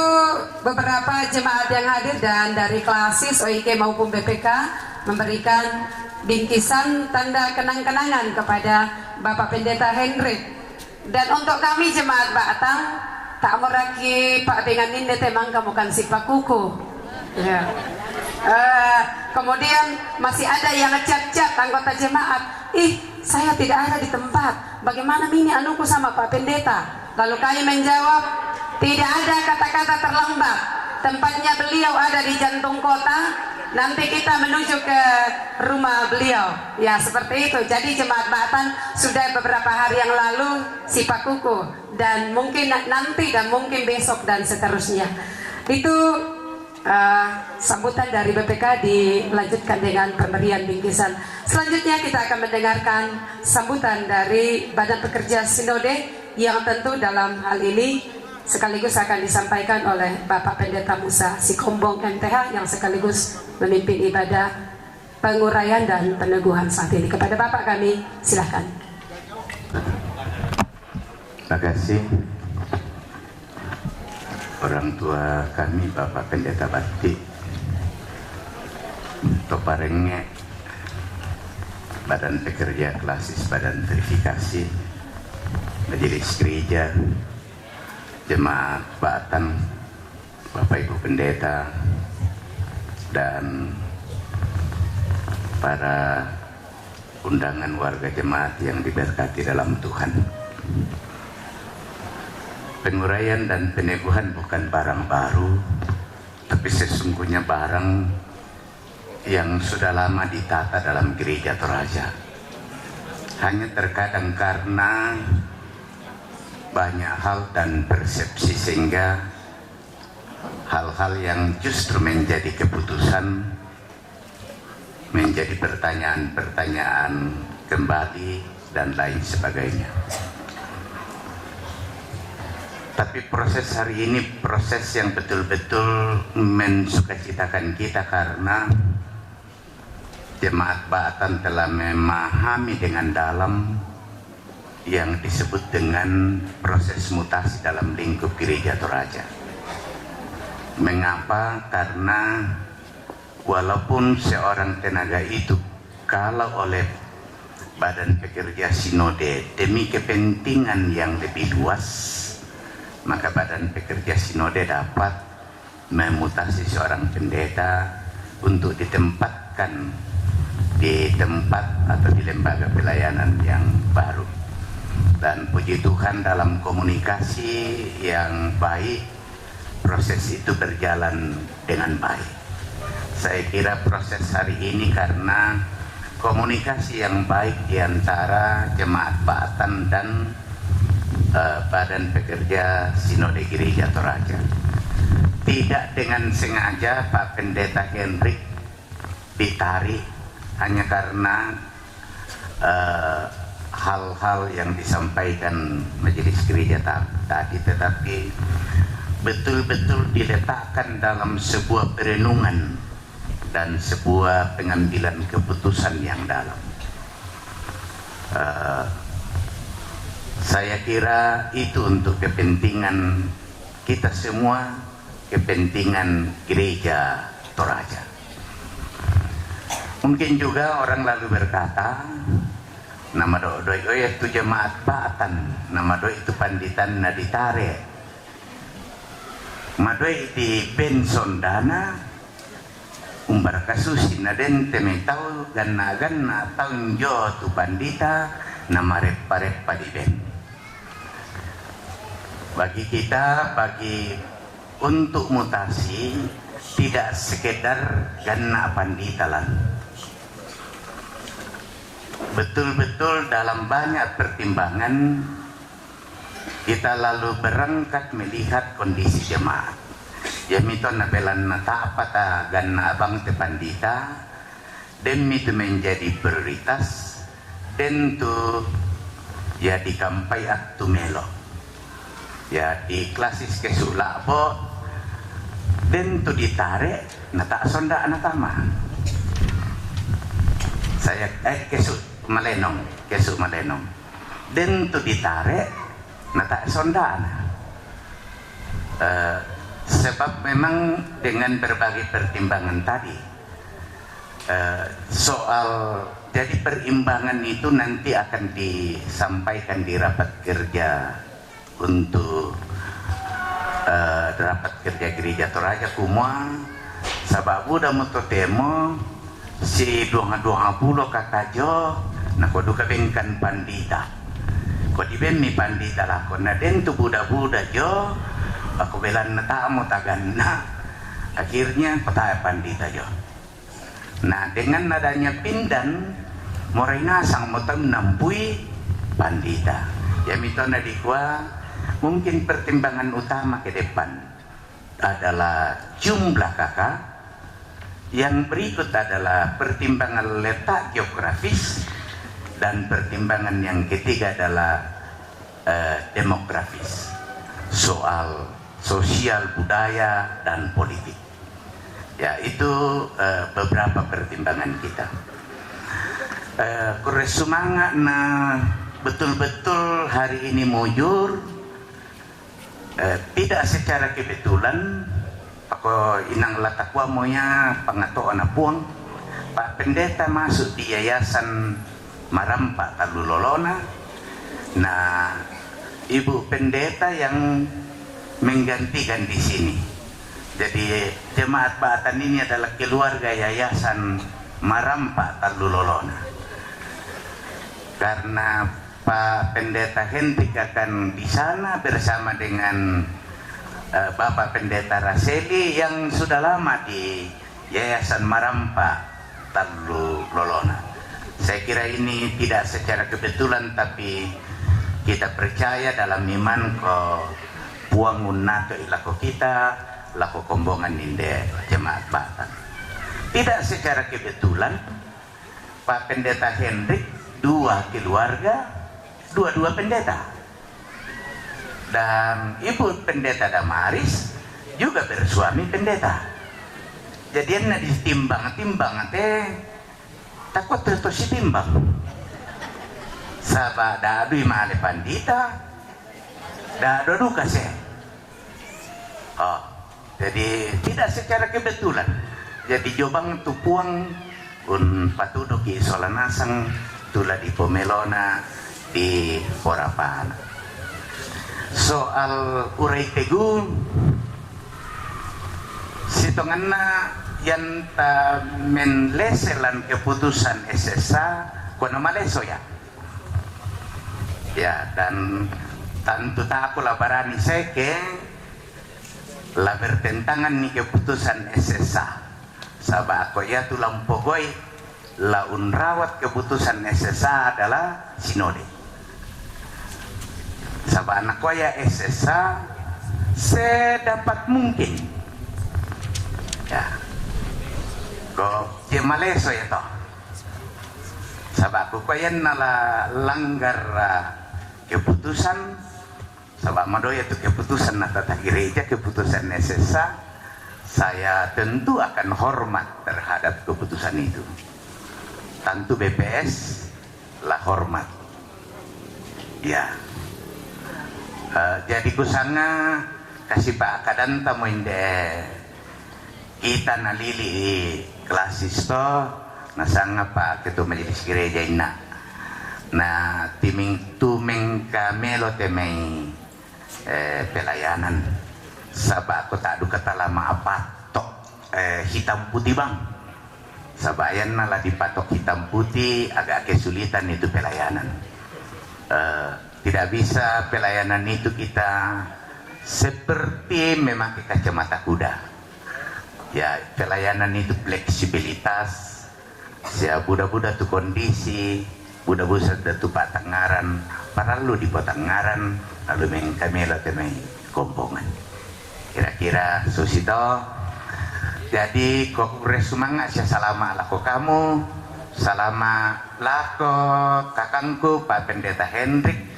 beberapa jemaat yang hadir dan dari Klasis OIK maupun BPK memberikan bingkisan tanda kenang-kenangan kepada Bapak Pendeta Hendrik. Dan untuk kami jemaat Batang, tak meraki Pak dengan ninde temang kamu kan si Pak Kuku. Ya. Kemudian masih ada yang ngecap-cap anggota jemaat, saya tidak ada di tempat, bagaimana ini anuku sama Pak Pendeta? Lalu kami menjawab, tidak ada kata-kata terlambat, tempatnya beliau ada di jantung kota, nanti kita menuju ke rumah beliau. Ya seperti itu. Jadi jemaat Batan sudah beberapa hari yang lalu si Pak Kuku, dan mungkin nanti dan mungkin besok dan seterusnya. Itu sambutan dari BPK dilanjutkan dengan pemberian bingkisan. Selanjutnya kita akan mendengarkan sambutan dari Badan Pekerja Sinode yang tentu dalam hal ini sekaligus akan disampaikan oleh Bapak Pendeta Musa Sikombong MTH yang sekaligus memimpin ibadah penguraian dan peneguhan saat ini. Kepada Bapak kami, silakan. Terima kasih. Orang tua kami Bapak Pendeta Bakti Toparenge, Badan Pekerja Klasis, Badan Verifikasi, Majelis Gereja, Jemaat Batan, Bapak Ibu Pendeta, dan para undangan warga jemaat yang diberkati dalam Tuhan. Penguraian dan peneguhan bukan barang baru, tapi sesungguhnya barang yang sudah lama ditata dalam gereja Toraja. Hanya terkadang karena banyak hal dan persepsi sehingga hal-hal yang justru menjadi keputusan, menjadi pertanyaan-pertanyaan kembali dan lain sebagainya. Tapi proses hari ini proses yang betul-betul mensukacitakan kita, karena Jemaat Baatan telah memahami dengan dalam yang disebut dengan proses mutasi dalam lingkup Gereja Toraja. Mengapa? Karena walaupun seorang tenaga itu kalau oleh Badan Pekerja Sinode demi kepentingan yang lebih luas, maka Badan Pekerja Sinode dapat memutasi seorang pendeta untuk ditempatkan di tempat atau di lembaga pelayanan yang baru. Dan puji Tuhan, dalam komunikasi yang baik, proses itu berjalan dengan baik. Saya kira proses hari ini karena komunikasi yang baik di antara Jemaat Baatan dan Badan Pekerja Sinode Gereja Toraja. Tidak dengan sengaja Pak Pendeta Hendrik ditarik hanya karena hal-hal yang disampaikan Majelis Gereja tadi, tetapi betul-betul diletakkan dalam sebuah perenungan dan sebuah pengambilan keputusan yang dalam. Saya kira itu untuk kepentingan kita semua, kepentingan Gereja Toraja. Mungkin juga orang lalu berkata, nama doi itu Jemaat Baatan, nama doi itu panditan na ditare, madoi di pension dana umbar kasusi na den temetau ganna taun jo tu pandita nama repa di ben. Bagi kita, untuk mutasi tidak sekedar ganna pandita lan. Betul-betul dalam banyak pertimbangan kita lalu berangkat melihat kondisi jemaat. Yamito na belan na taapata ganna abang te pandita, dan itu menjadi prioritas, dan tu ya di kampai at tumelo, ya di klasis kesulabo, dan tu ditarik na tak sonda anatama. Saya kesuk malenong, dan tu ditarik na tak sonda. Sebab memang dengan berbagai pertimbangan tadi, soal jadi perimbangan itu nanti akan disampaikan di rapat kerja untuk rapat kerja Gereja Toraja kumua, sabab udah moto temo si duang pulo kakajo na kodu kabengkan pandita ko diben mi pandita lah ko na den tu buda jo aku belan na tamu taganna, akhirnya patah pandita jo. Nah, dengan adanya pindan morena sang motam nampui pandita ya mitona dikwa, mungkin pertimbangan utama ke depan adalah jumlah kakak, yang berikut adalah pertimbangan letak geografis, dan pertimbangan yang ketiga adalah demografis, soal sosial, budaya, dan politik. Ya, itu beberapa pertimbangan kita. Kure semangat na betul-betul hari ini mujur, tidak secara kebetulan. Ako inang latakwa moya pangatoan na puang Pak Pendeta masuk di Yayasan Marampa Talulolona. Nah, Ibu Pendeta yang menggantikan di sini. Jadi Jemaat Baatan ini adalah keluarga Yayasan Marampa Talulolona. Karena Pak Pendeta Hendrik akan di sana bersama dengan Bapak Pendeta Raseli yang sudah lama di Yayasan Marampa Talulolona. Saya kira ini tidak secara kebetulan, tapi kita percaya dalam iman ko puangun nato ilako kita laku kombongan inde jemaat Batan. Tidak secara kebetulan Pak Pendeta Hendrik dua keluarga, dua pendeta, dan Ibu Pendeta Damaris juga bersuami pendeta. Jadi ena ditimbang-timbang takut terus timbang. Sabah dadu male pandita, dadu duka se. Oh, jadi tidak secara kebetulan. Jadi jobang tupuang un patudo ki solanasang tula di Pomelona di Porapan. Soal uray tegun sitonganna yang ta menleselan keputusan SSA kono maleso ya. Ya, dan tentu tak aku labarani seke la bertentangan ni keputusan SSA. Sabah aku ya tulang pogoi la unrawat keputusan SSA adalah sinode. Sabah anak ya SSA sedapat mungkin ya kok jemaleso ya toh. Sabah aku koyen nala langgar keputusan sabab madoya itu keputusan tata gereja, keputusan SSA, saya tentu akan hormat terhadap keputusan itu. Tentu BPS lah hormat ya. Jadi kusanga kasih Pak Kadan tamu inde kita nalili klasis to nasanga Pak Ketua Majelis Gereja ina na timing tumeng kamelo temeng pelayanan sabak aku tak duka talama apatok hitam putih bang sabayan nala dipatok hitam putih agak kesulitan itu pelayanan. Tidak bisa pelayanan itu kita seperti memakai kacamata kuda ya. Pelayanan itu fleksibilitas ya, budak-budak tuh kondisi budak-budak tu patangaran paralu di patangaran lalu mengkamela temai kompongan kira-kira susito. Jadi kok resumanga sia salama lako kamu, salama lako kakangku Pak Pendeta Hendrik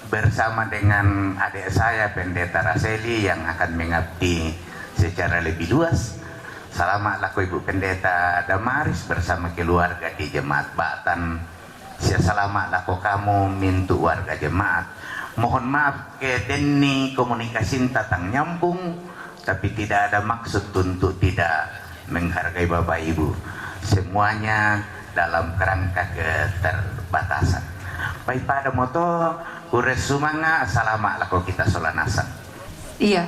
bersama dengan adik saya Pendeta Raseli yang akan mengabdi secara lebih luas. Salama lako Ibu Pendeta Damaris bersama keluarga di Jemaat Batan. Sia salama lako kamu mintu warga jemaat. Mohon maaf ke deni komunikasi tatang nyambung, tapi tidak ada maksud untuk tidak menghargai Bapak Ibu. Semuanya dalam kerangka keterbatasan. Baik pada moto ures sumanga salama lako kita solanasan. Iya.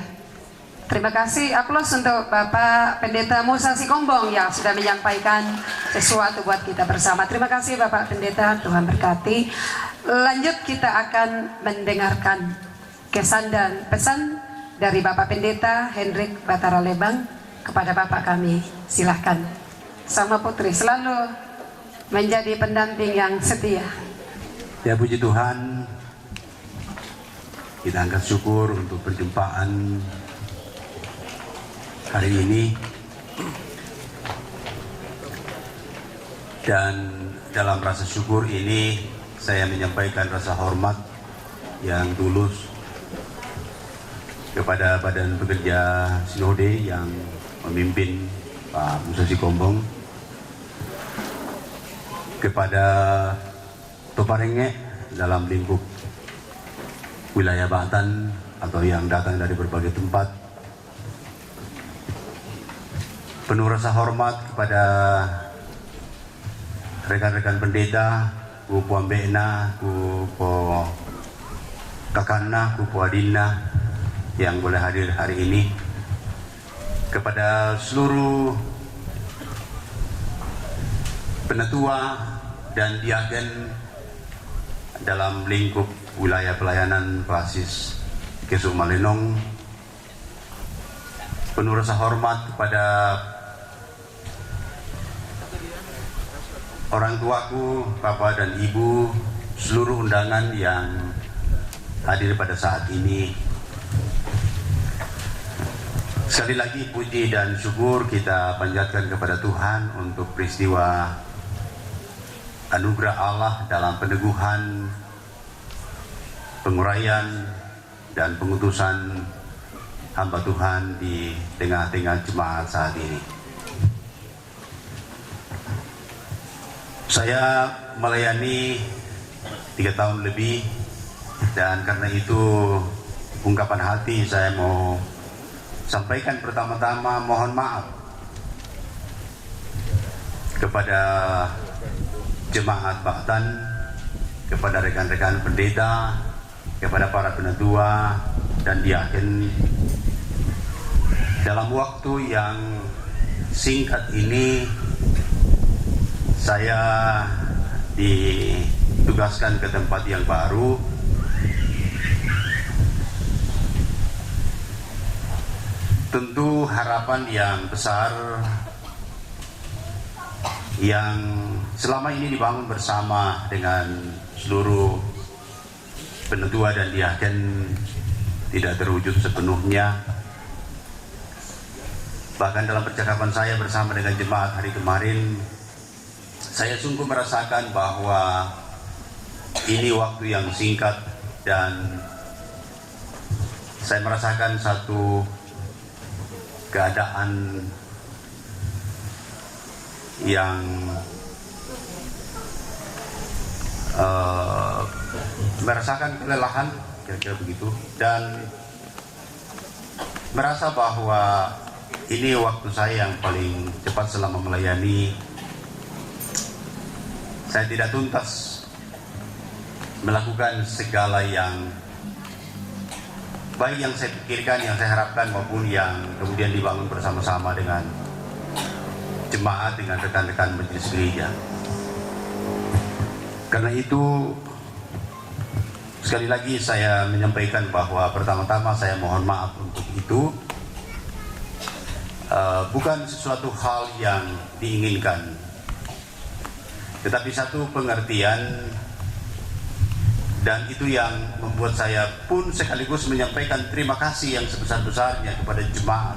Terima kasih aplaus untuk Bapak Pendeta Musa Sikombong yang sudah menyampaikan sesuatu buat kita bersama. Terima kasih Bapak Pendeta, Tuhan berkati. Lanjut kita akan mendengarkan kesan dan pesan dari Bapak Pendeta Hendrik Batara Lebang kepada Bapak kami. Silahkan. Sama Putri selalu menjadi pendamping yang setia. Ya puji Tuhan, kita angkat syukur untuk perjumpaan hari ini, dan dalam rasa syukur ini saya menyampaikan rasa hormat yang tulus kepada Badan Pekerja Sinode yang memimpin Pak Musa Sikombong, kepada Toparenge dalam lingkup wilayah Batan atau yang datang dari berbagai tempat. Penuh rasa hormat kepada rekan-rekan pendeta, Kupu Ambena, Kupu Kakana, Kupu Adina yang boleh hadir hari ini. Kepada seluruh penatua dan diaken dalam lingkup wilayah pelayanan klasis Kesu Malenong. Penuh rasa hormat kepada orang tuaku, Bapak dan Ibu, seluruh undangan yang hadir pada saat ini. Sekali lagi puji dan syukur kita panjatkan kepada Tuhan untuk peristiwa anugerah Allah dalam peneguhan, penguraian dan pengutusan hamba Tuhan di tengah-tengah jemaat saat ini. Saya melayani 3 tahun lebih, dan karena itu ungkapan hati saya mau sampaikan pertama-tama mohon maaf kepada jemaat Batan, kepada rekan-rekan pendeta, kepada para penatua dan diaken. Dalam waktu yang singkat ini saya ditugaskan ke tempat yang baru. Tentu harapan yang besar yang selama ini dibangun bersama dengan seluruh penatua dan diaken tidak terwujud sepenuhnya. Bahkan dalam percakapan saya bersama dengan jemaat hari kemarin, saya sungguh merasakan bahwa ini waktu yang singkat, dan saya merasakan satu keadaan yang merasakan kelelahan, kira-kira begitu, dan merasa bahwa ini waktu saya yang paling cepat selama melayani. Saya tidak tuntas melakukan segala yang baik yang saya pikirkan, yang saya harapkan, maupun yang kemudian dibangun bersama-sama dengan jemaat, dengan rekan-rekan majelis gereja. Karena itu, sekali lagi saya menyampaikan bahwa pertama-tama saya mohon maaf untuk itu. Bukan sesuatu hal yang diinginkan, tetapi satu pengertian. Dan itu yang membuat saya pun sekaligus menyampaikan terima kasih yang sebesar-besarnya kepada jemaat,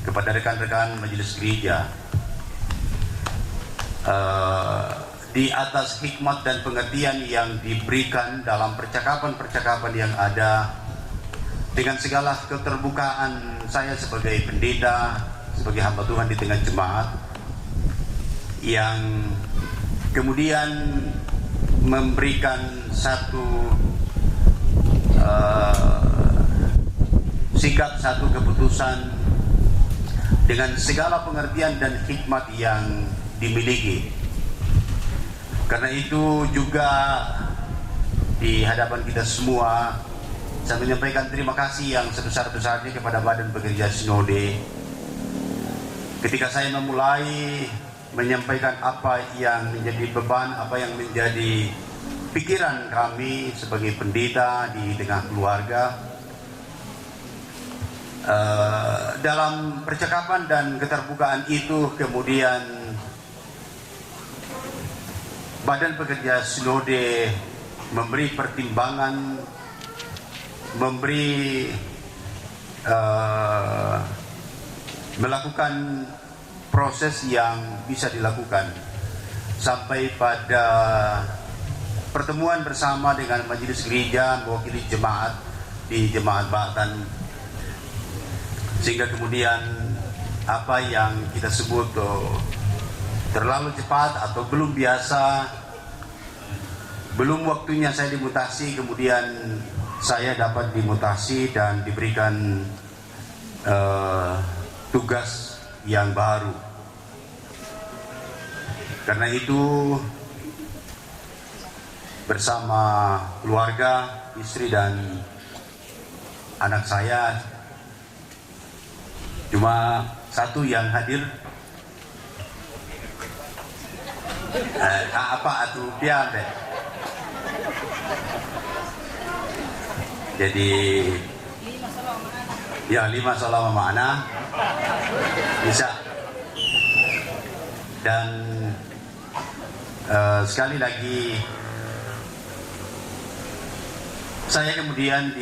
kepada rekan-rekan majelis gereja, di atas hikmat dan pengertian yang diberikan dalam percakapan-percakapan yang ada, dengan segala keterbukaan saya sebagai pendeta, sebagai hamba Tuhan di tengah jemaat, yang kemudian memberikan satu sikap, satu keputusan dengan segala pengertian dan hikmat yang dimiliki. Karena itu juga di hadapan kita semua saya menyampaikan terima kasih yang sebesar-besarnya kepada Badan Pekerja Sinode ketika saya memulai menyampaikan apa yang menjadi beban, apa yang menjadi pikiran kami sebagai pendeta di tengah keluarga. Dalam percakapan dan keterbukaan itu kemudian Badan Pekerja Sinode memberi pertimbangan, melakukan proses yang bisa dilakukan sampai pada pertemuan bersama dengan majelis gereja mewakili jemaat di jemaat Batan, sehingga kemudian apa yang kita sebut terlalu cepat atau belum biasa, belum waktunya saya dimutasi, kemudian saya dapat dimutasi dan diberikan tugas yang baru. Karena itu bersama keluarga, istri dan anak saya, cuma satu yang hadir, dia deh. Jadi ya 5 selama makna bisa. Dan sekali lagi saya kemudian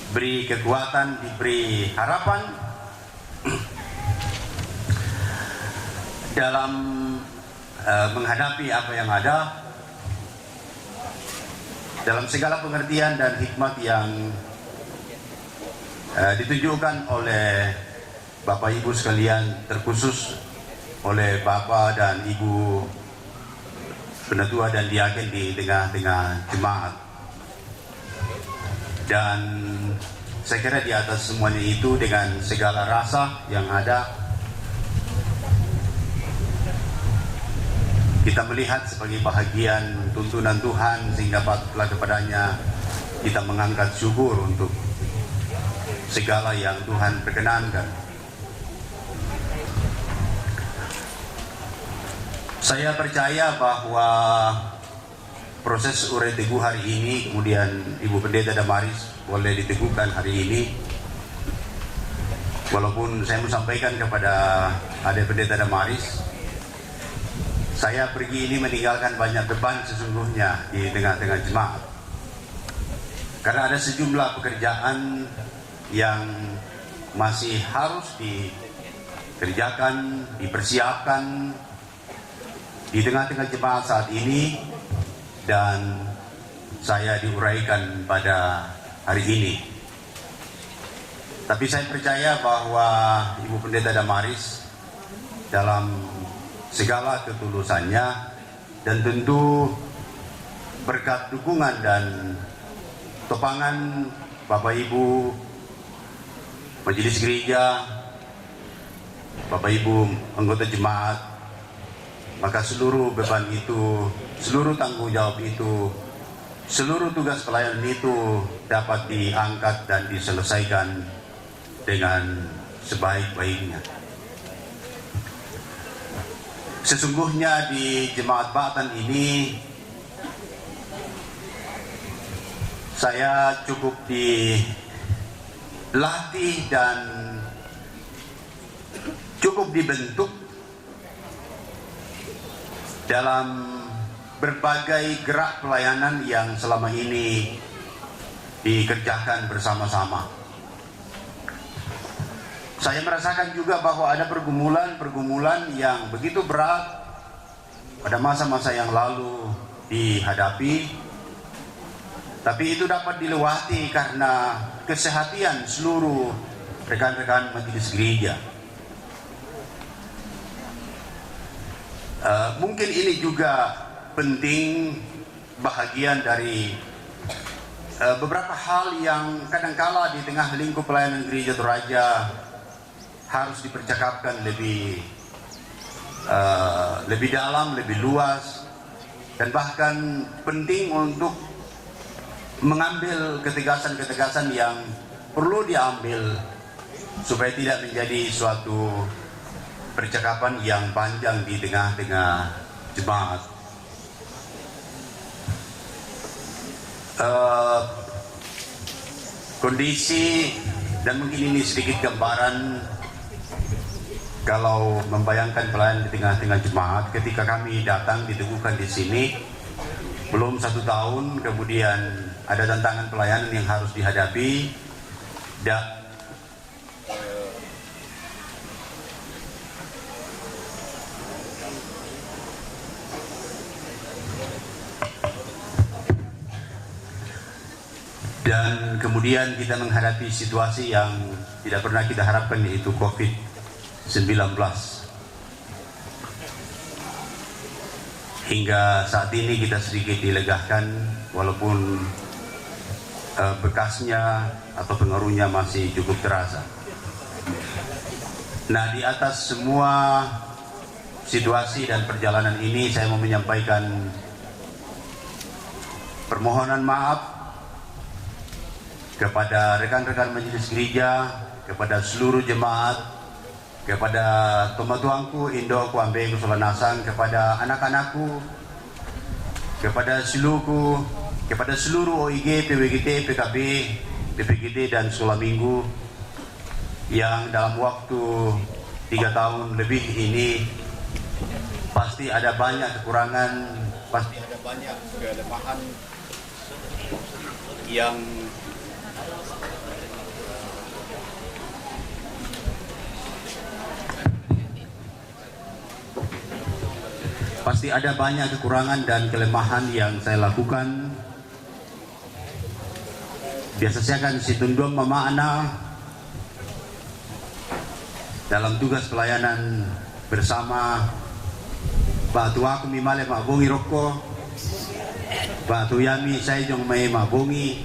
diberi kekuatan, diberi harapan dalam menghadapi apa yang ada, dalam segala pengertian dan hikmat yang ditunjukkan oleh Bapak Ibu sekalian, terkhusus oleh Bapak dan Ibu Penatua dan Diaken di tengah-tengah jemaat. Dan saya kira di atas semuanya itu, dengan segala rasa yang ada, kita melihat sebagai bahagian tuntunan Tuhan, sehingga patutlah kepadanya kita mengangkat syukur untuk segala yang Tuhan perkenankan. Saya percaya bahwa proses Urei Teguh hari ini, kemudian Ibu Pendeta Damaris boleh diteguhkan hari ini, walaupun saya mau sampaikan kepada Adik Pendeta Damaris, saya pergi ini meninggalkan banyak beban sesungguhnya di tengah-tengah jemaat, karena ada sejumlah pekerjaan yang masih harus dikerjakan, dipersiapkan di tengah-tengah jemaat saat ini, dan saya diuraikan pada hari ini. Tapi saya percaya bahwa Ibu Pendeta Damaris dalam segala ketulusannya, dan tentu berkat dukungan dan topangan Bapak Ibu Majelis Gereja, Bapak Ibu anggota jemaat, maka seluruh beban itu, seluruh tanggung jawab itu, seluruh tugas pelayanan itu dapat diangkat dan diselesaikan dengan sebaik-baiknya. Sesungguhnya di Jemaat Batan ini saya cukup dilatih dan cukup dibentuk dalam berbagai gerak pelayanan yang selama ini dikerjakan bersama-sama. Saya merasakan juga bahwa ada pergumulan-pergumulan yang begitu berat pada masa-masa yang lalu dihadapi, tapi itu dapat dilewati karena kesehatian seluruh rekan-rekan majelis gereja. Mungkin ini juga penting, bahagian dari beberapa hal yang kadangkala di tengah lingkup pelayanan Gereja Toraja harus dipercakapkan lebih dalam, lebih luas, dan bahkan penting untuk mengambil ketegasan-ketegasan yang perlu diambil supaya tidak menjadi suatu percakapan yang panjang di tengah-tengah jemaat. Kondisi, dan mungkin ini sedikit gambaran kalau membayangkan pelayanan di tengah-tengah jemaat. Ketika kami datang diteguhkan di sini, belum 1 tahun, kemudian ada tantangan pelayanan yang harus dihadapi, dan kemudian kita menghadapi situasi yang tidak pernah kita harapkan, yaitu COVID-19. Hingga saat ini kita sedikit dilegahkan, walaupun bekasnya atau pengaruhnya masih cukup terasa. Nah, di atas semua situasi dan perjalanan ini, saya mau menyampaikan permohonan maaf kepada rekan-rekan majelis gereja, kepada seluruh jemaat, kepada tomatuangku, indoku, ambeku, solanasang, kepada anak-anakku, kepada siluku, kepada seluruh OIG, PWGT, PKB, PPGT, dan sekolah minggu yang dalam waktu 3 tahun lebih ini pasti ada banyak kekurangan, pasti ada banyak kelemahan yang Pasti ada banyak kekurangan dan kelemahan yang saya lakukan. Biasa saya akan situndum memakna dalam tugas pelayanan bersama Batu aku mimale mabungi roko, Batu yami saya jong may mabungi.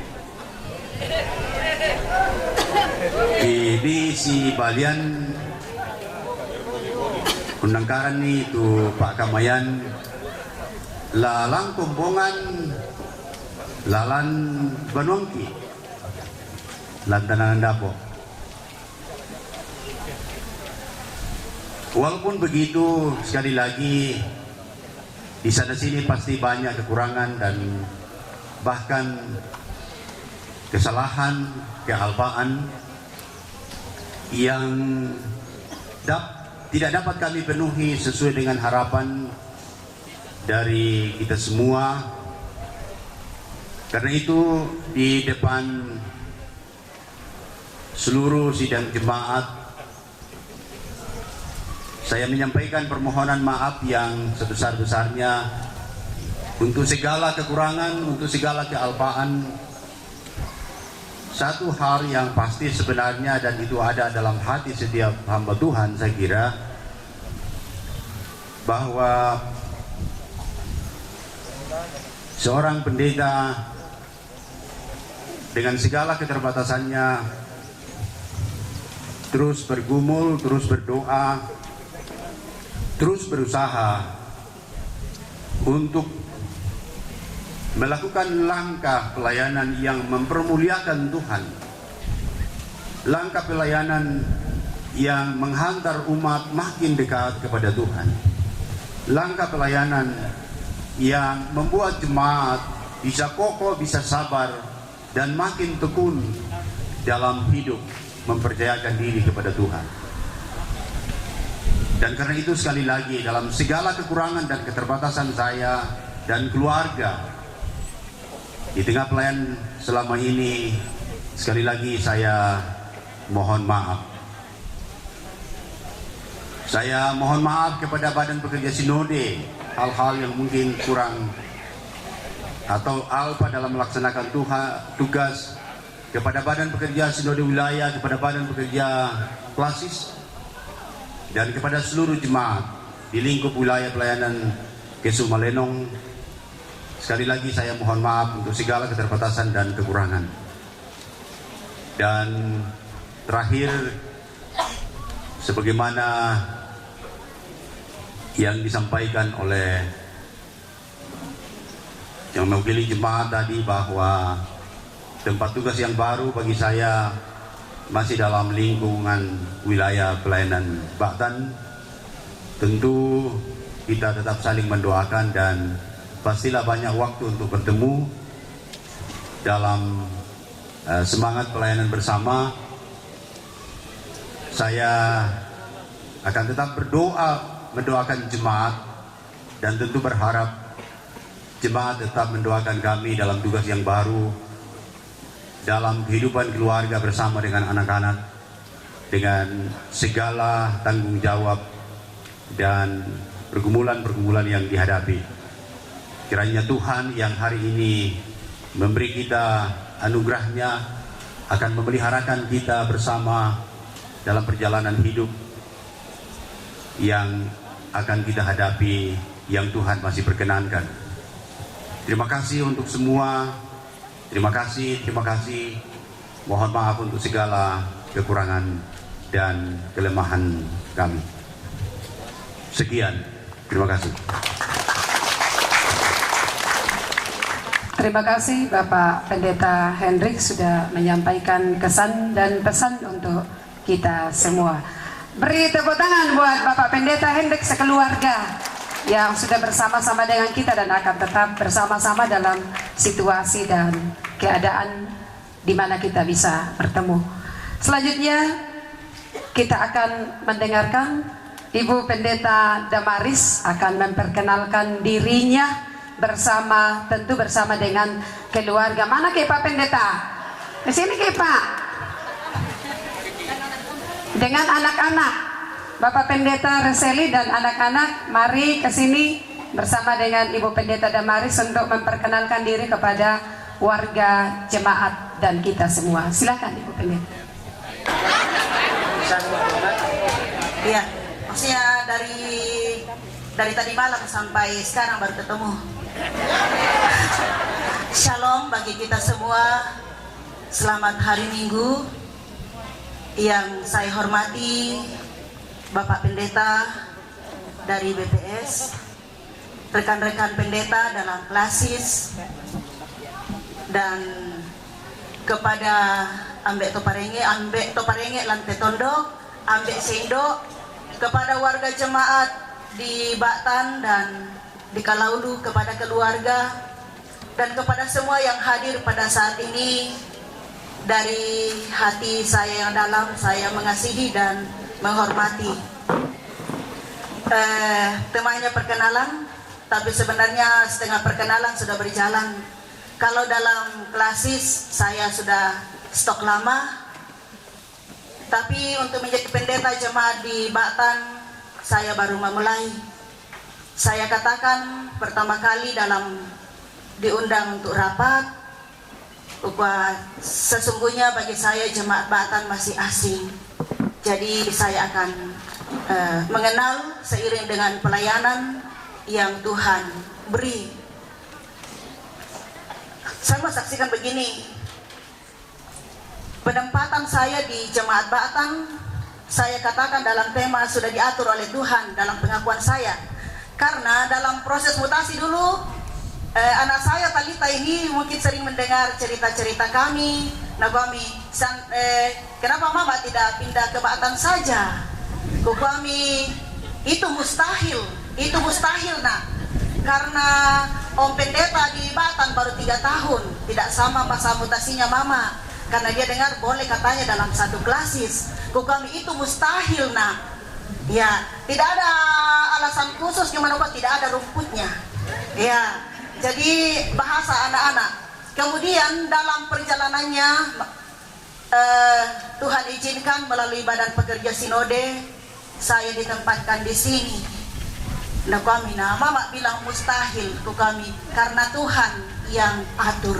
Ini si balian Undangkaran ni itu Pak Kamayan lalang kumbongan lalan Banongki lantanan dapo. Walaupun begitu, sekali lagi di sana sini pasti banyak kekurangan dan bahkan kesalahan, kealpaan yang tidak dapat kami penuhi sesuai dengan harapan dari kita semua. Karena itu di depan seluruh sidang jemaat saya menyampaikan permohonan maaf yang sebesar-besarnya untuk segala kekurangan, untuk segala kealpaan. Satu hal yang pasti sebenarnya dan itu ada dalam hati setiap hamba Tuhan, saya kira bahwa seorang pendeta dengan segala keterbatasannya terus bergumul, terus berdoa, terus berusaha untuk melakukan langkah pelayanan yang mempermuliakan Tuhan, langkah pelayanan yang menghantar umat makin dekat kepada Tuhan, langkah pelayanan yang membuat jemaat bisa kokoh, bisa sabar, dan makin tekun dalam hidup mempercayakan diri kepada Tuhan. Dan karena itu sekali lagi dalam segala kekurangan dan keterbatasan saya dan keluarga di tengah pelayan selama ini, sekali lagi saya mohon maaf. Saya mohon maaf kepada Badan Pekerja Sinode hal-hal yang mungkin kurang atau alpa dalam melaksanakan tugas, kepada Badan Pekerja Sinode Wilayah, kepada Badan Pekerja Klasis, dan kepada seluruh jemaat di lingkup wilayah pelayanan Kesumalenong. Sekali lagi saya mohon maaf untuk segala keterbatasan dan kekurangan. Dan terakhir, sebagaimana yang disampaikan oleh yang mewakili jemaat tadi, bahwa tempat tugas yang baru bagi saya masih dalam lingkungan wilayah pelayanan Batan. Tentu kita tetap saling mendoakan dan pastilah banyak waktu untuk bertemu dalam semangat pelayanan bersama. Saya akan tetap berdoa, mendoakan jemaat, dan tentu berharap jemaat tetap mendoakan kami dalam tugas yang baru, dalam kehidupan keluarga bersama dengan anak-anak, dengan segala tanggung jawab dan pergumulan-pergumulan yang dihadapi. Kiranya Tuhan yang hari ini memberi kita anugerahnya akan memeliharakan kita bersama dalam perjalanan hidup yang akan kita hadapi, yang Tuhan masih perkenankan. Terima kasih untuk semua. Terima kasih. Mohon maaf untuk segala kekurangan dan kelemahan kami. Sekian. Terima kasih. Terima kasih Bapak Pendeta Hendrik sudah menyampaikan kesan dan pesan untuk kita semua. Beri tepuk tangan buat Bapak Pendeta Hendrik sekeluarga yang sudah bersama-sama dengan kita dan akan tetap bersama-sama dalam situasi dan keadaan di mana kita bisa bertemu. Selanjutnya kita akan mendengarkan Ibu Pendeta Damaris akan memperkenalkan dirinya tentu bersama dengan keluarga. Mana ke Pak Pendeta? Di sini ke Pak. Dengan anak-anak. Bapak Pendeta Reseli dan anak-anak, mari ke sini bersama dengan Ibu Pendeta Damaris untuk memperkenalkan diri kepada warga jemaat dan kita semua. Silakan Ibu Pendeta. Iya, maksudnya dari tadi malam sampai sekarang baru ketemu. Shalom bagi kita semua. Selamat hari Minggu. Yang saya hormati Bapak Pendeta dari BPS, rekan-rekan pendeta dalam klasis, dan kepada Ambek Toparenge Lantai Tondok, Ambek Sendok, kepada warga jemaat di Batan dan di Kalaulu, kepada keluarga, dan kepada semua yang hadir pada saat ini. Dari hati saya yang dalam, saya mengasihi dan menghormati. Temanya perkenalan, tapi sebenarnya setengah perkenalan sudah berjalan. Kalau dalam klasis saya sudah stok lama, tapi untuk menjadi pendeta jemaat di Batan saya baru memulai. Saya katakan pertama kali dalam diundang untuk rapat, bahwa sesungguhnya bagi saya jemaat Batan masih asing. Jadi saya akan mengenal seiring dengan pelayanan yang Tuhan beri. Saya mau saksikan begini, penempatan saya di jemaat Batan, saya katakan dalam tema sudah diatur oleh Tuhan dalam pengakuan saya. Karena dalam proses mutasi dulu, anak saya Talita ini mungkin sering mendengar cerita-cerita kami. Kenapa mama tidak pindah ke Batan saja? Kami itu mustahil nak. Karena Om Pendeta di Batan baru 3 tahun, tidak sama masa mutasinya mama. Karena dia dengar boleh katanya dalam satu klasis. Kami itu mustahil nak. Ya, tidak ada alasan khusus gimana kok tidak ada rumputnya. Ya. Jadi bahasa anak-anak. Kemudian dalam perjalanannya Tuhan izinkan melalui Badan Pekerja Sinode saya ditempatkan di sini. Mama bilang mustahil ke kami karena Tuhan yang atur.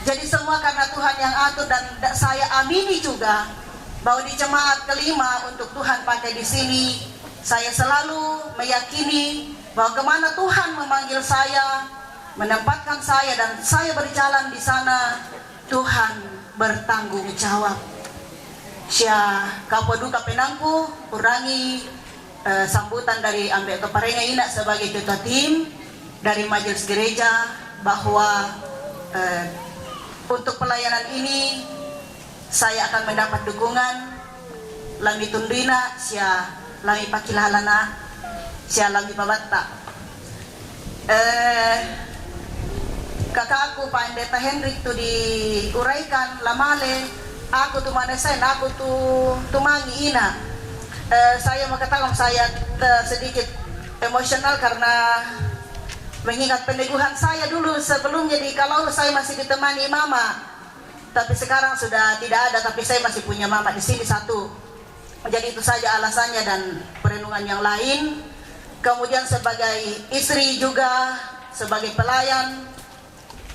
Jadi semua karena Tuhan yang atur, dan saya amini juga bahwa di jemaat kelima untuk Tuhan pakai di sini, saya selalu meyakini bahwa kemana Tuhan memanggil saya, menempatkan saya, dan saya berjalan di sana, Tuhan bertanggung jawab. Sia kapoduka penangku kurangi sambutan dari Ambek Toparenge Ina sebagai ketua tim dari majelis gereja, bahwa untuk pelayanan ini saya akan mendapat dukungan lami tundina, sia lami pakilalana, sia lami babatta. Kakak aku Pak Pendeta Hendrik tu diuraikan lamale, aku tu manesen, aku tu tumangi ina. Saya mengatakan saya sedikit emosional karena mengingat peneguhan saya dulu sebelumnya di Kalau saya masih ditemani mama, tapi sekarang sudah tidak ada, tapi saya masih punya mama di sini satu. Jadi itu saja alasannya dan perenungan yang lain. Kemudian sebagai istri juga, sebagai pelayan,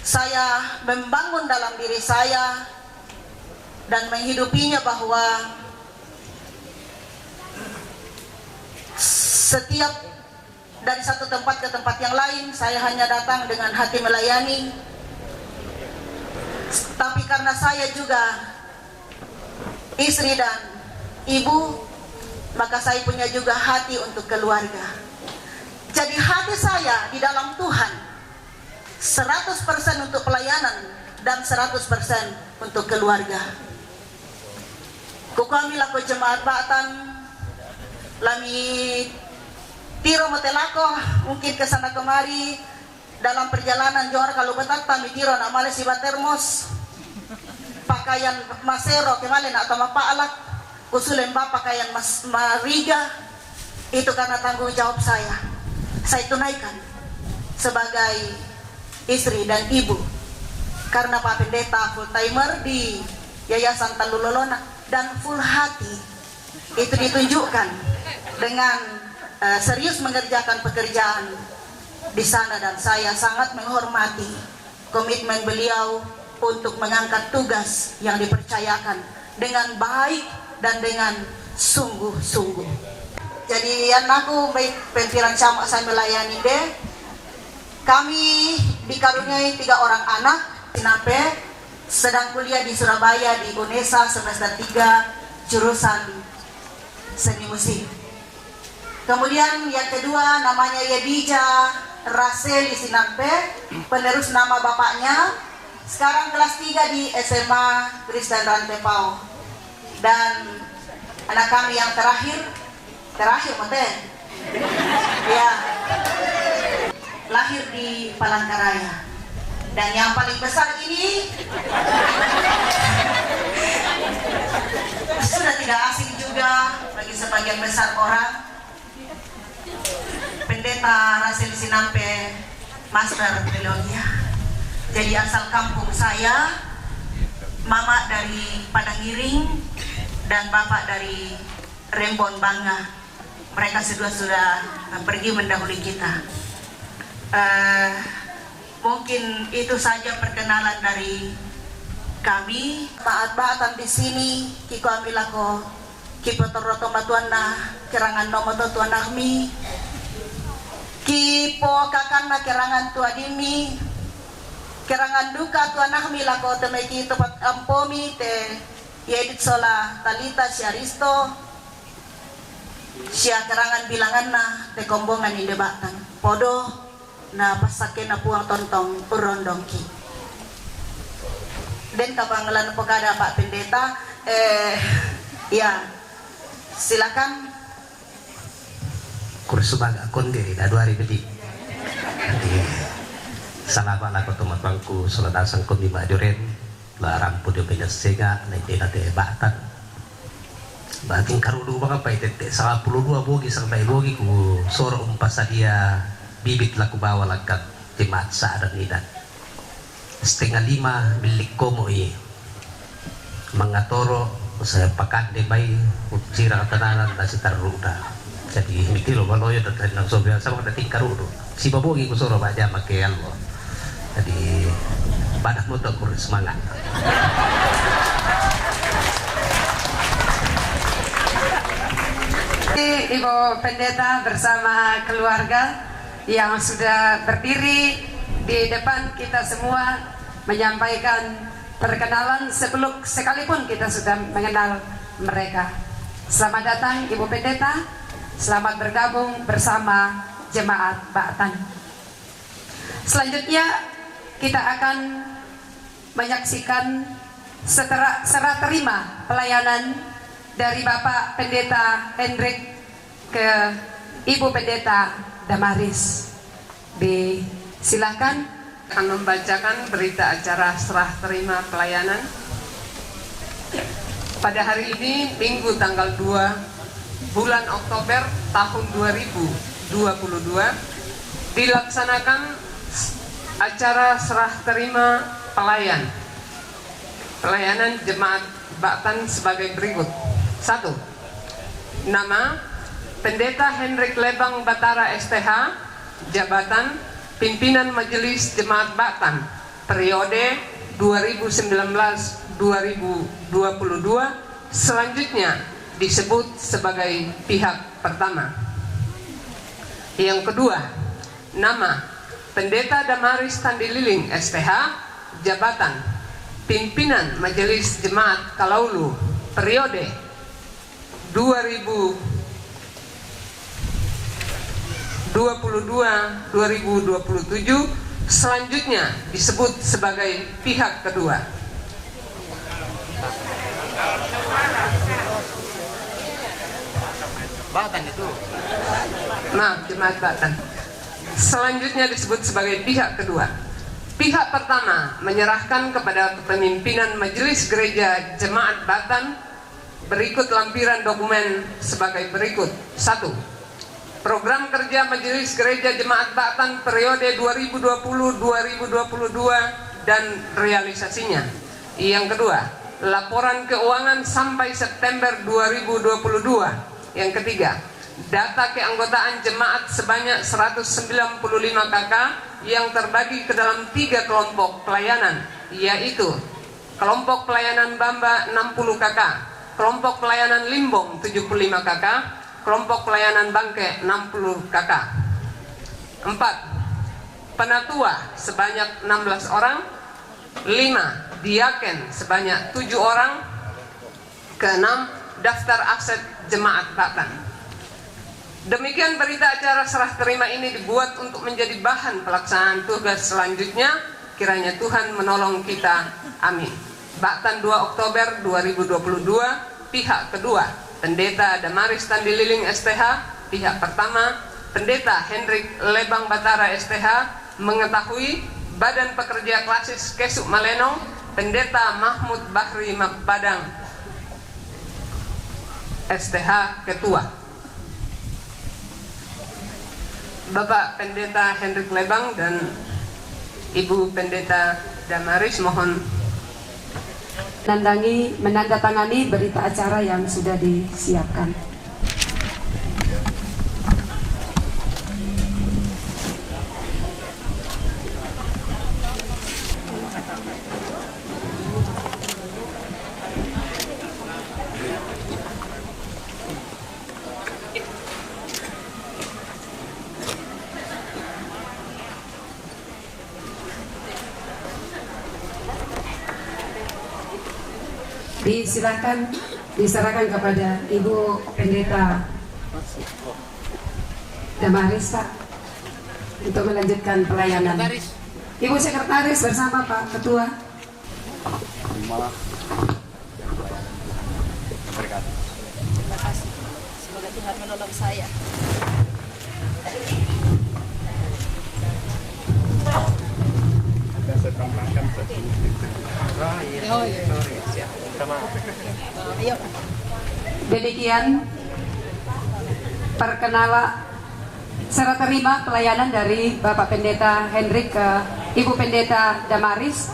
saya membangun dalam diri saya dan menghidupinya bahwa setiap dari satu tempat ke tempat yang lain saya hanya datang dengan hati melayani. Tapi karena saya juga istri dan ibu, maka saya punya juga hati untuk keluarga. Jadi hati saya di dalam Tuhan 100% untuk pelayanan dan 100% untuk keluarga. Kami laku jemaat Batan, lami tiro motelako mungkin kesana kemari dalam perjalanan johor kalau betak kami tiro nak male siba termos pakaian masero kemale nak tama paalak usulen ba pakaian mariga, itu karena tanggung jawab saya tunaikan sebagai istri dan ibu, karena Pak Pendeta full timer di Yayasan Talulolona dan full hati itu ditunjukkan dengan serius mengerjakan pekerjaan di sana, dan saya sangat menghormati komitmen beliau untuk mengangkat tugas yang dipercayakan dengan baik dan dengan sungguh-sungguh. Jadi aku baik pimpinan camat saya melayani deh. Kami dikaruniai 3 orang anak, Sinampe, sedang kuliah di Surabaya di UNESA semester 3 jurusan seni musik. Kemudian yang kedua namanya Yedija Raseli Sinampe, penerus nama bapaknya, sekarang kelas 3 di SMA Kristen Rantepau. Dan anak kami yang terakhir Mate, ya, lahir di Palangkaraya. Dan yang paling besar ini sudah tidak asing juga bagi sebagian besar orang, Pendeta Raseli Sinampe, Master Teologia. Jadi asal kampung saya, mama dari Padangiring dan bapak dari Rembon Bangga. Mereka sudah pergi mendahului kita. Mungkin itu saja perkenalan dari kami. Baat-baatan di sini kiko ambilako kipo toroto matuana kerangan nomoto tuan ahmi kipo kakana kerangan tuadimi kerangan duka tuan ahmi lako temeki topat ampomi te yedit sola talita syaristo sia kerangan bilangan na te kombongan inde batang podo na pasake na puang tontong urondongki. Dan kapangalan pokada Pak Pendeta, ya silakan. Kursus baga kondi da 2000 di. Salamat ako tumat bangku soladasan kondi majuren la rampu de penasega na ide te batan. Bating karudu baka pa itete sa 12 bogi sampai bogi ku soro umpasa dia bibit laku bawa lakat timat sa dan idan. 4:30 bilik komo mangatoro saya pakan de bay utsira tananan na si taruda. Jadi mikiro baloyo da tan so biasa mga dating karudu. Si babogi ku soro baja make allo. Jadi badak mo to kur semangat. Ibu Pendeta bersama keluarga yang sudah berdiri di depan kita semua menyampaikan perkenalan sekalipun kita sudah mengenal mereka. Selamat datang Ibu Pendeta, selamat bergabung bersama Jemaat Ba'tan. Selanjutnya kita akan menyaksikan serah terima pelayanan dari Bapak Pendeta Hendrik ke Ibu Pendeta Damaris. Silakan akan membacakan berita acara serah terima pelayanan pada hari ini Minggu tanggal 2 bulan Oktober tahun 2022 dilaksanakan acara serah terima pelayanan Jemaat Ba'tan sebagai berikut. 1. Nama Pendeta Hendrik Lebang Batara STH, jabatan Pimpinan Majelis Jemaat Ba'tan periode 2019-2022, selanjutnya disebut sebagai pihak pertama. Yang kedua, nama Pendeta Damaris Tandililing STH, jabatan Pimpinan Majelis Jemaat Kalaulu periode 2022-2027, selanjutnya disebut sebagai pihak kedua. Ba'tan itu. Maaf, Jemaat Ba'tan. Selanjutnya disebut sebagai pihak kedua. Pihak pertama menyerahkan kepada kepemimpinan Majelis Gereja Jemaat Ba'tan berikut lampiran dokumen sebagai berikut. 1. Program kerja Majelis Gereja Jemaat Ba'tan periode 2020-2022 dan realisasinya. Yang kedua, laporan keuangan sampai September 2022. Yang ketiga, data keanggotaan jemaat sebanyak 195 KK yang terbagi ke dalam 3 kelompok pelayanan, yaitu kelompok pelayanan Bamba 60 KK, kelompok pelayanan Limbong 75 KK, kelompok pelayanan Bangke 60 KK. 4. Penatua sebanyak 16 orang. 5. Diaken sebanyak 7 orang. Ke-6. Daftar aset jemaat Batan. Demikian berita acara serah terima ini dibuat untuk menjadi bahan pelaksanaan tugas selanjutnya. Kiranya Tuhan menolong kita. Amin. Batan 2 Oktober 2022. Pihak kedua, Pendeta Damaris Tandililing STH. Pihak pertama, Pendeta Hendrik Lebang Batara STH, mengetahui Badan Pekerja Klasis Kesuk Malenong, Pendeta Mahmud Bahri Padang STH Ketua. Bapak Pendeta Hendrik Lebang dan Ibu Pendeta Damaris mohon menandatangani berita acara yang sudah disiapkan. Diserahkan kepada Ibu Pendeta Damaris, Pak, untuk melanjutkan pelayanan. Ibu Sekretaris bersama Pak Ketua. Terima kasih. Semoga Tuhan menolong saya. Demikian perkenalan serah terima pelayanan dari Bapak Pendeta Hendrik ke Ibu Pendeta Damaris.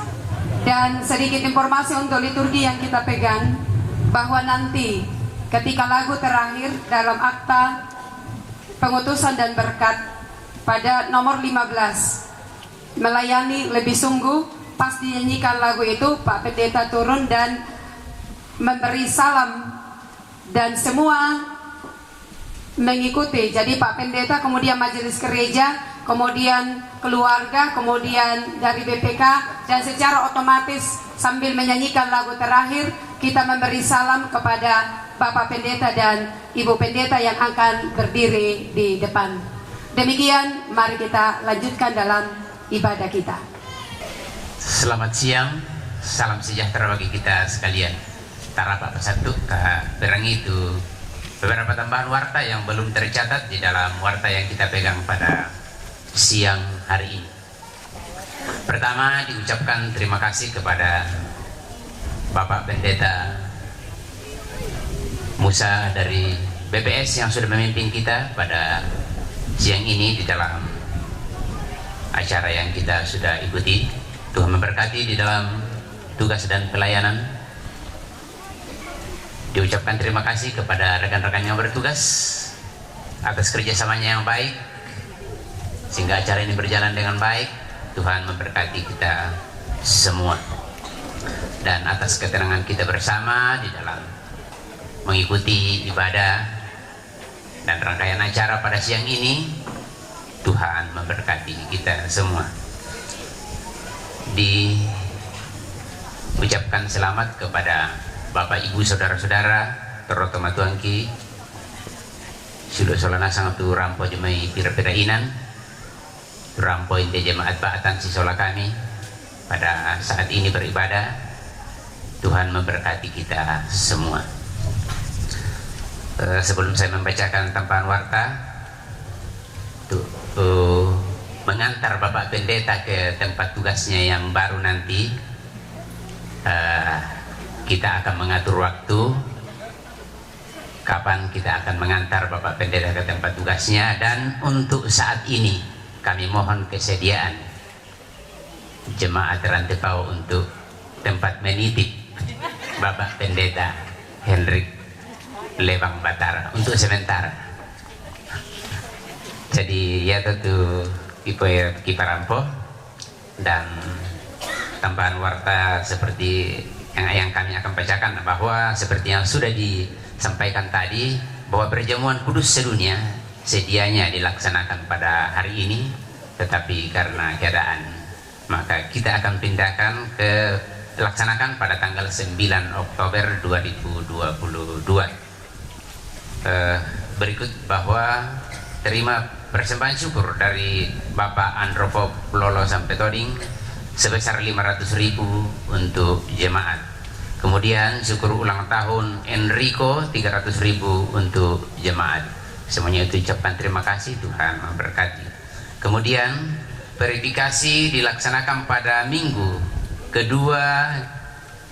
Dan sedikit informasi untuk liturgi yang kita pegang, bahwa nanti ketika lagu terakhir dalam akta pengutusan dan berkat pada nomor 15, melayani lebih sungguh, pas dinyanyikan lagu itu Pak Pendeta turun dan memberi salam dan semua mengikuti. Jadi Pak Pendeta, kemudian majelis gereja, kemudian keluarga, kemudian dari BPK, dan secara otomatis sambil menyanyikan lagu terakhir kita memberi salam kepada Bapak Pendeta dan Ibu Pendeta yang akan berdiri di depan. Demikian, mari kita lanjutkan dalam ibadah kita. Selamat siang, salam sejahtera bagi kita sekalian. Tarapak persatu berang itu beberapa tambahan warta yang belum tercatat di dalam warta yang kita pegang pada siang hari ini. Pertama, diucapkan terima kasih kepada Bapak Pendeta Musa dari BPS yang sudah memimpin kita pada siang ini di dalam acara yang kita sudah ikuti. Tuhan memberkati di dalam tugas dan pelayanan. Diucapkan terima kasih kepada rekan-rekan yang bertugas atas kerjasamanya yang baik, sehingga acara ini berjalan dengan baik. Tuhan memberkati kita semua. Dan atas keterangan kita bersama di dalam mengikuti ibadah dan rangkaian acara pada siang ini, Tuhan memberkati kita semua. Diucapkan selamat kepada Bapak Ibu saudara-saudara terutama tuangki sudah solana sangat tu rampo jemai pira-pira inan rampo inte jemaat Batan sisola kami pada saat ini beribadah. Tuhan memberkati kita semua. Sebelum saya membacakan tambahan warta mengantar Bapak Pendeta ke tempat tugasnya yang baru nanti, kita akan mengatur waktu kapan kita akan mengantar Bapak Pendeta ke tempat tugasnya. Dan untuk saat ini kami mohon kesediaan jemaat Rantepau untuk tempat menitip Bapak Pendeta Hendrik Lebang Batara untuk sementara. Jadi ya tentu kiparampo dan tambahan warta seperti yang kami akan bacakan, bahwa seperti yang sudah disampaikan tadi, bahwa perjamuan kudus sedunia sedianya dilaksanakan pada hari ini, tetapi karena keadaan maka kita akan pindahkan ke laksanakan pada tanggal 9 Oktober 2022. Berikut bahwa terima persembahan syukur dari Bapak Androvo Lolo Sampetoding sebesar 500.000 untuk jemaat. Kemudian syukur ulang tahun Enrico 300.000 untuk jemaat. Semuanya itu ucapan terima kasih, Tuhan memberkati. Kemudian verifikasi dilaksanakan pada minggu kedua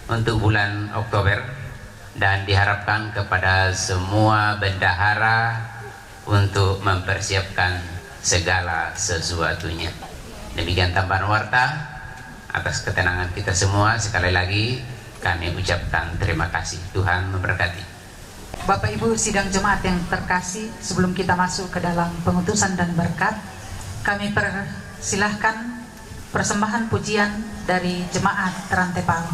untuk bulan Oktober, dan diharapkan kepada semua bendahara untuk mempersiapkan segala sesuatunya. Demikian tambahan warta. Atas ketenangan kita semua, sekali lagi kami ucapkan terima kasih. Tuhan memberkati. Bapak Ibu sidang jemaat yang terkasih, sebelum kita masuk ke dalam pengutusan dan berkat, kami persilahkan persembahan pujian dari jemaat Terantepal.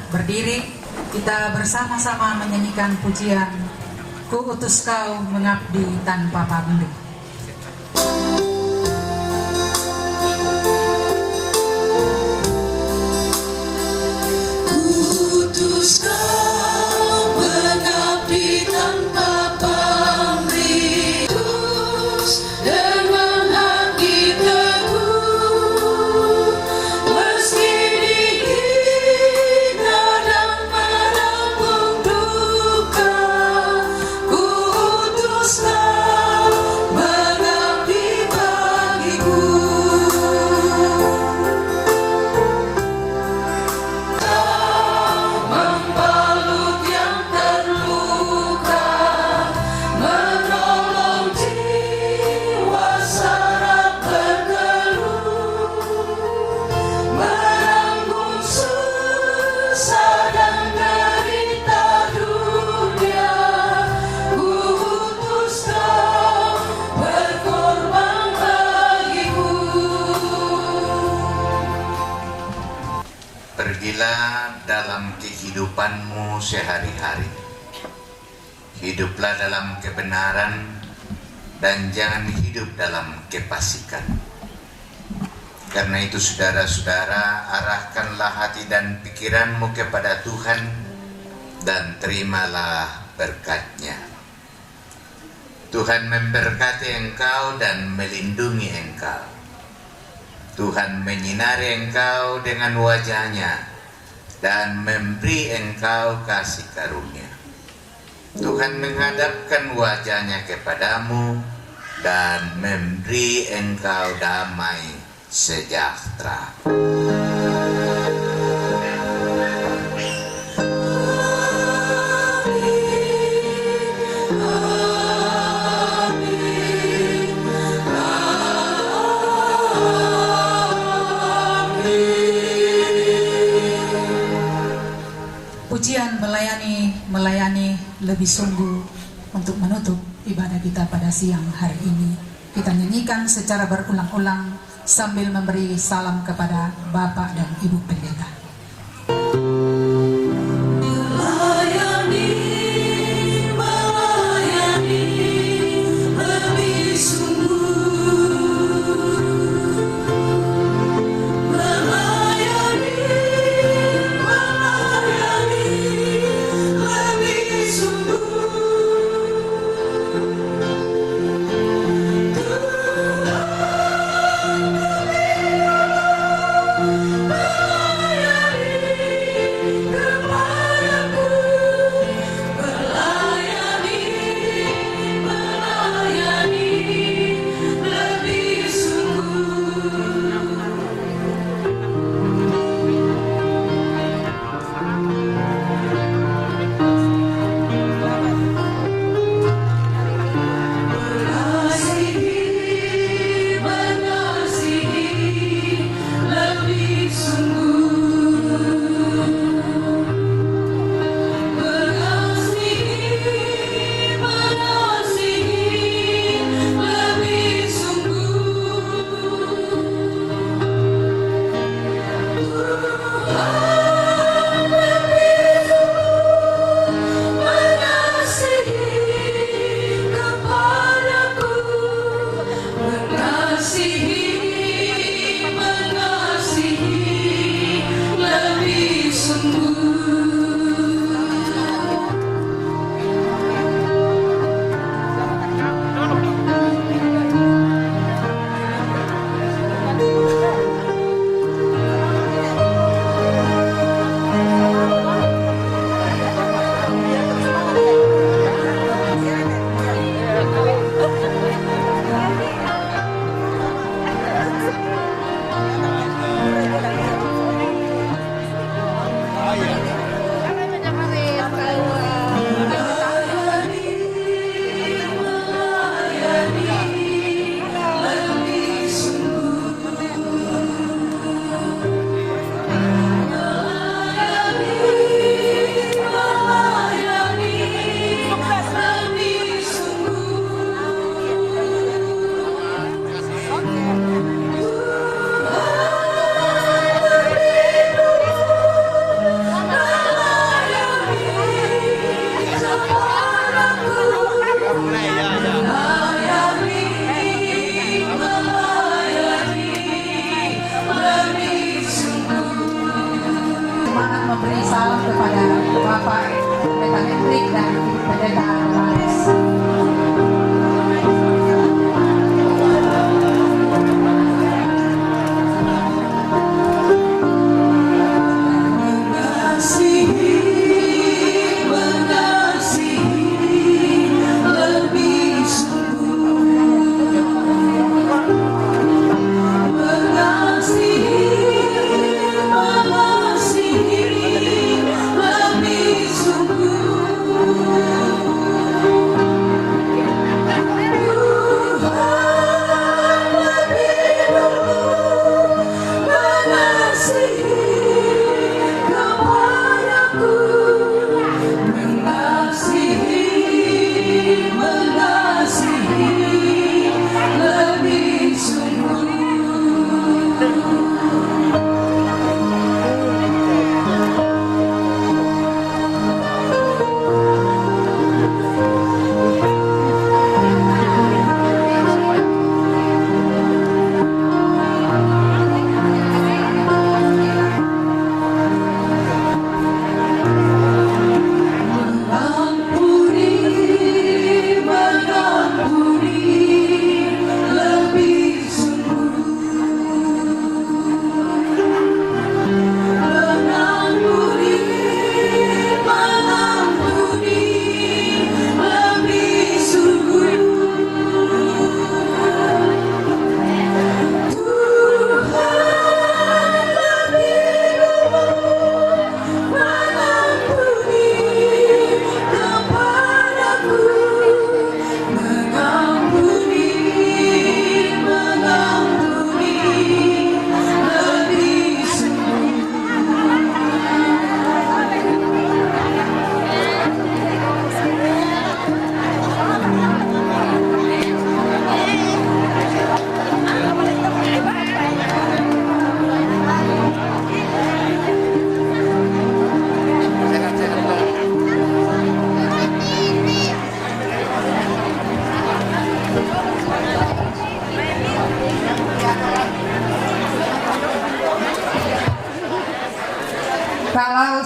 Berdiri, kita bersama-sama menyanyikan pujian Ku Utus Kau Mengabdi Tanpa Pamrih. berhati-hatilah dalam kehidupanmu sehari-hari. Hiduplah dalam kebenaran dan jangan hidup dalam kefasikan. Karena itu saudara-saudara, arahkanlah hati dan pikiranmu kepada Tuhan dan terimalah berkat-Nya. Tuhan memberkati engkau dan melindungi engkau. Tuhan menyinari engkau dengan wajah-Nya dan memberi engkau kasih karunia. Tuhan menghadapkan wajah-Nya kepadamu dan memberi engkau damai sejahtera. Pujian melayani lebih sungguh untuk menutup ibadah kita pada siang hari ini. Kita nyanyikan secara berulang-ulang sambil memberi salam kepada Bapak dan Ibu Pendeta.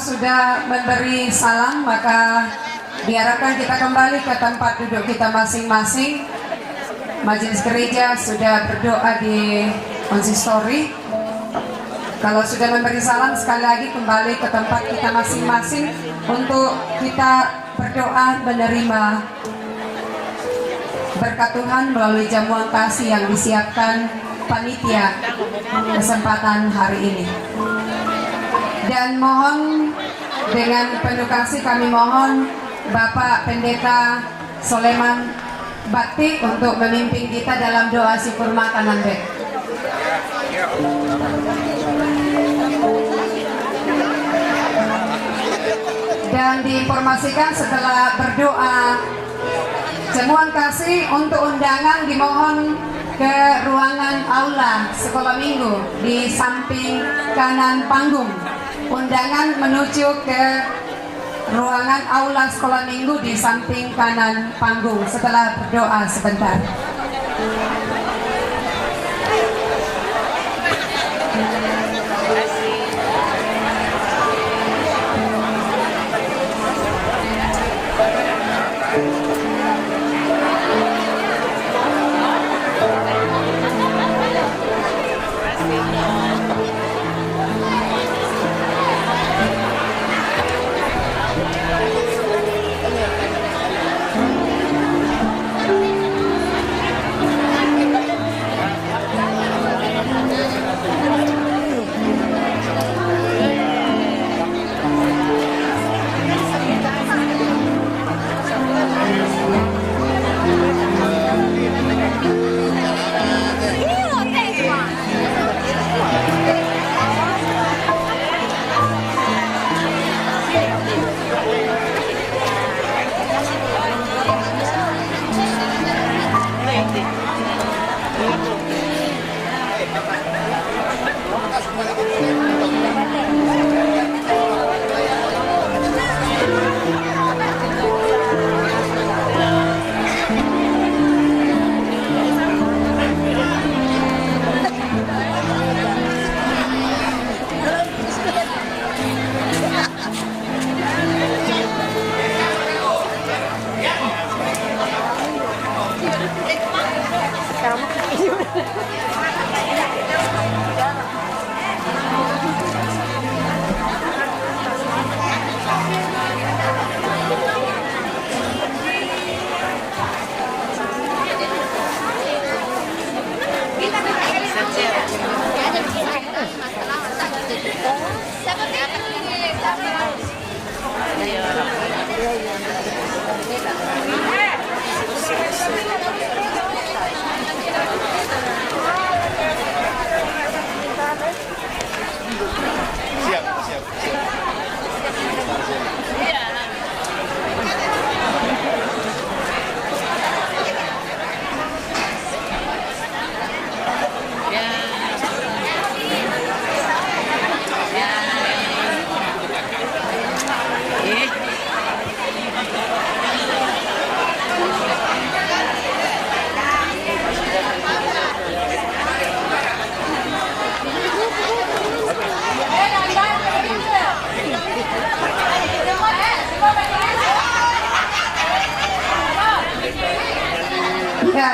sudah memberi salam, maka diharapkan kita kembali ke tempat duduk kita masing-masing. Majelis gereja sudah berdoa di konsistori. Kalau sudah memberi salam, sekali lagi kembali ke tempat kita masing-masing untuk kita berdoa menerima berkat Tuhan melalui jamuan kasih yang disiapkan panitia kesempatan hari ini. Dan mohon dengan penuh kasih kami mohon Bapak Pendeta Soleman Bakti untuk memimpin kita dalam doa syukur makanan bed. Dan diinformasikan setelah berdoa jamuan kasih untuk undangan dimohon ke ruangan aula sekolah minggu di samping kanan panggung. Undangan menuju ke ruangan aula sekolah minggu di samping kanan panggung setelah berdoa sebentar.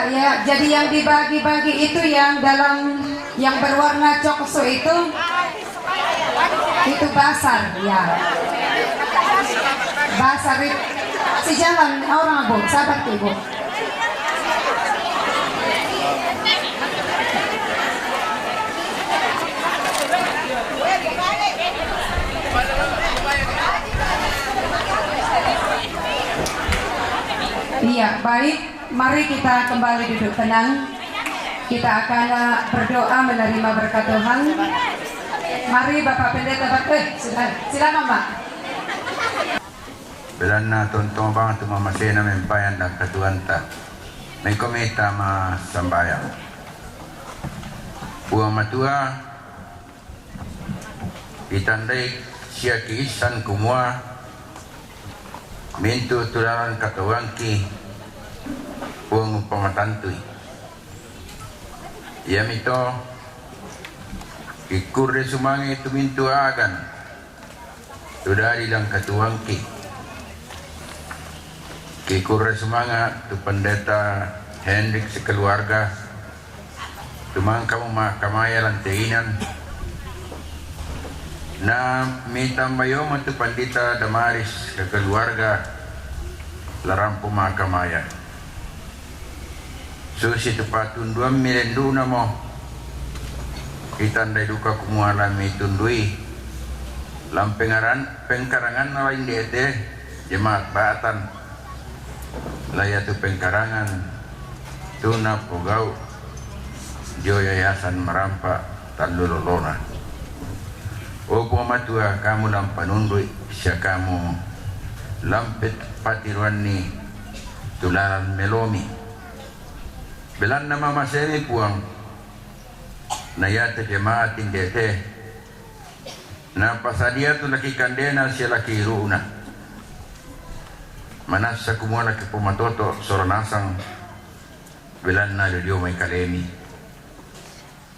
Ya, jadi yang dibagi-bagi itu yang dalam yang berwarna cokso itu basar ya. Basar itu si jalan orang Bu, sabar Ibu. Iya, baik. Mari kita kembali duduk tenang. Kita akan berdoa menerima berkat Tuhan. Mari Bapak Pendeta silakan Pak. Belana tontong bang tu mamasena mempayan dan katuanta. Mengkomita ma sambayang. Buang matua itandai sia kiisan kumua mintu tularan katawangki buang pamatantui. Ia mito ikur de sumangi tu mintu agan sudah dilang katuang ki kurre semangat tu pendeta Hendrik sekeluarga tumang kamu kamaya lanteinan na mitambayo tu pandita Damaris kekeluarga larampu makamaya susi tepatun 2 milenduna mo itandai duka kumuala mitundui lampengaran pengkarangan lain diete jemaat Batan layatu pengkarangan tuna pogau jo yayasan merampa talulolona opo matua kamu lampanundui sya kamu lampet patiruan ni tularan melomi belan nama masemi puang nayate jemaat indete na pasadia tu laki kandena siya laki ruuna manas sa kumua laki pumatoto soronasang belan na ludio may kalemi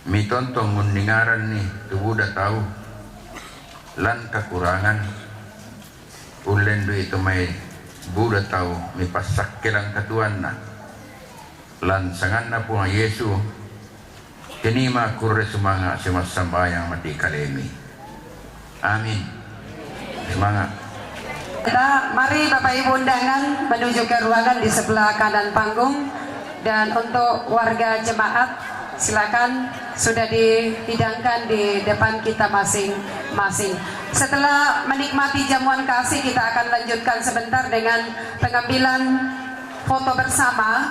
mitontong ngunningaran ni tubuda tau lan kakurangan ulen do ito may buda tau may pasakilang katuan na lan sangan na po ang Yesu kinima kurre sumanga si masambayang mati kalemi. Amin. Semangat. Kita mari Bapak Ibu undangan menuju ke ruangan di sebelah kanan panggung, dan untuk warga jemaat silakan sudah dihidangkan di depan kita masing-masing. Setelah menikmati jamuan kasih, kita akan lanjutkan sebentar dengan pengambilan foto bersama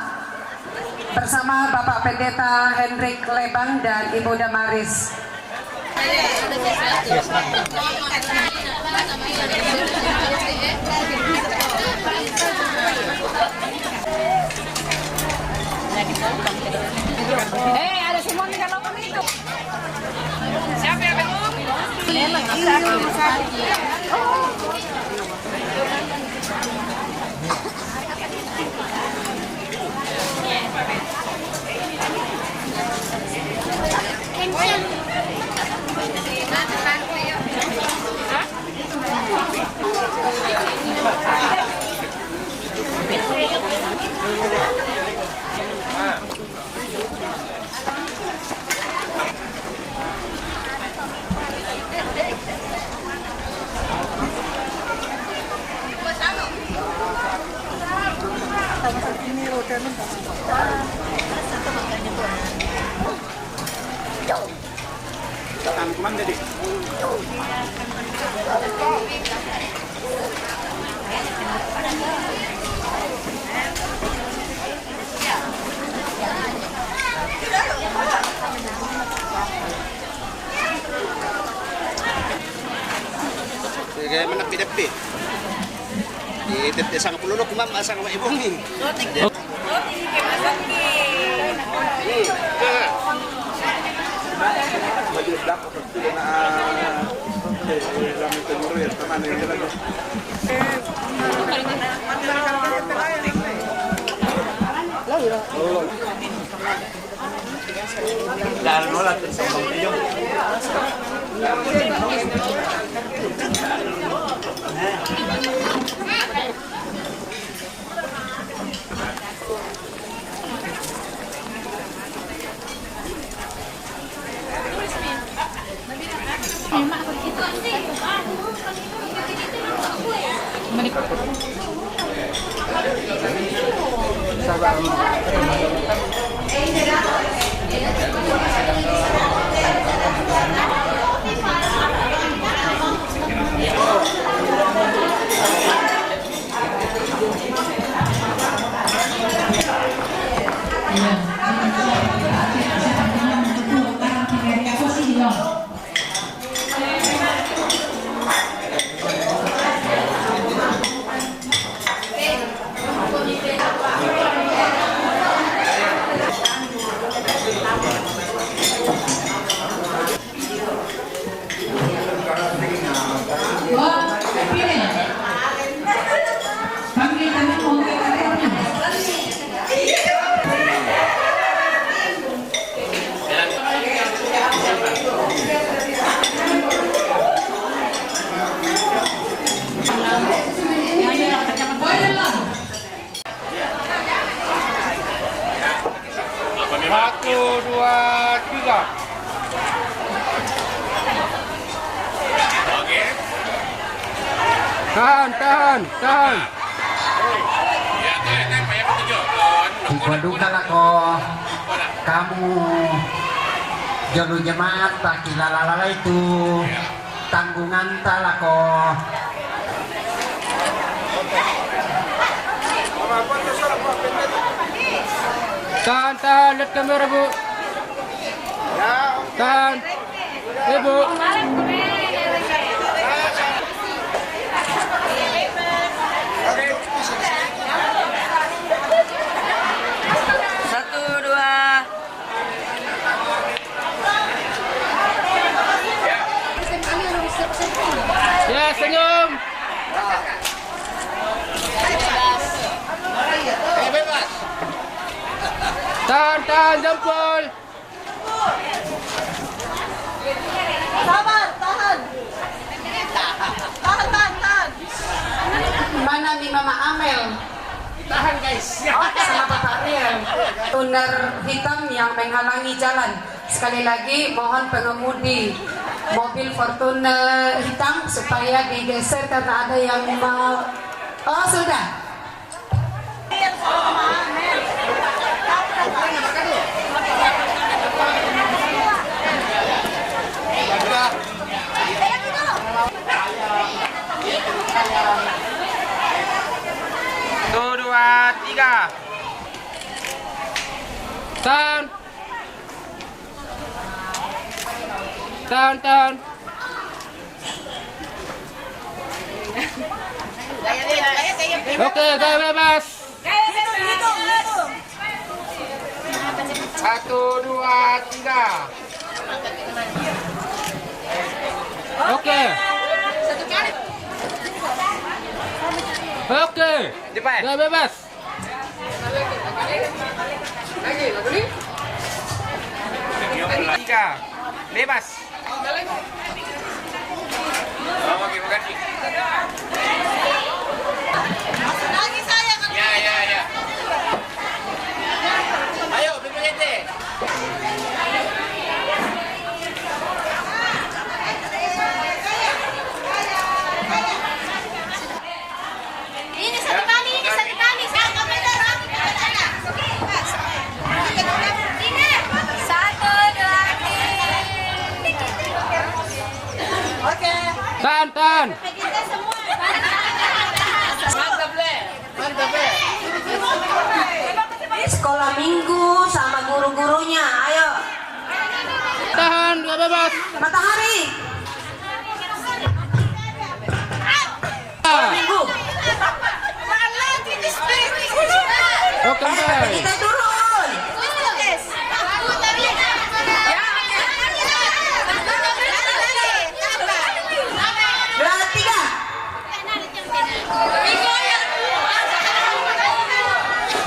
Bapak Pendeta Hendrik Lebang dan Ibu Damaris. Ada semua nih kalau itu. Siapa yang belum? Kaya menepi-nepi di tete sang pelulu kumam asang wa ibungin. Bagi belak seperti na kami temuru ya teman ini lagi. Jangan nolak sama beliau. 2, 3. Tahan. Duka lako kamu jolu jemaat baki lalala itu tanggungan talako. Tahan, lihat kamera Bu. Tahan. Bu. Satu, dua. Ya, senyum. Bebas. Tahan, jempol. Sabar, tahan. Tahan. Mana nih Mama Amel? Tahan guys. Sama Bapak Ariel. Tuner hitam yang menghalangi jalan. Sekali lagi mohon pengemudi mobil Fortuner hitam supaya digeser karena ada yang mau. Oh sudah. Satu, dua, tiga. Tahan. Oke, gaya bebas. Satu, dua, tiga. Oke. Gaya bebas. Tiga. Bebas. Oke, makasih. Lagi saya kan. Ya. Ayo, BPJT. Ini satu kali. Satu, dua, tiga. Oke. Tahan. Kita semua. Mantap, Le. Sekolah minggu sama guru-gurunya. Ayo. Tahan, gaya bebas. Matahari. Minggu. Oke, baik. Kita turun. Dua, tiga.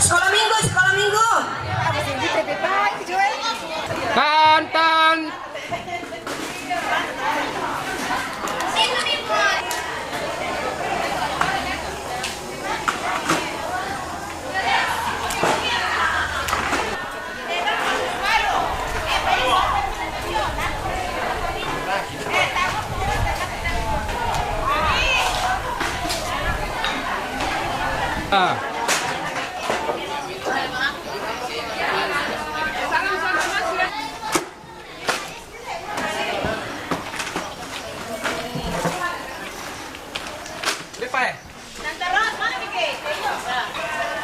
Sekolah minggu. Tahan.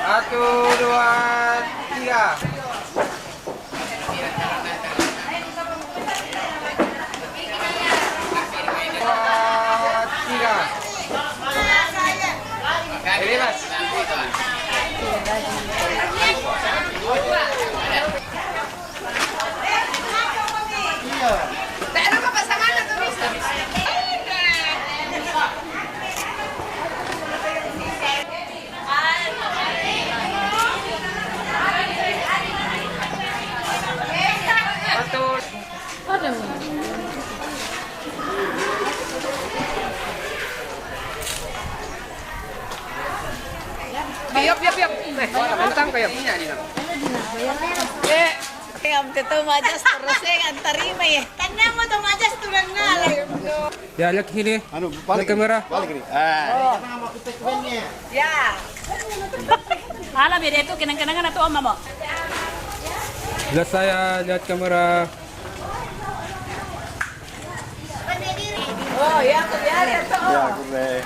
Satu, dua, tiga. Bebas. Yap. Mentang kayak. am teto majas terus antarima ya. Tanya mo to majas turang na. Ya, lihat sini. Lihat kamera. Ya. Hala beda itu kenang-kenangan atau om mama? Lihat saya, lihat kamera. Oh ya, kelihatan tuh. Ya, gue.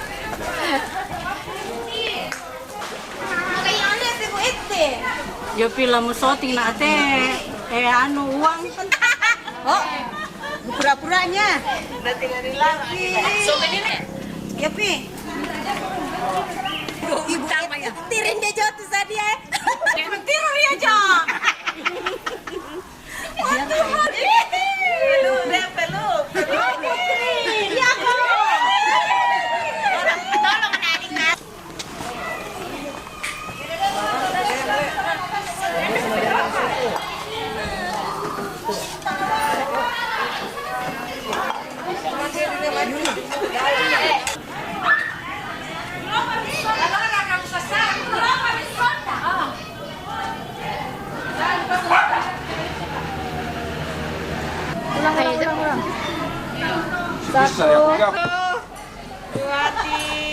Kayaknya sih bu itu. Yo pila mo shooting na ate. Anu uang. Oh. Pura-puranya. Nanti lari. So ini. Ya pi. Ibu sama ya. Tirin dia jatuh tadi ya. Tiru dia jatuh. Peluk deh, peluk. Iya kok. Tolong adik mas. Ulang. 1, 2, 3.